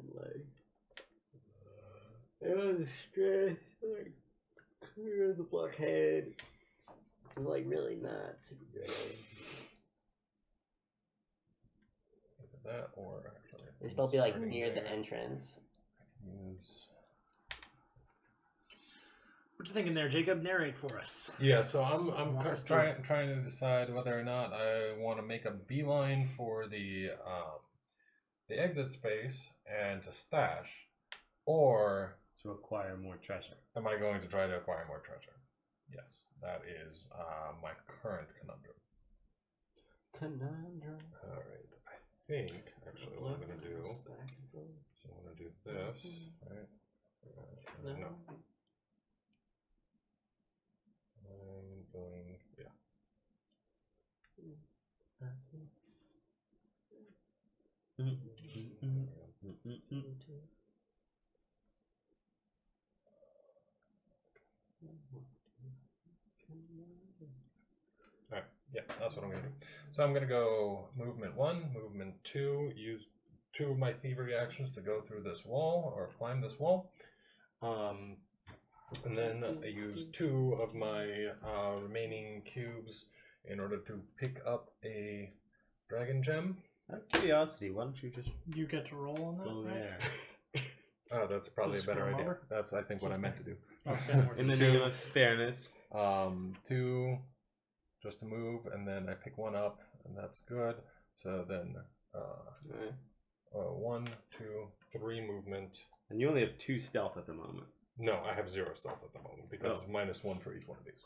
it was stress. Clear the blockade. It's really not super good.
That or actually.
They still be
starting
near the
there.
entrance.
Use.
What you thinking there, Jacob? Narrate for us.
Yeah, so I'm
Walk us
trying to decide whether or not I want to make a beeline for the exit space and to stash, or
To acquire more treasure.
am I going to try to acquire more treasure? Yes, that is my current conundrum. All right, I think actually what I'm going to do. So I'm going to do this, right? No, I'm going. Yeah. Alright, yeah, that's what I'm gonna do. So I'm gonna go movement 1, movement 2, use 2 of my thievery actions to go through this wall or climb this wall. And then I use 2 of my remaining cubes in order to pick up a dragon gem.
Out of curiosity, why don't you just
You get to roll on that,
go
right?
there?
Oh, that's probably a
Just
better
scroll
idea.
over?
That's I think what I meant to do.
I'll spend more
In the
Two.
name of fairness.
2 just to move, and then I pick 1 up, and that's good. So then 1, 2, 3 movement.
And you only have 2 stealth at the moment.
No, I have 0 stealth at the moment because it's -1 for each one of these.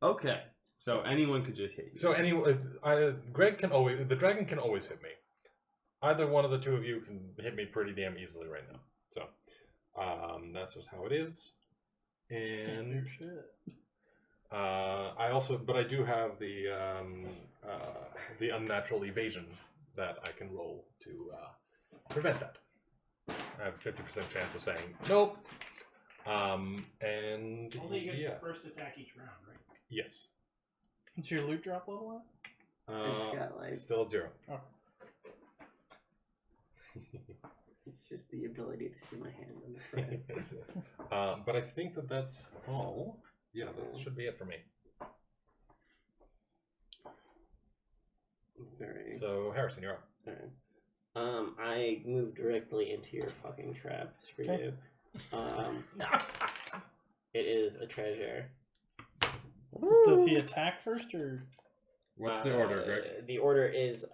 Okay. So anyone could just hit you.
So anyway, the dragon can always hit me. Either one of the 2 of you can hit me pretty damn easily right now. So that's just how it is. And I do have the unnatural evasion that I can roll to prevent that. I have a 50% chance of saying nope. And
Only against
yeah,
the first attack each round, right?
yes.
What's your loot drop level
It's got
Still at 0.
at?
it's just the ability to see my hand on the front.
But I think that's all. Yeah, that should be it for me.
Very.
So Harrison, you're up.
Alright. I move directly into your fucking trap. Screw
Okay.
you. It is a treasure.
Does he attack first or?
What's the order, Greg?
The order is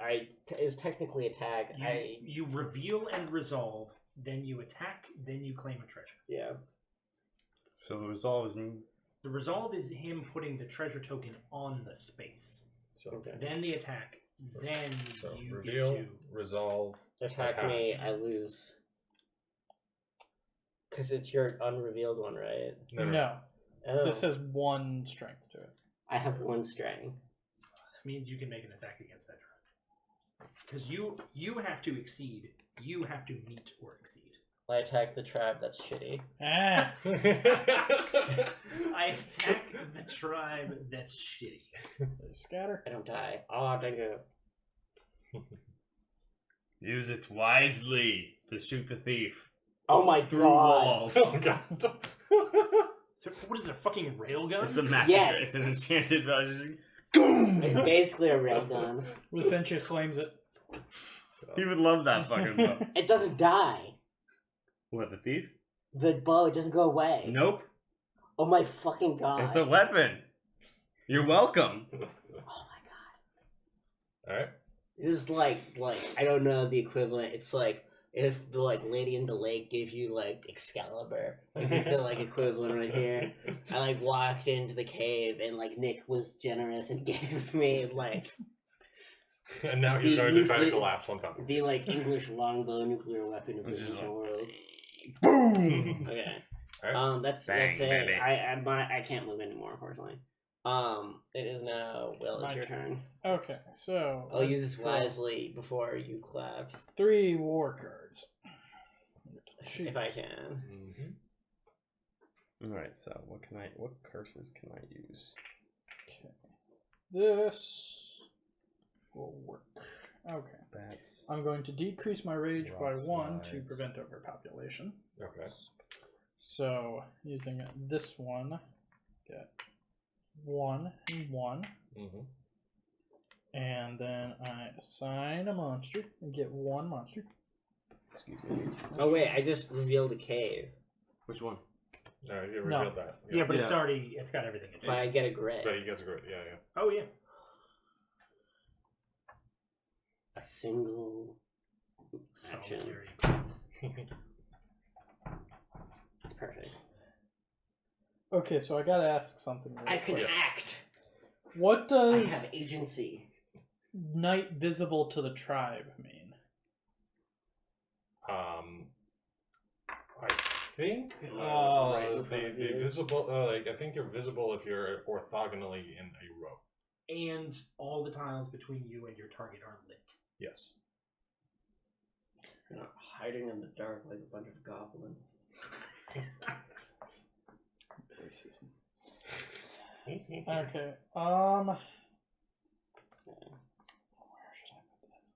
technically attack.
You reveal and resolve, then you attack, then you claim a treasure.
Yeah.
So the resolve is
The resolve is him putting the treasure token on the space.
So,
Okay.
Then the attack. Then
so
you
reveal,
get to
resolve.
Attack me, I lose. Because it's your unrevealed one, right?
No.
Oh.
This has 1 strength to it.
I have 1 strength.
That means you can make an attack against that trap. Because you have to exceed. You have to meet or exceed.
I attack the tribe. That's shitty.
Ah.
I attack the tribe. That's shitty.
Scatter.
I don't die. Oh, dang it.
use it wisely to shoot the thief
Oh my
through
god.
walls.
Oh god.
What is it, a fucking railgun?
It's a magic.
Yes.
It's an enchanted magic.
It's basically a railgun.
Lucentius claims it.
He would love that fucking bow.
It doesn't die.
What, the thief?
The bow, it doesn't go away.
Nope.
Oh my fucking god.
It's a weapon. You're welcome.
Oh my god.
Alright.
This is like I don't know the equivalent. It's like if the Lady in the Lake gave you Excalibur. This is the equivalent right here. I walked into the cave and Nick was generous and gave me
And now he's
The
going to try to
nuclear-
collapse on top of
the English longbow nuclear weapon of
Which
the
is
ancient world.
Boom.
Okay.
Alright.
That's
Bang,
it.
baby.
I can't move anymore, unfortunately. It is now Will, it's
My
your turn.
Okay, so
I'll use this
draw
wisely before you collapse.
3 war cards. Shoot.
If I can.
Mm-hmm.
Alright, so what curses can I use?
Okay. This will work. Okay.
Bats.
I'm going to decrease my rage by
Rock
1 to
slides.
prevent overpopulation.
Okay.
So, using this one, get 1 and 1.
Mm-hmm.
And then I assign a monster and get 1 monster.
Excuse me.
Oh wait, I just revealed a cave.
Which one?
Alright, you
No.
revealed that.
Yeah, but
Yeah.
it's got everything in
But I
it.
get a grid.
But he gets a grid. Yeah, yeah.
Oh yeah.
A single action.
Solitary.
It's perfect.
Okay, so I gotta ask something real
I can
quick.
act.
What
I
does
have agency.
night visible to the tribe mean?
I think
Right in front of
the
you.
visible I think you're visible if you're orthogonally in a row.
And all the tiles between you and your target are lit.
Yes.
You're not hiding in the dark like a bunch of goblins.
Racism.
Mm-hmm.
Okay. Where should I put this?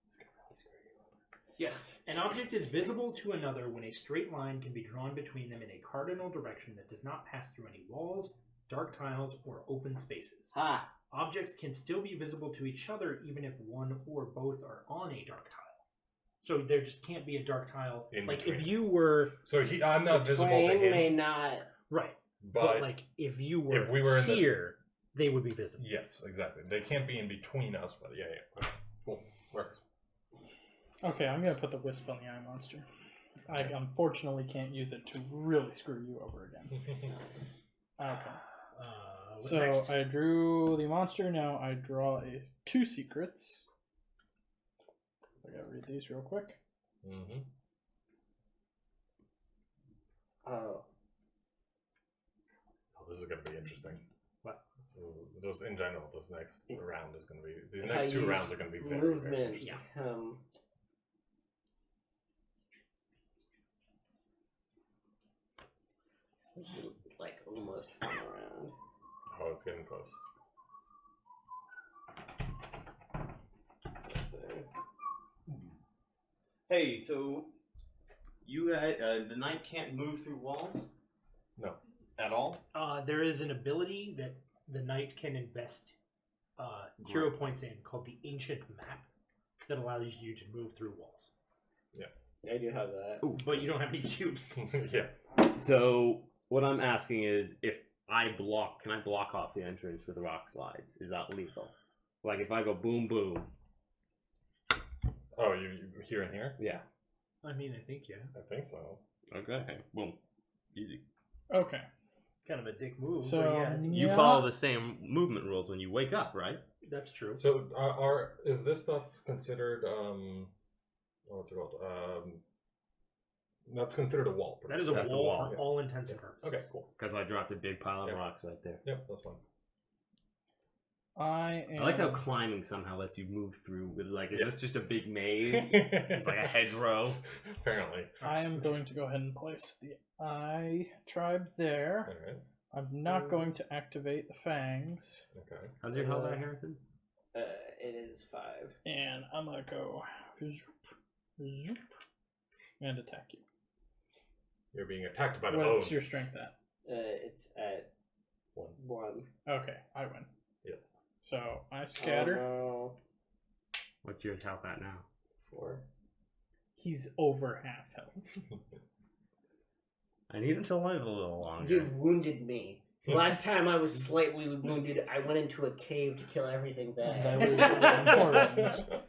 It's gonna really screw you over.
Yes. An object is visible to another when a straight line can be drawn between them in a cardinal direction that does not pass through any walls, dark tiles, or open spaces.
Ha!
Objects can still be visible to each other even if one or both are on a dark tile. So there just can't be a dark tile.
In
Like
between.
if you were
So I'm not visible to
Twain
him,
may not.
right,
but
like if you were
if we were in this-
here, they would be visible.
yes, exactly. They can't be in between us, but yeah. Okay. Cool. Works.
Okay, I'm gonna put the wisp on the eye monster. I unfortunately can't use it to really screw you over again. Okay.
What's
So
next?
I drew the monster. Now I draw 2 secrets. I gotta read these real quick.
Mm-hmm.
Oh.
Oh, this is gonna be interesting.
What?
So just in general, this next round is gonna be. These
If
next
I
2
use
rounds are gonna be very, very
movement.
interesting.
Like almost fun around.
Oh, it's getting close.
Hey, so you guys, the knight can't move through walls?
No.
At all?
There is an ability that the knight can invest hero points in called the Ancient Map that allows you to move through walls.
I do have that.
But you don't have any cubes.
Yeah.
So what I'm asking is, if I block, can I block off the entrance with rock slides? Is that legal? Like if I go boom boom.
Oh, you here and here?
Yeah.
I mean, I think yeah.
I think so.
Okay. Boom. Easy.
Okay.
Kind of a dick move.
So
but yeah,
You follow the same movement rules when you wake up, right?
that's true.
So, is this stuff considered what's it called? That's considered a wall.
That is a
That's a
wall
wall.
for all intents and purposes.
Okay, cool.
Because I dropped a big pile of
Yeah.
rocks right there.
Yep, that's fine.
I am.
I like how climbing somehow lets you move through with like, is this just a big maze? It's like a hedgerow.
Apparently.
I am going to go ahead and place the eye tribe there.
All right.
I'm not going to activate the fangs,
Okay.
How's your health there, Harrison?
It is 5.
and I'm gonna go zoop, zoop, and attack you.
You're being attacked by the bones.
What's your strength at?
It's at 1.
Okay, I win.
Yes.
So I scatter.
Oh,
What's your health at now?
no. 4.
He's over half health.
I need him to live a little longer.
You've wounded me. Last time I was slightly wounded, I went into a cave to kill everything
That
bad.
was important.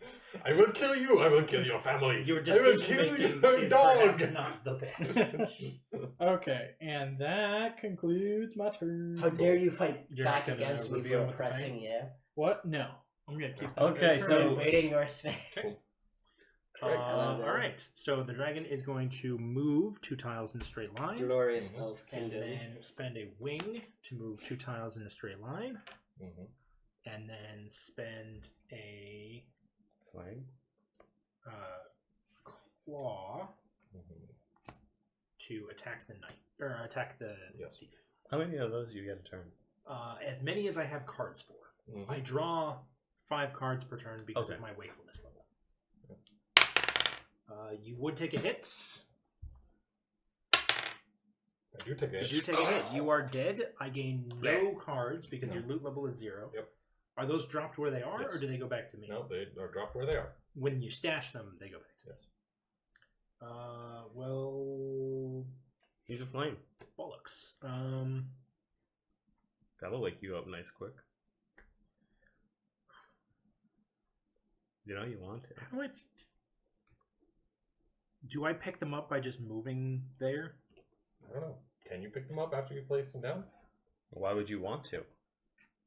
I will kill you. I will kill your family.
Your
I will
decision
kill
making
your
is
dog.
perhaps not the best.
Okay, and that concludes my turn.
How dare you fight
You're
back
not gonna
against me
reveal
for
what the
oppressing you?
What? No. I'm gonna keep that.
Okay,
For
so
invading your space.
All right. So the dragon is going to move 2 tiles in a straight line,
Glorious elf
and
kingdom.
then spend a wing to move 2 tiles in a straight line,
Mhm.
and then spend a
Flame?
claw
Mhm.
to attack the knight or attack the
Yes.
thief.
How many of those do you get a turn?
As many as I have cards for.
Mhm.
I draw 5 cards per turn because
Okay.
of my wakefulness level. You would take a hit.
I do take it.
You take a hit. You are dead. I gain no cards because your loot level is 0.
Yep.
Are those dropped where they are,
Yes.
or do they go back to me?
No, they are dropped where they are.
When you stash them, they go back to me.
Yes.
Well,
He's a flame.
bollocks.
That'll wake you up nice quick. You know you want to.
How do I pick them up by just moving there?
I don't know. Can you pick them up after you place them down?
Why would you want to?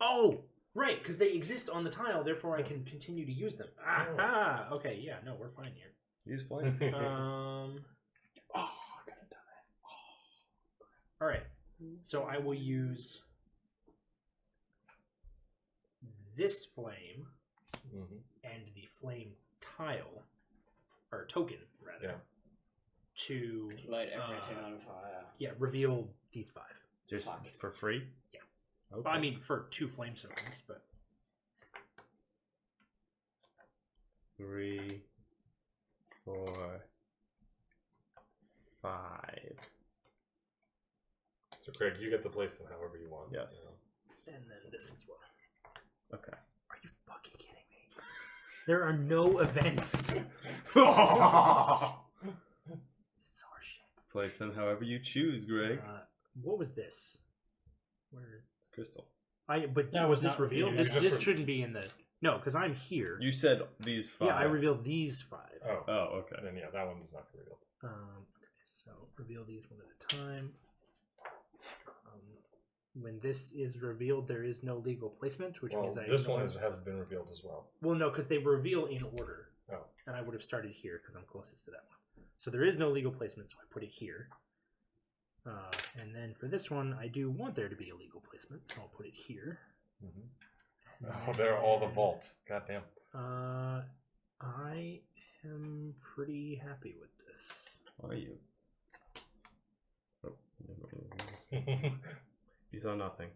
Oh, right, because they exist on the tile, therefore I can continue to use them. Ah, okay, yeah, no, we're fine here.
Use flame.
Oh, I could have done that.
All right, so I will use this flame
Mhm.
and the flame tile, or token rather,
Yeah.
to
Light everything on fire.
reveal these 5.
Just
Fuck.
for free?
Yeah.
Okay.
Well, I mean, for 2 flame stones, but
3, 4, 5.
So, Craig, you get to place them however you want.
Yes.
and then this as well.
Okay.
Are you fucking kidding me? There are no events. This is our shit.
Place them however you choose, Greg.
What was this? Where?
It's crystal.
But
That
was
was
this
not
revealed?
revealed.
This,
Just
this shouldn't be in the. No, because I'm here.
You said these 5.
Yeah, I revealed these 5.
Oh.
Oh, okay.
Then yeah, that one is not revealed.
Okay, so reveal these one at a time. When this is revealed, there is no legal placement, which
Well,
means I.
this one
ignore-
has been revealed as well.
Well, no, because they reveal in order.
Oh.
And I would have started here because I'm closest to that one. So there is no legal placement, so I put it here. And then for this one, I do want there to be a legal placement, so I'll put it here.
Mm-hmm. Oh, they're all the vault. Goddamn.
I am pretty happy with this.
Are you? Oh. You saw nothing.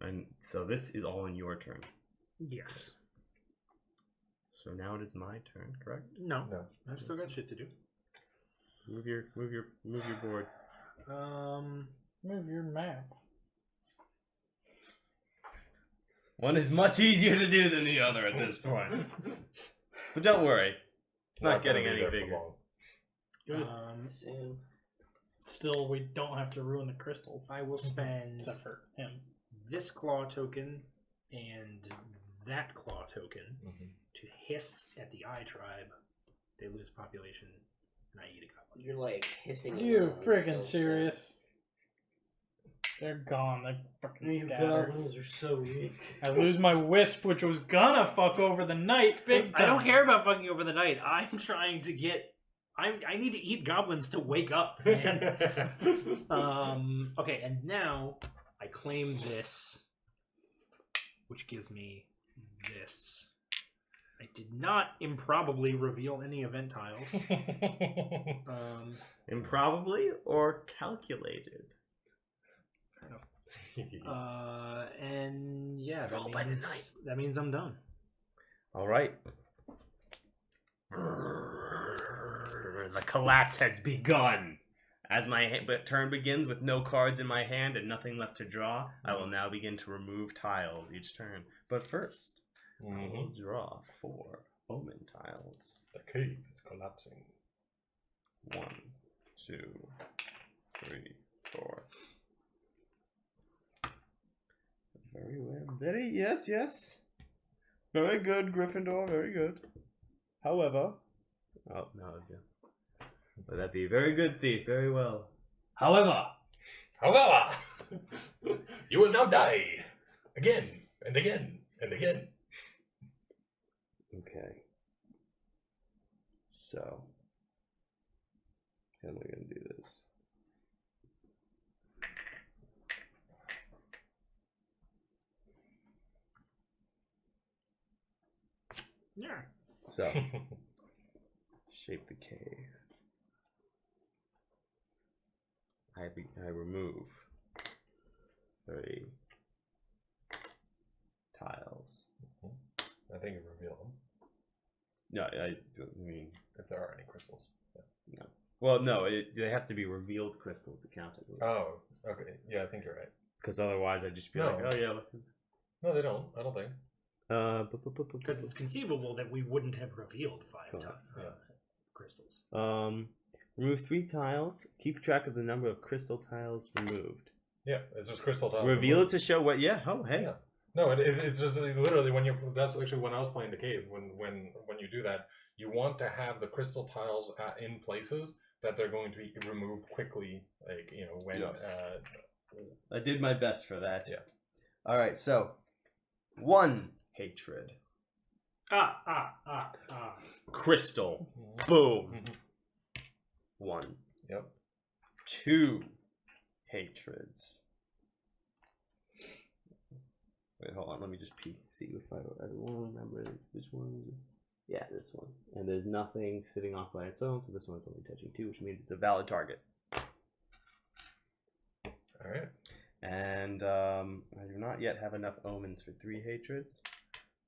And so this is all in your turn.
Yes.
So now it is my turn, correct?
No.
No.
I've still got shit to do.
Move your board.
Move your map.
One is much easier to do than the other at this point. But don't worry. It's not getting
gonna be
any
there for
bigger.
long.
Soon.
Still, we don't have to ruin the crystals.
I will spend
Except for him.
this claw token and that claw token to hiss at the eye tribe. They lose population, and I eat a goblin.
You're like hissing.
You
along
freaking
those
serious? They're gone. They fucking
These
scatter.
goblins are so weak.
I lose my wisp, which was gonna fuck over the night big
I
time.
don't care about fucking over the night. I'm trying to get. I need to eat goblins to wake up, man. Okay, and now I claim this, which gives me this. I did not improbably reveal any event tiles.
Improbably or calculated?
And yeah,
Roll by the night.
that means I'm done.
All right. The collapse has begun. As my turn begins with no cards in my hand and nothing left to draw, I will now begin to remove tiles each turn. But first, I will draw 4 omen tiles.
The cave is collapsing.
1, 2, 3, 4. Very well. Yes. Very good, Gryffindor. Very good. However, oh no, would that be very good, thief? Very well. However,
you will now die again and again and again.
okay. So, how am I going to do this?
Yeah.
So, shape the cave. I remove 3 tiles.
I think you reveal them
No, I mean,
if there are any crystals.
no. Well, no, they have to be revealed crystals to count it.
Oh, okay. Yeah, I think you're right.
Because otherwise I'd just be
No.
like, oh yeah, look.
No, they don't. I don't think.
Because it's conceivable that we wouldn't have revealed 5 times crystals.
Remove 3 tiles. Keep track of the number of crystal tiles removed.
Yeah, it's just crystal tiles.
Reveal it to show what. Yeah. Oh, hey.
Yeah. No, it's just literally when you. That's actually when I was playing the cave. When you do that, you want to have the crystal tiles in places that they're going to be removed quickly. Like when.
Yes. I did my best for that.
Yeah.
All right. So, 1 hatred. Crystal. Boom. 1.
Yep.
2 hatreds. Wait, hold on. Let me just see if I won't remember which one is it. Yeah, this one. And there's nothing sitting off by its own, so this one's only touching 2, which means it's a valid target.
All right.
And I do not yet have enough omens for 3 hatreds,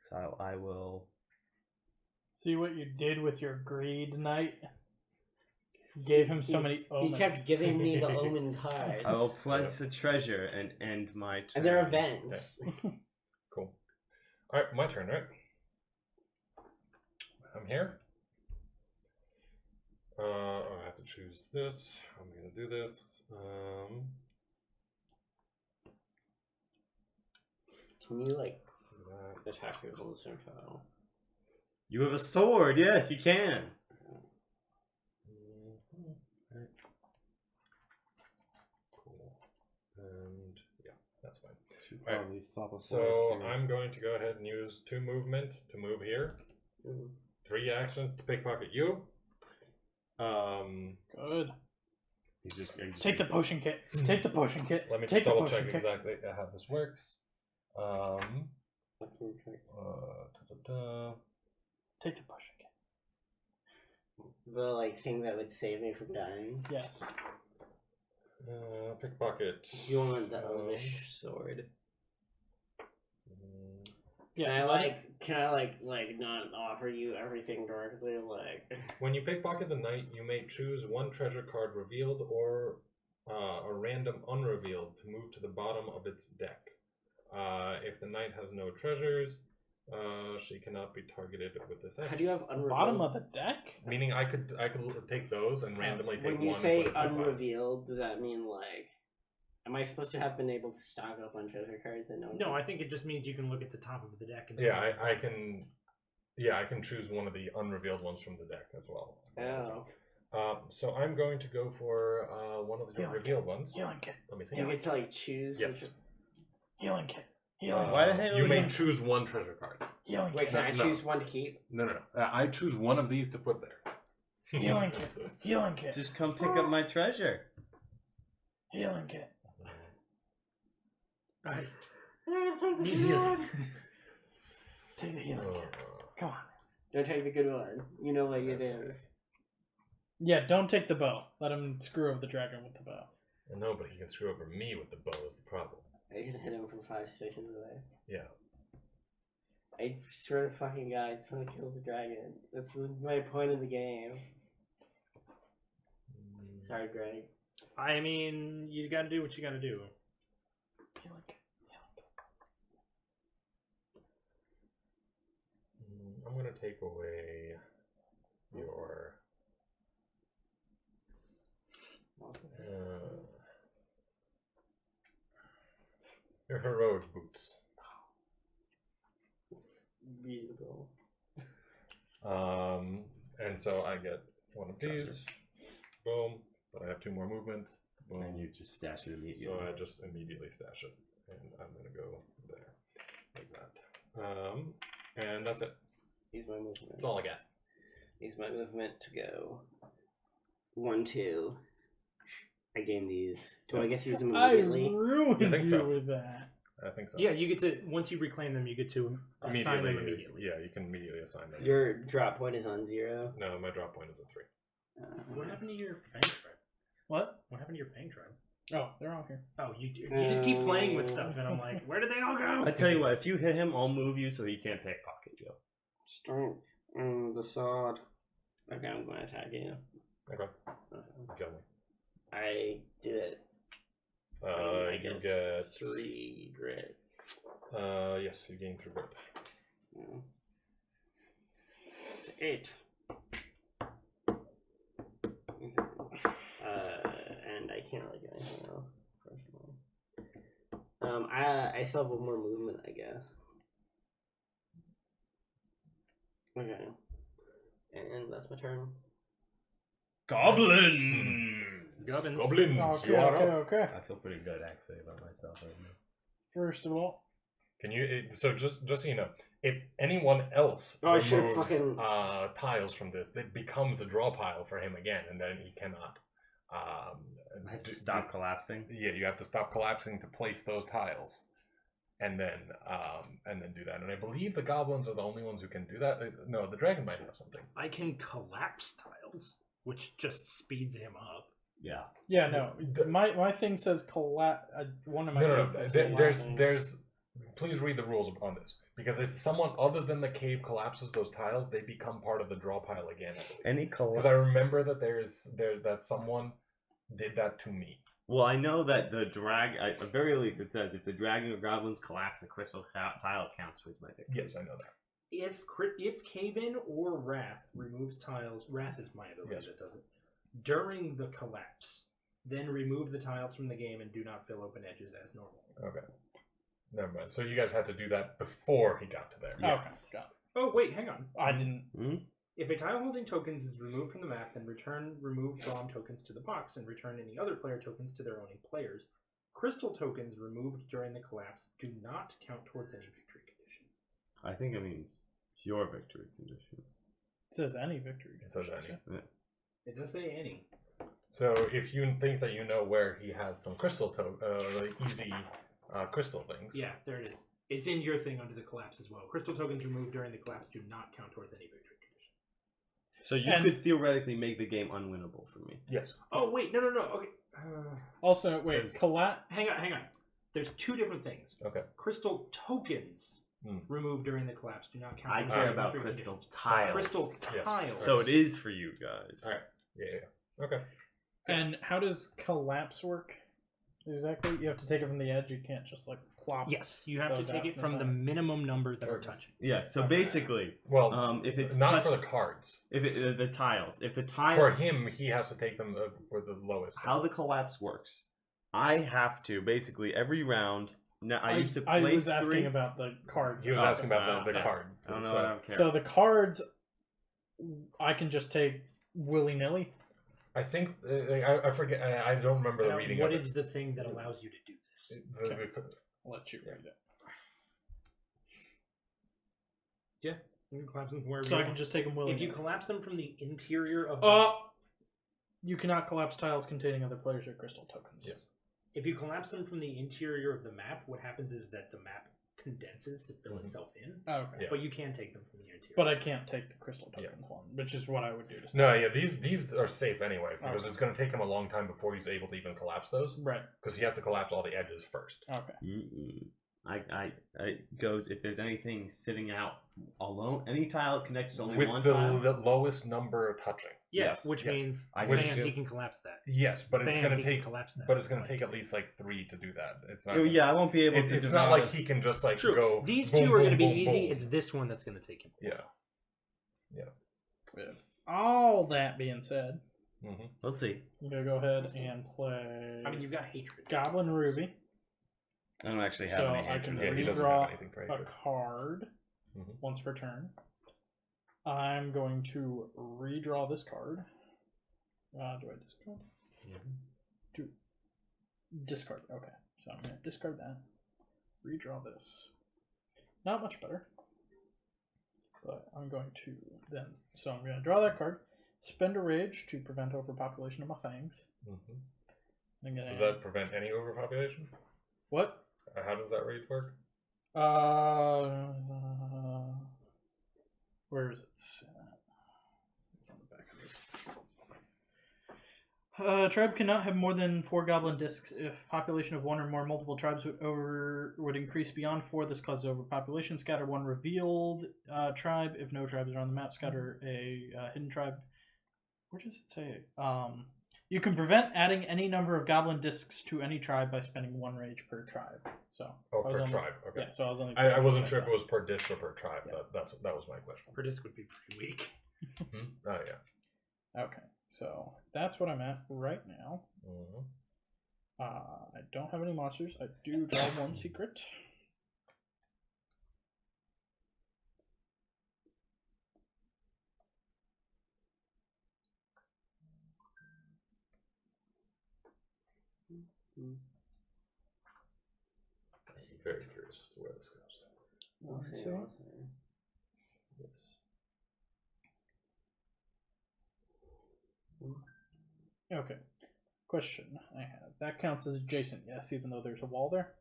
so I will.
See what you did with your greed, knight? Gave him so many omens.
He kept giving me the omen cards.
I will place a treasure and end my turn.
And they're events.
Cool. All right, my turn, right? I'm here. I have to choose this. I'm gonna do this.
Can you attack your whole tile?
You have a sword. Yes, you can.
Right. Cool. And yeah, that's fine.
Probably stop a
So I'm going to go ahead and use 2 movement to move here. 3 actions to pickpocket you.
Good.
He's just
Take the potion kit. Take the potion kit.
Let me
Take
just
the
double check
potion kit.
exactly how this works.
Take the potion kit.
The thing that would save me from dying.
Yes.
Pickpocket.
You want the elvish sword?
Yeah.
Can I not offer you everything directly?
When you pickpocket the knight, you may choose 1 treasure card revealed or a random unrevealed to move to the bottom of its deck. If the knight has no treasures, She cannot be targeted with this action.
How do you have unrevealed?
Bottom of the deck?
Meaning I could take those and randomly take
When
one.
you say
and put it in my pile.
unrevealed, does that mean like? Am I supposed to have been able to stock up on treasure cards and
No, I think it just means you can look at the top of the deck. And
Yeah, I can. Yeah, I can choose one of the unrevealed ones from the deck as well.
Oh.
So I'm going to go for one of the
Healing
revealed ones.
Healing kit.
Let me see.
Do you get to like choose?
Yes.
Healing kit. Healing
Why the hell
you
are
may
you-
choose one treasure card.
Healing
Wait,
kit.
can I
No.
choose one to keep?
No. I choose one of these to put there.
Healing kit. Healing kit.
Just come pick up my treasure.
Healing kit.
I
Need
healing.
Take the healing kit. Come on.
Don't take the good one. You know what it is.
Yeah, don't take the bow. Let him screw over the dragon with the bow.
No, but he can screw over me with the bow. Is the problem?
I can hit him from 5 stations away.
Yeah.
I swear to fucking God, I just want to kill the dragon. That's my point of the game. Sorry, Greg.
I mean, you gotta do what you gotta do.
Healing kit.
I'm gonna take away your your heroic boots.
Reasonable.
And so I get one of these. Boom. But I have 2 more movement. Boom.
And you just stash it immediately.
So I just immediately stash it, and I'm gonna go there, like that. And that's it.
Use my movement.
That's all I got.
Use my movement to go 1, 2. I gain these. Do I get to use them
I
immediately?
ruined
I think
you
so.
with that.
I think so.
Yeah, you get to once you reclaim them, you get to assign them immediately.
Yeah, you can immediately assign them.
Your drop point is on 0.
No, my drop point is a 3.
What happened to your Fang tribe?
What?
What happened to your Fang tribe?
Oh, they're all here.
Oh, you just keep playing with stuff, and I'm like, where did they all go?
I tell you what, if you hit him, I'll move you so he can't pickpocket you.
Strength. The sword. Okay, I'm going to attack you.
Okay. Kill me.
I did it. I
You get
3 grit.
Yes, you gain 3 grit.
Yeah. 8. Okay. And I can't really do anything else. I still have 1 more movement, I guess. Okay. And that's my turn.
Goblins!
Goblins.
You are up.
Okay.
I feel pretty good actually about myself right now.
First of all,
Can you? So just so you know, if anyone else
Oh, I should've
removes
fucking-
tiles from this, it becomes a draw pile for him again, and then he cannot.
I have to stop collapsing.
Yeah, you have to stop collapsing to place those tiles, and then do that. And I believe the goblins are the only ones who can do that. No, the dragon might have something.
I can collapse tiles, which just speeds him up.
Yeah.
yeah, no. My thing says collapse. One of my
No.
things says collapse.
There's. Please read the rules on this, because if someone other than the cave collapses those tiles, they become part of the draw pile again.
Any
Because
collapse.
I remember that that someone did that to me.
Well, I know that the at the very least it says if the dragon or goblins collapse, a crystal tile counts towards my victory.
Yes, I know that.
If Cave-In or Wrath removes tiles, Wrath is my ability
Yes.
that does it. During the collapse, then remove the tiles from the game and do not fill open edges as normal.
Okay. Never mind. So you guys had to do that before he got to there.
Yes.
Okay, got
Oh, wait, hang on.
it. I didn't.
If a tile holding tokens is removed from the map, then return removed drawn tokens to the box and return any other player tokens to their owning players. Crystal tokens removed during the collapse do not count towards any victory condition.
I think it means your victory conditions.
It says any victory.
It says any.
It does say any.
So if you think that you know where he had some crystal like easy crystal things.
Yeah, there it is. It's in your thing under the collapse as well. Crystal tokens removed during the collapse do not count towards any victory condition.
So you
And-
could theoretically make the game unwinnable for me.
Yes.
Oh, wait, no. Okay.
Also, wait,
'Cause-
collapse.
Hang on. There's 2 different things.
Okay.
Crystal tokens removed during the collapse do not count.
I
towards
care
any
about
victory
crystal
conditions.
tiles.
Crystal
Yes.
tiles.
So it is for you guys.
All right. Yeah. Okay.
And how does collapse work? Exactly. You have to take it from the edge. You can't just like plop.
Yes, you have to
Those
take
out
it
from
from
the
the
side.
minimum number that are touching.
Yeah. So
Okay.
basically,
Well,
if it's
not
touch-
for the cards.
if it, the tiles, if the tile
For him, he has to take them for the lowest.
how the collapse works, I have to basically every round. Now I used to
I
place
was asking
3.
about the cards.
He was asking about the
okay.
card.
I don't know.
So-
I don't care.
So the cards, I can just take willy nilly.
I think I forget. I don't remember the
Now,
reading.
what
of
is the thing that allows you to do this?
I'll let you read it.
You can collapse them from wherever
So
you
I can
want.
just take them willy
If you
nilly.
collapse them from the interior of
You cannot collapse tiles containing other players or crystal tokens.
Yes.
if you collapse them from the interior of the map, what happens is that the map condenses to fill itself in.
Oh, okay.
Yeah.
But you can take them from the interior.
But I can't take the crystal tokens one, which is what I would do to start.
No, yeah, these are safe anyway because
Okay.
it's going to take him a long time before he's able to even collapse those
Right.
because he has to collapse all the edges first.
Okay.
I it goes if there's anything sitting out alone, any tile connected to only
With
one
the
tile.
lowest number of touching.
yes, which
yes.
means
I
bam,
can
he can collapse that.
Yes, but it's
Bam,
going
he
to
can
take.
collapse that.
But it's going to take at least like 3 to do that. It's not.
Oh, yeah, I won't be able to.
It's not like
develop-
he can just like
True.
go.
These
boom,
two are
boom,
going to be
boom,
easy.
boom.
It's this one that's going to take him.
Yeah.
With all that being said,
Mm-hmm.
Let's see.
I'm gonna go ahead and play
I mean, you've got hatred.
Goblin Ruby.
I don't actually have
So
any
I
hatred.
can
Yeah, he doesn't
redraw
have anything for
a
hatred.
card
Mhm.
once per turn. I'm going to redraw this card. Do I discard? Do discard. Okay, so I'm gonna discard that. Redraw this. Not much better, but I'm going to then. So I'm gonna draw that card. Spend a rage to prevent overpopulation of my fangs. I'm gonna.
Does that prevent any overpopulation?
What?
How does that rage work?
Where is it? It's on the back of this. Tribe cannot have more than 4 goblin discs. If population of 1 or more multiple tribes would increase beyond 4, this causes overpopulation. Scatter 1 revealed tribe. If no tribes are on the map, scatter a hidden tribe. Where does it say? You can prevent adding any number of goblin discs to any tribe by spending 1 rage per tribe. So
Oh,
I was
per
only-
tribe. Okay.
Yeah, so I was only.
I wasn't sure if it was per disc or per tribe.
Yeah.
That was my question.
Per disc would be pretty weak.
Oh yeah.
Okay, so that's what I'm at right now.
Mm-hmm.
I don't have any monsters. I do draw 1 secret.
I'm very curious as to where this goes.
We'll see,
So-
we'll see.
Yes.
Okay. Question I have. That counts as adjacent, yes, even though there's a wall there?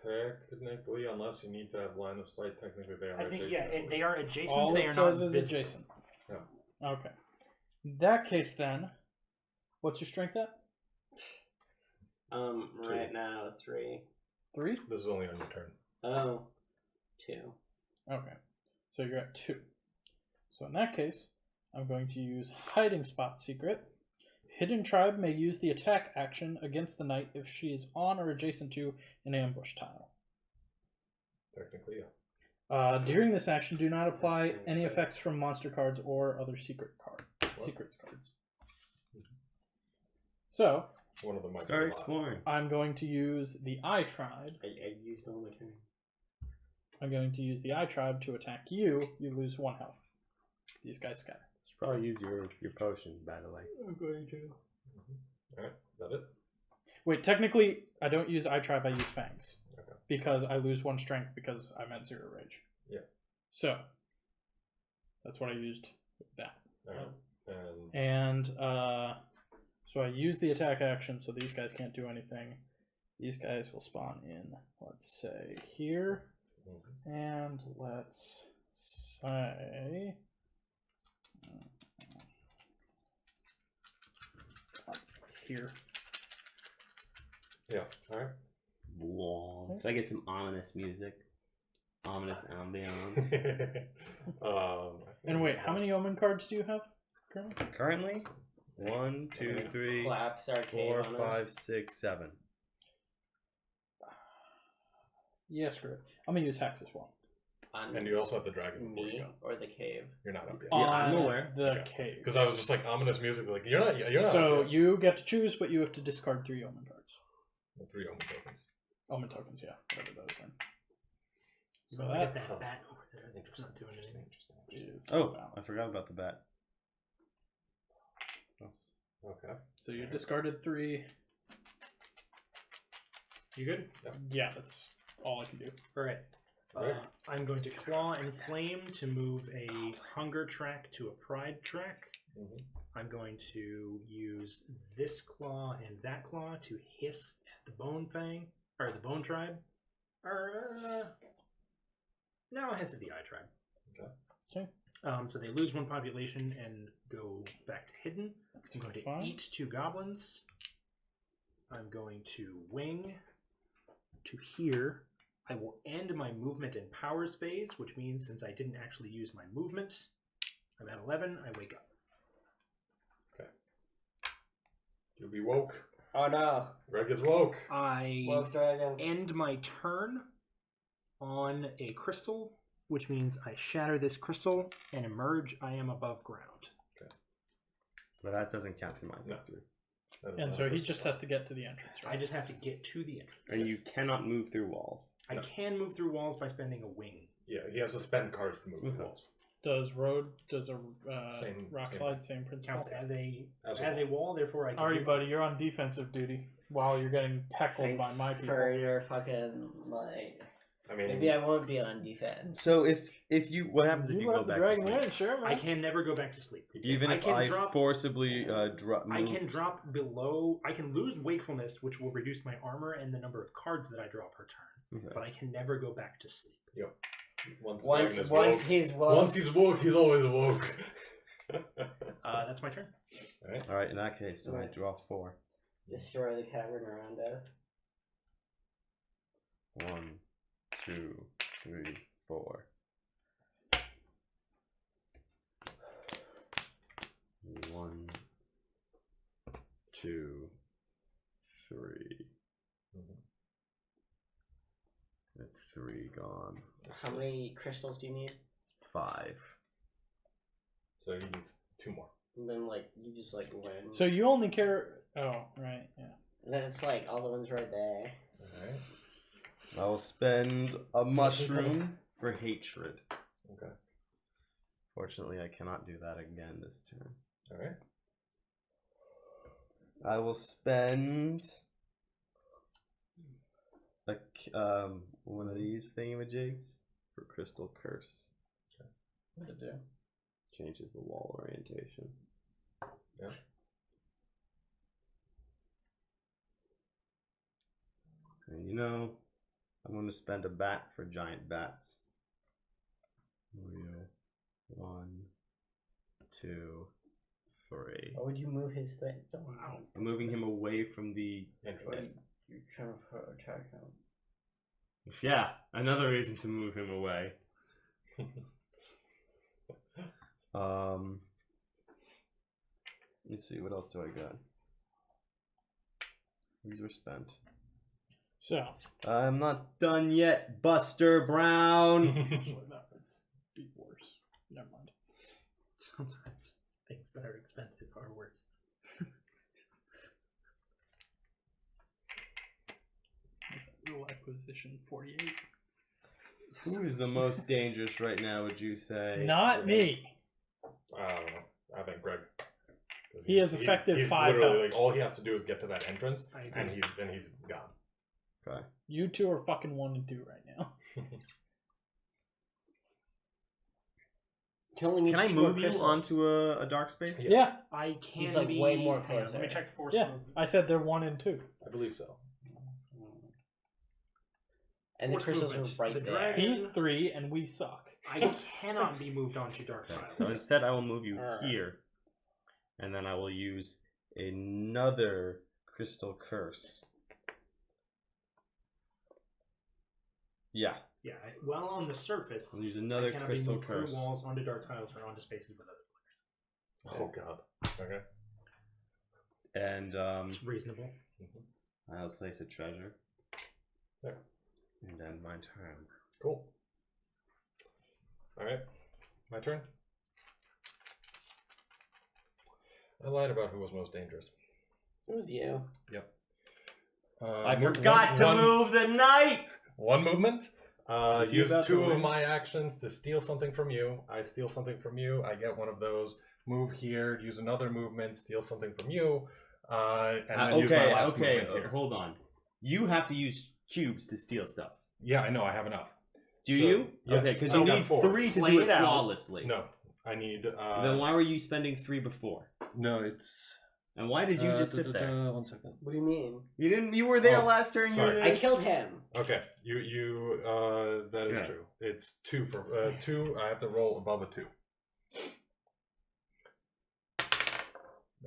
Technically, unless you need to have line of sight, technically they are
I think,
adjacent.
yeah, they are adjacent.
All
they
it
are not
says is
visible.
adjacent.
Yeah.
Okay. In that case, then, what's your strength at?
Right now 3.
3?
This is only on your turn.
Oh, 2.
Okay. So you're at 2. So in that case, I'm going to use Hiding Spot Secret. Hidden Tribe may use the attack action against the knight if she is on or adjacent to an ambush tile.
Technically, yeah.
During this action, do not apply any effects from monster cards or other secrets cards. So,
One of them might
Start
be
exploring.
I'm going to use the I Tribe.
I used all my turn.
I'm going to use the I Tribe to attack you. You lose 1 health. These guys scatter.
Should probably use your potion, by the way.
I'm going to.
Alright, is that it?
Wait, technically, I don't use I Tribe, I use Fangs.
Okay.
Because I lose 1 strength because I'm at 0 rage.
Yeah.
So, that's what I used with that.
Alright.
And, so I use the attack action, so these guys can't do anything. These guys will spawn in, let's say, here. And let's say... here.
Yeah, alright.
Whoa. Should I get some ominous music? Ominous ambiance.
And wait, how many Omen cards do you have currently?
Currently, 1, 2, 3,
Collapse Arcade
4,
on us.
5, 6, 7.
Yeah, screw it. I'm gonna use Hex as well.
On
And you also have the dragon before you
me
go.
or the cave?
You're not up yet.
Yeah, I'm aware.
The
Okay.
cave.
Because I was just like ominous music. Like you're not. You're not.
So
up yet.
you get to choose, but you have to discard 3 omen cards.
3 omen tokens.
Omen tokens, yeah. Whatever those are. So
I
that
get that bat over there. It's not doing anything.
is
Oh,
about.
I forgot about the bat.
Okay.
So you discarded 3.
You good?
Yeah, that's all I can do.
All right.
Right.
I'm going to claw and flame to move a hunger track to a pride track.
Mhm.
I'm going to use this claw and that claw to hiss at the bone fang or the bone tribe. Or no, I'll hiss at the eye tribe.
Okay.
So they lose 1 population and go back to hidden. I'm going to
fine.
eat 2 goblins. I'm going to wing to here. I will end my movement and powers phase, which means since I didn't actually use my movement, I'm at 11. I wake up.
You'll be woke.
Oh no!
Greg is woke.
I
Woke dragon.
end my turn on a crystal, which means I shatter this crystal and emerge. I am above ground.
But that doesn't count to my
No.
victory.
And so he just has to get to the entrance,
I
right?
just have to get to the entrance.
And you cannot move through walls.
I can move through walls by spending a wing.
Yeah, he has to spend cards to move
Okay.
the walls.
Does a
Same-
rock
same.
slide, same principle?
Counts as a
As
a wall, therefore I can
Alright,
move
buddy, you're on defensive duty while you're getting heckled by
Thanks
my people.
for your fucking like.
I mean,
Maybe I won't be on defense.
So if you what happens if
You
you go
let the
back to
dragon
sleep?
win, sure, man.
I can never go back to sleep.
Even
I
if
can
I
drop-
forcibly drop,
I
move-
can drop below. I can lose wakefulness, which will reduce my armor and the number of cards that I draw per turn.
Okay.
But I can never go back to sleep.
once
Once
the dragon is
once
woke,
he's woke.
once he's woke, he's always woke.
That's my turn.
All right. In that case, then I
Right.
draw 4.
Destroy the cavern around us.
1, 2, 3, 4. 1, 2, 3. That's 3 gone.
How many crystals do you need?
5.
So he needs 2 more.
And then like you just like win.
So you only care. Oh, right, yeah.
And then it's like all the ones right there.
Alright.
I will spend a mushroom for hatred.
Okay.
Fortunately, I cannot do that again this turn.
Alright.
I will spend one of these thingamajigs for Crystal Curse.
What to do?
Changes the wall orientation.
Yeah.
And you know, I'm going to spend a bat for giant bats. Real. 1, 2, 3.
Why would you move his thing?
Wow.
I'm moving him away from the
Entrance.
You're trying to attack him.
Yeah, another reason to move him away. Let's see, what else do I got? These were spent.
So,
I'm not done yet, Buster Brown.
actually, that would be worse. Never mind.
Sometimes things that are expensive are worse.
Is that rule acquisition 48?
Who is the most dangerous right now, would you say?
Not me.
I don't know. I think Greg. 'Cause
He has effective
he's
5
literally,
health.
like, all he has to do is get to that entrance,
I agree.
and he's gone.
Okay.
You two are fucking 1 and 2 right now.
He only needs
Can I
2
move you
crystals.
onto a dark space?
Yeah,
I can
He's, like,
be
way more
hang on, Let me
closer.
check force.
yeah.
move.
I said they're 1 and 2.
I believe so.
And the
Force
crystals
movement.
are right
The
there.
dragon-
He's 3 and we suck.
I cannot be moved on to dark
Okay,
trials.
so instead I will move you
Alright.
here. And then I will use another Crystal Curse. Yeah,
Yeah, while on the surface,
I'll use
I
another
cannot
Crystal
be moved
Curse.
through walls, onto dark tiles, or onto spaces with other players.
Oh god. Okay.
And
It's reasonable.
I'll place a treasure.
There.
And then my turn.
Cool. All right, my turn. I lied about who was most dangerous.
It was you.
Yep.
I forgot to move the knight!
One movement.
Is he
Use
about to
2 of
win?
my actions to steal something from you. I steal something from you. I get one of those. Move here. Use another movement. Steal something from you. And then use my last movement here.
Hold on. You have to use cubes to steal stuff.
Yeah, I know. I have enough.
Do
So,
you?
yes.
Okay, because
I
you
got
need
4.
3 to
Play
do
it
it
out.
flawlessly.
No, I need.
Then why were you spending 3 before?
No, it's.
And why did you just sit there?
1 second.
What do you mean?
You didn't. You were there
Oh,
last turn.
sorry.
You were
I
there.
killed him.
Okay, that is
Yeah.
true. It's 2 for 2. I have to roll above a 2.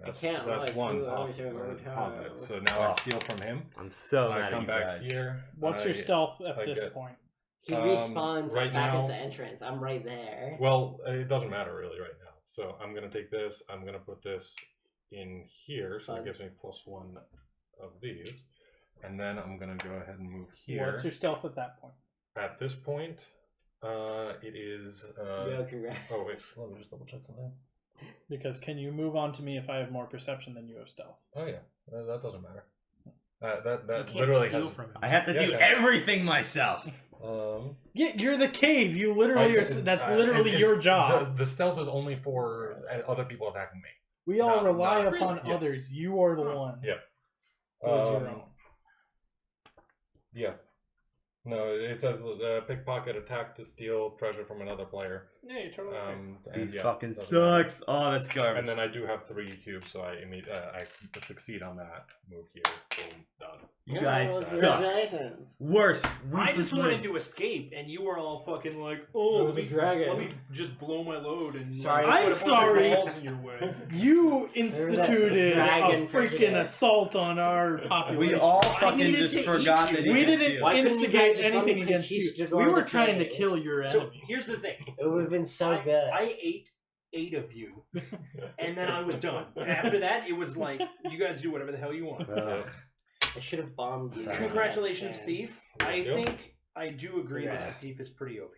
That's,
can't,
That's
like,
1
do
positive.
everything
or
every
positive.
time.
So now I
Oh.
steal from him.
I'm so
I
mad
come
at you
back
guys.
here.
What's your stealth at
I
this
get-
point?
He
Um,
respawns
right
back
now-
at the entrance. I'm right there.
Well, it doesn't matter really right now. So I'm gonna take this. I'm gonna put this in here, so it
Fun.
gives me +1 of these, and then I'm gonna go ahead and move here.
What's your stealth at that point?
At this point, it is.
Yo, congrats.
Oh wait, let me just double check something.
Because can you move on to me if I have more perception than you have stealth?
Oh yeah, that doesn't matter. That
You can't
literally
steal
has.
from him.
I have to
Yeah,
do
yeah.
everything myself.
Yeah, you're the cave. You literally are. That's literally
it's-
your job.
The stealth is only for other people attacking me.
We all
not-
rely
not
upon
really, yeah.
others. You are the one.
Yeah.
Who is your own.
Yeah. No, it says pickpocket, attack to steal treasure from another player.
Yeah, you're totally
And
He
yeah,
fucking
doesn't matter.
sucks. Oh, that's garbage.
And then I do have 3 cubes, so I succeed on that. Move here, boom, done.
you guys suck.
Congratulations.
Worst.
I just wanted
wins.
to escape, and you were all fucking like,
There
"Oh,
was a dragon."
let me just blow my load and
Sorry.
like,
I'm
put a bunch of
sorry.
walls in your way."
You instituted a
dragon
freaking
prejudice.
assault on our population.
We all
I
fucking
needed
just
to
forgot
eat
that
you.
he
We
could
didn't
steal.
Why couldn't you
instigate
guys just let me
anything against you.
conquistador
We were
the
trying to
cave?
kill your
So
enemy.
here's the thing:
It would have been so good.
I ate 8 of you, and then I was done. After that, it was like, you guys do whatever the hell you want.
Ugh.
I should have bombed you.
Congratulations,
Chance.
Thief. I
Yep.
think I do agree that
Congrats.
Thief is pretty OP.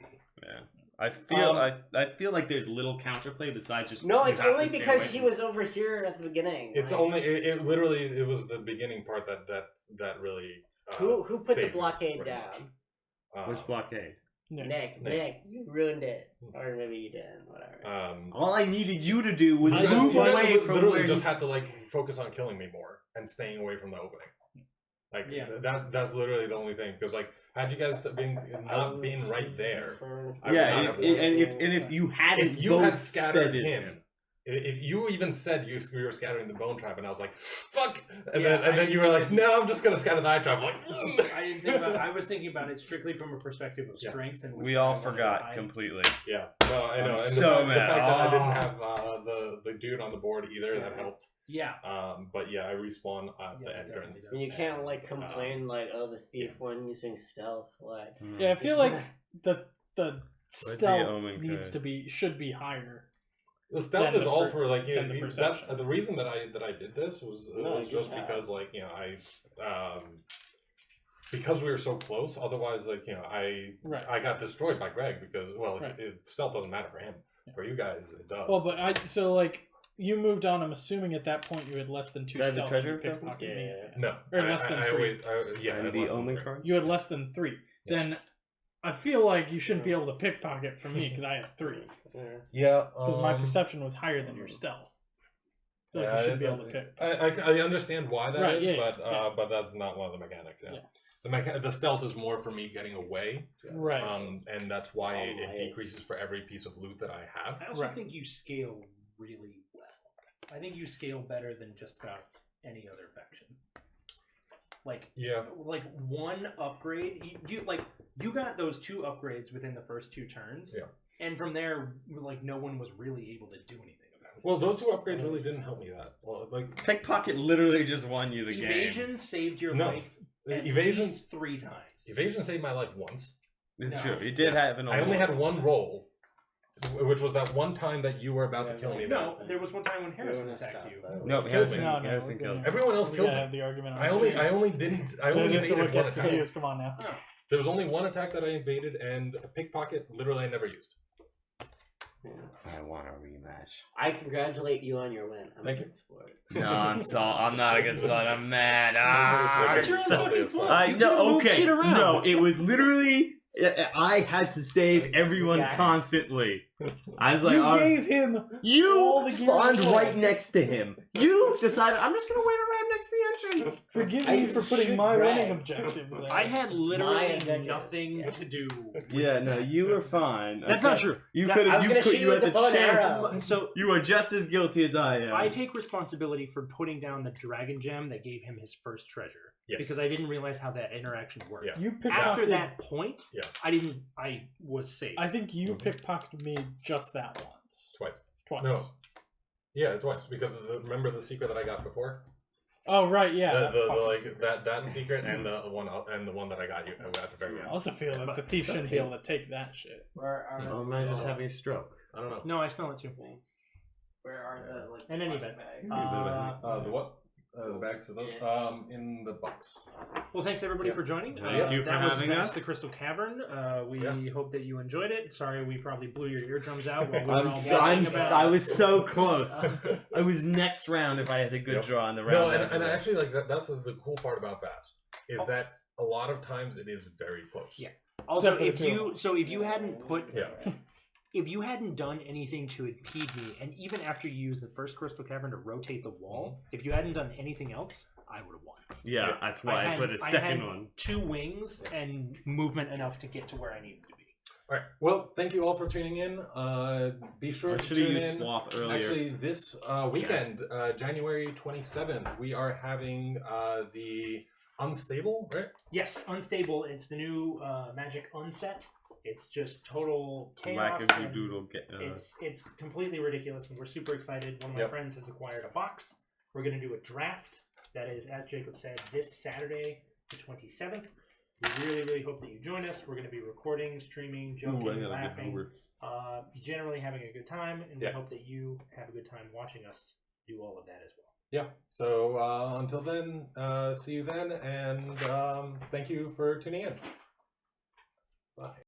Yeah. I feel I feel like there's little counterplay besides just
No,
you
it's
have to
only
stay
because
away
he
from
was over here at the beginning.
It's
like,
only it literally it was the beginning part that really.
who put the
saved me,
blockade
pretty
down?
much.
Which blockade?
Nick,
Nick.
you ruined it, or maybe you didn't. Whatever.
All I needed you to do was
I
You guys-
move
you guys
away from
literally
where
just
he...
had to like focus on killing me more and staying away from the opening. Like
Yeah.
that's literally the only thing because like had you guys not been right there, I would
Yeah,
not have
and if you hadn't
if you
both
had scattered
fed it-
him, if you even said you were scattering the bone trap, and I was like, "Fuck," and
Yeah,
then you were like, "No, I'm just gonna scatter the eye trap." I'm like,
I didn't think about. I was thinking about it strictly from a perspective of
Yeah.
strength, and which
We
one I
all
wanted to
forgot
hide.
completely.
yeah, no, I know.
I'm
And
so
the fact that I
mad.
didn't have the dude on the board either that helped.
Yeah,
But yeah, I respawn at
Yeah,
the
it
entrance.
definitely
And you can't like complain like, oh, the thief won using stealth. Like,
Yeah, I feel
It's
like
not-
the
the
stealth
omen
needs
code?
should be higher.
The stealth
Than
is
the
all
per-
for like
than the perception.
the reason that I did this was
No,
was
good
just
job.
because like I because we were so close. Otherwise, like
Right.
I got destroyed by Greg because
Right.
stealth doesn't matter for him. For you guys, it does.
Well, but so like you moved on. I'm assuming at that point you had less than 2
Do I have the
stealth.
treasure
and
card?
pickpockets.
Yeah.
no,
or less than 3.
Yeah,
and
less
the
than
omen
3.
card?
You had less than 3. Then I feel like you shouldn't be able to pickpocket from me because I had 3.
Yeah,
Because my perception was higher than your stealth. I feel like you should be able to pick.
I understand why that is,
Right, yeah,
but that's not one of the mechanics. Yeah,
Yeah.
the stealth is more for me getting away,
Right.
and that's why it
Alright.
decreases for every piece of loot that I have.
I also
Right.
think you scale really well. I think you scale better than just about any other faction. Like
Yeah,
one upgrade, you got those 2 upgrades within the first 2 turns.
Yeah.
And from there, like no one was really able to do anything about it.
well, those 2 upgrades really didn't help me that. Well, like
Pickpocket literally just won you the
Evasion
game.
saved your
No.
life at
Evasion-
least 3 times.
evasion saved my life once.
This is
No.
true. It did have an
I only had one roll, which was that one time that you were about to
Yeah,
kill me.
No, there was one time when
We're
Harrison
gonna
attacked
stop
you.
that.
No,
Killed
Harrison,
me.
No,
Harrison
we're
killed.
gonna-
Everyone else
we
killed
gotta
me.
have the argument. On
I only didn't. I only
This is
evaded
what
one
gets
attack.
confused. Come on now.
There was only one attack that I evaded, and a pickpocket, literally, I never used.
I want a rematch.
I congratulate you on your win. I'm
Thank
a
you.
good sport.
No, I'm not a good son. I'm mad. Ah,
It's your own fucking fault.
I
You
no,
could've moved
okay.
shit around.
No, it was literally I had to save everyone
Yeah.
constantly. I was like,
You gave him
you
all the
spawned
gear
right
away.
next to him. You decided I'm just gonna wait around next to the entrance.
Forgive
I
me for putting
should
my
brag.
winning objectives there.
I had
My
literally
objective,
nothing
yeah.
to do. with
Yeah, no,
that.
you were fine.
That's not true.
You
That-
could
I was
you
gonna
put
shoot
you
you
at
with
the
the bow and
chance.
arrow.
So
You are just as guilty as I am.
I take responsibility for putting down the dragon gem that gave him his first treasure.
Yes.
Because I didn't realize how that interaction worked.
Yeah.
You pickpocketed.
After that point,
Yeah.
I was safe.
I think you pickpocketed me just that once.
Twice.
Twice.
No. Yeah, twice. Because of remember the secret that I got before?
Oh right, yeah.
The
that fucking
like
secret.
that secret and the one that I got you at the very
I
end.
also feel that the thief shouldn't be able to take that shit.
Where are
Or am I just having a stroke?
I don't know.
No, I smell it too.
Where are the like?
In any event,
bags?
The what? The bags for those? In the box.
well, thanks everybody for joining.
Thank you for
that was
having
Vast
us.
the Crystal Cavern. We
Yeah.
hope that you enjoyed it. Sorry, we probably blew your eardrums out while we were
I'm
all
so,
watching about.
I was so close. I was next round if I had a good
Yep.
draw in the round.
No,
after
and
that.
actually, like that's the cool part about Fast is that a lot of times it is very close.
Yeah. Also,
Except for the
if
two of
you
us.
so if you hadn't put
Yeah.
if you hadn't done anything to impede me, and even after you used the first Crystal Cavern to rotate the wall, if you hadn't done anything else, I would have won.
Yeah, that's why I put a second
had
one.
2 wings and movement enough to get to where I needed to be.
All right. Well, thank you all for tuning in. Be sure
I
to
should have
tune
used
in.
Sloth earlier.
Actually, this weekend, January 27th, we are having the Unstable, right?
Yes, Unstable. It's the new Magic Unset. It's just total chaos. and
Wackadoodle.
It's completely ridiculous, and we're super excited. One of my
Yep.
friends has acquired a box. We're going to do a draft that is, as Jacob said, this Saturday, the 27th. We really, really hope that you join us. We're going to be recording, streaming, joking, laughing, generally having a good time, and we
Yeah.
hope that you have a good time watching us do all of that as well.
Yeah. So until then, see you then, and thank you for tuning in. Bye.